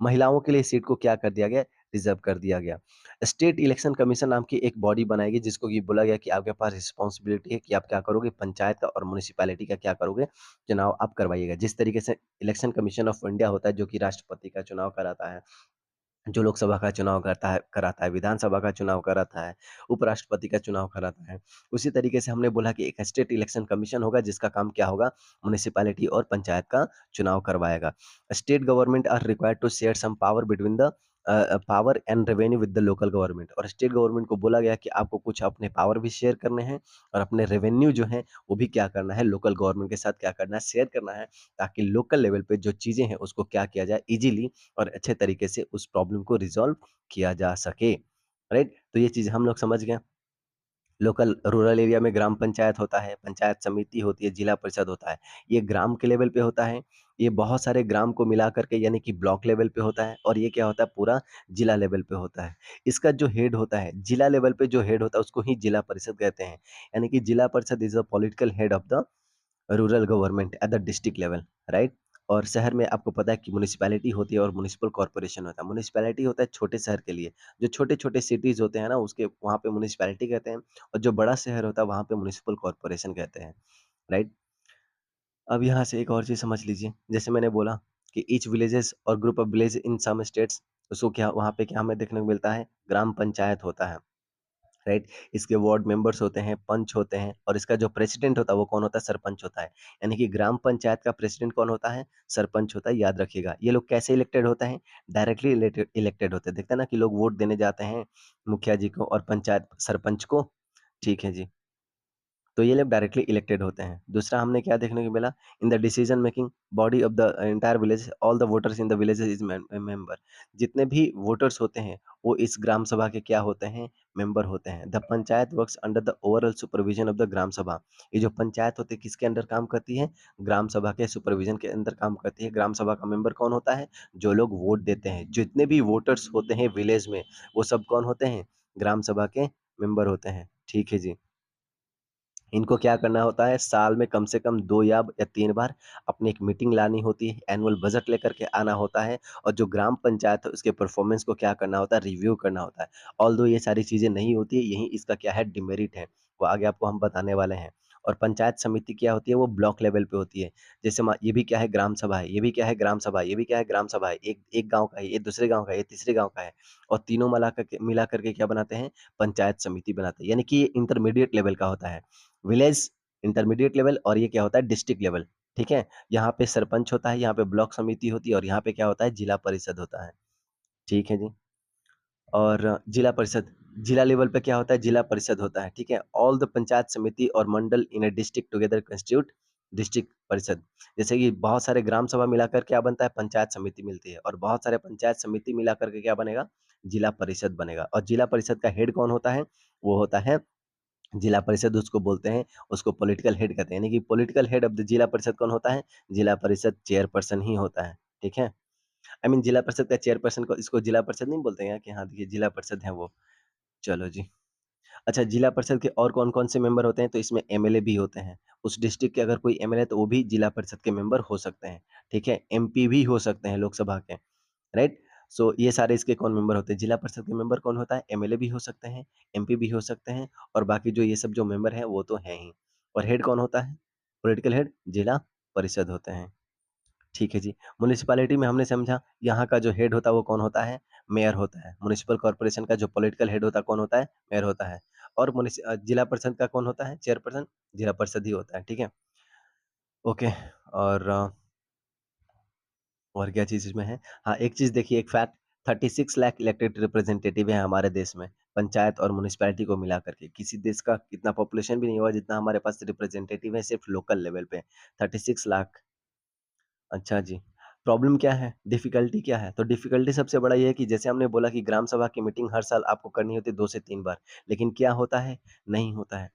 महिलाओं के लिए सीट को क्या कर दिया गया, रिज़र्व कर दिया गया। स्टेट इलेक्शन कमीशन नाम की एक बॉडी बनाएगी जिसको कि बोला गया कि आपके पास रिस्पॉन्सिबिलिटी है कि आप क्या करोगे, पंचायत का और म्युनिसिपैलिटी का क्या करोगे, चुनाव आप करवाइएगा। जिस तरीके से इलेक्शन कमीशन ऑफ इंडिया होता है जो कि राष्ट्रपति का चुनाव कराता है। जो लोकसभा का चुनाव कराता है, विधानसभा का चुनाव कराता है, उपराष्ट्रपति का चुनाव कराता है। उसी तरीके से हमने बोला कि एक स्टेट इलेक्शन कमीशन होगा जिसका काम क्या होगा, म्युनिसिपैलिटी और पंचायत का चुनाव करवाएगा। State government are required to share some power between the power and revenue with the local government, और स्टेट गवर्नमेंट को बोला गया कि आपको कुछ अपने पावर भी शेयर करने हैं और अपने रेवेन्यू जो है वो भी क्या करना है, लोकल गवर्नमेंट के साथ क्या करना है, शेयर करना है, ताकि लोकल लेवल पे जो चीज़ें हैं उसको क्या किया जाए, ईज़िली और अच्छे तरीके से उस प्रॉब्लम को रिज़ॉल्व किया जा सके, राइट? तो ये चीज़ हम लोग समझ गए। लोकल रूरल एरिया में ग्राम पंचायत होता है, पंचायत समिति होती है, जिला परिषद होता है। ये ग्राम के लेवल पे होता है, ये बहुत सारे ग्राम को मिला कर के यानी कि ब्लॉक लेवल पे होता है और ये क्या होता है, पूरा जिला लेवल पे होता है। इसका जो हेड होता है, जिला लेवल पे जो हेड होता है उसको ही जिला परिषद कहते हैं। यानी कि जिला परिषद is the political head of the rural government at the district level, right? और शहर में आपको पता है कि म्युनिसिपैलिटी होती है और म्युनिसिपल कॉर्पोरेशन होता है। म्युनिसिपैलिटी होता है छोटे शहर के लिए, जो छोटे-छोटे सिटीज़ होते हैं ना उसके वहाँ पे म्युनिसिपैलिटी कहते हैं और जो बड़ा शहर होता है वहाँ पे म्युनिसिपल कॉर्पोरेशन कहते हैं, राइट? अब यहाँ से एक और चीज़ समझ लीजिए, जैसे मैंने बोला कि ईच विलेजेस और group of village in some states, उसको क्या वहाँ पे क्या हमें देखने को मिलता है, ग्राम पंचायत होता है। राइट? इसके वार्ड मेंबर्स होते हैं, पंच होते हैं और इसका जो प्रेसिडेंट होता है वो कौन होता है? सरपंच होता है। यानी कि ग्राम पंचायत का प्रेसिडेंट कौन होता है? सरपंच होता है, याद रखिएगा। ये लोग कैसे इलेक्टेड होते हैं? डायरेक्टली इलेक्टेड इलेक्टेड होते हैं। देखते हैं ना कि लोग वोट देने जाते हैं मुखिया जी को और पंचायत सरपंच को। ठीक है जी। तो ये लोग डायरेक्टली इलेक्टेड होते हैं। दूसरा हमने क्या देखने को मिला, इन the decision making body of the entire village all the voters in the village is member. जितने भी वोटर्स होते हैं वो इस ग्राम सभा के क्या होते हैं, मेंबर होते हैं। The panchayat works under the overall supervision of the gram sabha. ये जो पंचायत होती है किसके अंडर काम करती है, ग्राम सभा के सुपरविजन के अंदर काम करती है। ग्राम सभा का मेंबर कौन होता है, जो लोग वोट देते हैं। जितने भी वोटर्स होते हैं विलेज में वो सब कौन होते हैं, ग्राम सभा के मेंबर होते हैं। ठीक है जी। इनको क्या करना होता है, साल में कम से कम 2 या 3 बार अपनी एक मीटिंग लानी होती है, एनुअल बजट लेकर के आना होता है और जो ग्राम पंचायत है उसके परफॉर्मेंस को क्या करना होता है, रिव्यू करना होता है। ऑल्दो ये सारी चीज़ें नहीं होती है, यही इसका क्या है डिमेरिट है, वो आगे आपको हम बताने वाले हैं। और पंचायत समिति क्या होती है, वो ब्लॉक लेवल पे होती है। जैसे ये भी क्या है, ग्राम सभा है, ये भी क्या है, ग्राम सभा है, ये भी क्या है, ग्राम सभा है। एक गाँव का है, ये दूसरे गाँव का है, ये तीसरे गाँव का है और तीनों मिला करके क्या बनाते हैं, पंचायत समिति बनाते हैं। यानी कि ये इंटरमीडिएट लेवल का होता है। विलेज इंटरमीडिएट लेवल और ये क्या होता है, डिस्ट्रिक्ट लेवल। ठीक है, यहाँ पे सरपंच होता है, यहाँ पे ब्लॉक समिति होती है और यहाँ पे क्या होता है, जिला परिषद होता है। ठीक है जी। और जिला परिषद, जिला लेवल पे क्या होता है, जिला परिषद होता है। ठीक है, ऑल द पंचायत समिति और mandal in a district together constitute district parishad. जैसे कि बहुत सारे ग्राम सभा मिलाकर क्या बनता है, पंचायत समिति मिलती है और बहुत सारे पंचायत समिति मिलाकर के क्या बनेगा, जिला परिषद बनेगा। और जिला परिषद का हेड कौन होता है, वो होता है जिला परिषद, उसको बोलते हैं, उसको पॉलिटिकल हेड कहते हैं। यानी कि पॉलिटिकल हेड ऑफ द जिला परिषद कौन होता है, जिला परिषद चेयरपर्सन ही होता है। ठीक है, आई मीन जिला परिषद का चेयरपर्सन को, इसको जिला परिषद नहीं बोलते हैं कि हाँ देखिए जिला परिषद है वो। चलो जी। अच्छा, जिला परिषद के और कौन-कौन से मेंबर होते हैं, तो इसमें एमएलए भी होते हैं। उस डिस्ट्रिक्ट के अगर कोई एमएलए है तो वो भी जिला परिषद के मेंबर हो सकते हैं। ठीक है, एमपी भी हो सकते हैं लोकसभा के। राइट। सो ये सारे इसके कौन मेंबर होते हैं, जिला परिषद के मेंबर कौन होता है, एमएलए भी हो सकते हैं, एमपी भी हो सकते हैं और बाकी जो ये सब जो मेंबर हैं वो तो हैं ही। और हेड कौन होता है, पॉलिटिकल हेड जिला परिषद होते हैं। ठीक है जी। म्युनिसिपैलिटी में हमने समझा यहाँ का जो हेड होता है वो कौन होता है, मेयर होता है। म्युनिसिपल कॉर्पोरेशन का जो पॉलिटिकल हेड होता है कौन होता है, मेयर होता है। और जिला परिषद का कौन होता है, चेयरपर्सन, जिला परिषद ही होता है। ठीक है, ओके। और और क्या चीज़ इसमें है? हाँ, एक चीज़ देखिए, एक फैक्ट, 36 लाख इलेक्टेड रिप्रेजेंटेटिव है हमारे देश में, पंचायत और म्युनिसिपैलिटी को मिला करके। किसी देश का इतना पॉपुलेशन भी नहीं हुआ जितना हमारे पास रिप्रेजेंटेटिव है सिर्फ लोकल लेवल पे, 36 लाख। अच्छा जी। प्रॉब्लम क्या है? डिफ़िकल्टी क्या है? तो डिफ़िकल्टी सबसे बड़ा ये है कि जैसे हमने बोला कि ग्राम सभा की मीटिंग हर साल आपको करनी होती है 2 से 3 बार, लेकिन क्या होता है? नहीं होता है।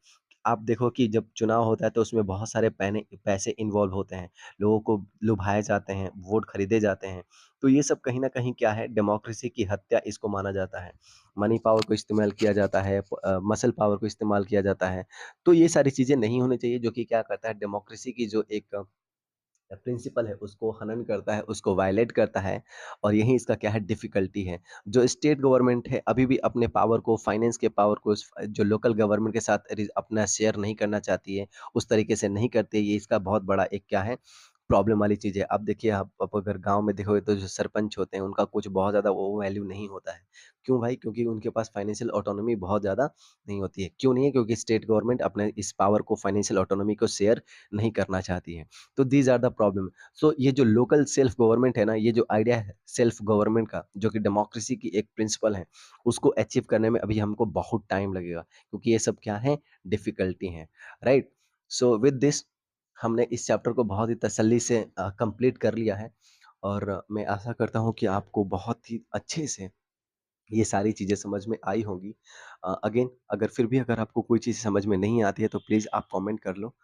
आप देखो कि जब चुनाव होता है तो उसमें बहुत सारे पैसे इन्वॉल्व होते हैं, लोगों को लुभाए जाते हैं, वोट खरीदे जाते हैं। तो ये सब कहीं न कहीं क्या है, डेमोक्रेसी की हत्या इसको माना जाता है। मनी पावर को इस्तेमाल किया जाता है, मसल पावर को इस्तेमाल किया जाता है। तो ये सारी चीज़ें नहीं होनी चाहिए, जो कि क्या करता है, डेमोक्रेसी की जो एक प्रिंसिपल है उसको हनन करता है, उसको वायलेट करता है और यही इसका क्या है, डिफ़िकल्टी है। जो स्टेट गवर्नमेंट है अभी भी अपने पावर को, फाइनेंस के पावर को जो लोकल गवर्नमेंट के साथ अपना शेयर नहीं करना चाहती है, उस तरीके से नहीं करती है, ये इसका बहुत बड़ा एक क्या है, प्रॉब्लम वाली चीज़ है। अब देखिए, आप अगर गाँव में देखोगे तो जो सरपंच होते हैं उनका कुछ बहुत ज़्यादा वो वैल्यू नहीं होता है। क्यों भाई? क्योंकि उनके पास फाइनेंशियल ऑटोनॉमी बहुत ज़्यादा नहीं होती है। क्यों नहीं है? क्योंकि स्टेट गवर्नमेंट अपने इस पावर को, फाइनेंशियल ऑटोनॉमी को शेयर नहीं करना चाहती है। तो दीज़ आर द प्रॉब्लम। सो ये जो लोकल सेल्फ गवर्नमेंट है ना, ये जो आइडिया है सेल्फ गवर्नमेंट का, जो कि डेमोक्रेसी की एक प्रिंसिपल है, उसको अचीव करने में अभी हमको बहुत टाइम लगेगा, क्योंकि ये सब क्या है, डिफ़िकल्टी है, राइट? सो विद दिस हमने इस चैप्टर को बहुत ही तसल्ली से कंप्लीट कर लिया है और मैं आशा करता हूँ कि आपको बहुत ही अच्छे से ये सारी चीज़ें समझ में आई होंगी। अगेन अगर फिर भी अगर आपको कोई चीज़ समझ में नहीं आती है तो प्लीज़ आप कमेंट कर लो।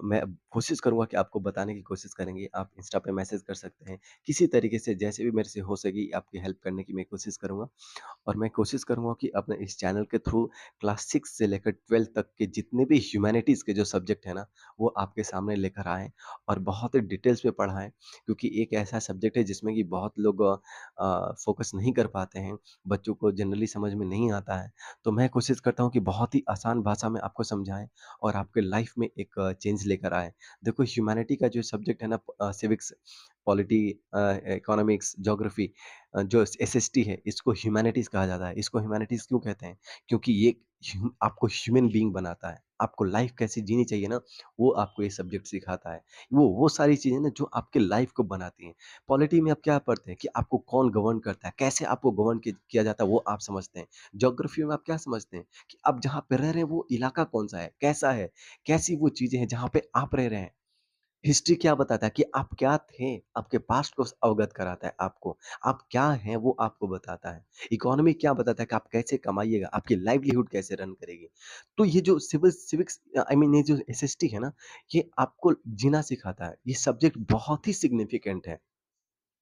मैं कोशिश करूँगा कि आपको बताने की कोशिश करेंगे। आप इंस्टा पे मैसेज कर सकते हैं। किसी तरीके से जैसे भी मेरे से हो सकेगी आपकी हेल्प करने की मैं कोशिश करूँगा। और मैं कोशिश करूँगा कि अपने इस चैनल के थ्रू क्लास 6 से लेकर 12 तक के जितने भी ह्यूमैनिटीज़ के जो सब्जेक्ट हैं ना, वो आपके सामने लेकर आएँ और बहुत ही डिटेल्स में पढ़ाएँ, क्योंकि एक ऐसा सब्जेक्ट है जिसमें कि बहुत लोग फ़ोकस नहीं कर पाते हैं, बच्चों को जनरली समझ में नहीं आता है। तो मैं कोशिश करता हूँ कि बहुत ही आसान भाषा में आपको समझाएँ और आपके लाइफ़ में एक चेंज लेकर आएँ। देखो, ह्यूमैनिटी का जो सब्जेक्ट है ना, सिविक्स, पॉलिटी, इकोनॉमिक्स, ज्योग्राफ़ी, जो एसएसटी है, इसको ह्यूमैनिटीज़ कहा जाता है। इसको ह्यूमैनिटीज़ क्यों कहते हैं? क्योंकि ये आपको ह्यूमन बीइंग बनाता है। आपको लाइफ कैसे जीनी चाहिए ना, वो आपको ये सब्जेक्ट सिखाता है। वो सारी चीज़ें ना जो आपके लाइफ को बनाती हैं। पॉलिटी में आप क्या पढ़ते हैं कि आपको कौन गवर्न करता है, कैसे आपको गवर्न किया जाता है वो आप समझते हैं। ज्योग्राफी में आप क्या समझते हैं कि आप जहाँ पे रह रहे हैं वो इलाका कौन-सा है, कैसा है, कैसी वो चीज़ें हैं जहाँ पे आप रह रहे हैं। हिस्ट्री क्या बताता है कि आप क्या थे, आपके पास्ट को अवगत कराता है आपको। आप क्या हैं वो आपको बताता है। इकोनॉमी क्या बताता है कि आप कैसे कमाइएगा, आपकी लाइवलीहुड कैसे रन करेगी। तो ये जो सिविक्स आई मीन ये जो एसएसटी है ना, ये आपको जीना सिखाता है। ये सब्जेक्ट बहुत ही सिग्निफिकेंट है।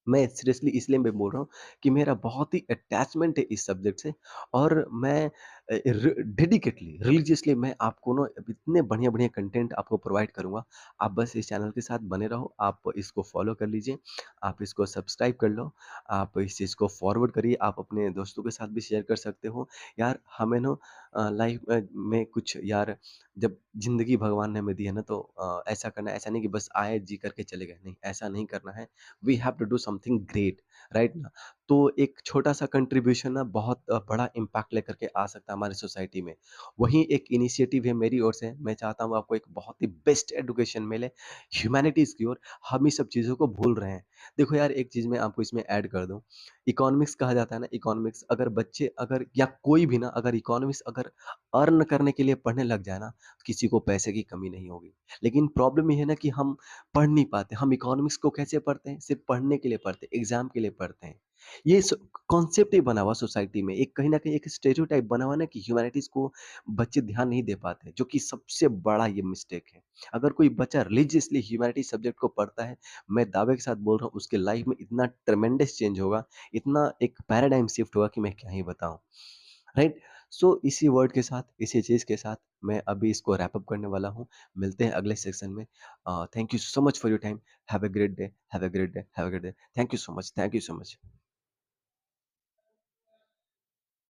मैं सीरियसली इसलिए मैं बोल रहा हूँ कि मेरा बहुत ही अटैचमेंट है इस सब्जेक्ट से और मैं डेडिकेटली रिलीजियसली मैं आपको ना इतने बढ़िया बढ़िया कंटेंट आपको प्रोवाइड करूँगा। आप बस इस चैनल के साथ बने रहो, आप इसको फॉलो कर लीजिए, आप इसको सब्सक्राइब कर लो, आप इस चीज़ को फॉरवर्ड करिए, आप अपने दोस्तों के साथ भी शेयर कर सकते हो। यार हमें ना लाइफ में कुछ यार जब ज़िंदगी भगवान ने हमें दी है ना तो ऐसा करना है, ऐसा नहीं कि बस आए जी करके चले गए, नहीं ऐसा नहीं करना है। We have to do something great, right ना? तो एक छोटा-सा कंट्रीब्यूशन ना बहुत बड़ा इम्पैक्ट लेकर के आ सकता है हमारी सोसाइटी में। वहीं एक इनिशिएटिव है मेरी ओर से, मैं चाहता हूँ आपको एक बहुत ही बेस्ट एजुकेशन मिले, ह्यूमैनिटीज़ की ओर। हम इस सब चीज़ों को भूल रहे हैं। देखो यार एक चीज़ मैं आपको इसमें ऐड कर दूँ, इकोनॉमिक्स कहा जाता है ना, इकोनॉमिक्स अगर बच्चे अगर या कोई भी ना अगर इकोनॉमिक्स अगर अर्न करने के लिए पढ़ने लग जाए ना, किसी को पैसे की कमी नहीं होगी। लेकिन प्रॉब्लम ये है ना कि हम पढ़ नहीं पाते। हम इकोनॉमिक्स को कैसे पढ़ते हैं? सिर्फ़ पढ़ने के लिए पढ़ते हैं, एग्ज़ाम के लिए पढ़ते हैं। ये कॉन्सेप्ट ही बना हुआ सोसाइटी में, एक कहीं न कहीं एक स्टेरियोटाइप बना हुआ है ना कि ह्यूमैनिटीज़ को बच्चे ध्यान नहीं दे पाते, जो कि सबसे बड़ा ये मिस्टेक है। अगर कोई बच्चा रिलीजियसली ह्यूमैनिटीज़ सब्जेक्ट को पढ़ता है, मैं दावे के साथ बोल रहा हूँ उसके लाइफ़ में इतना ट्रेमेंडस चेंज होगा, इतना एक पैराडाइम शिफ्ट होगा कि मैं क्या ही बताऊँ। राइट? सो इसी वर्ड के साथ, इसी चीज़ के साथ मैं अभी इसको रैप अप करने वाला हूँ। मिलते हैं अगले सेक्शन में। Thank you so much for your time. Have a great day, have a great day, have a great day. Thank you so much, thank you so much.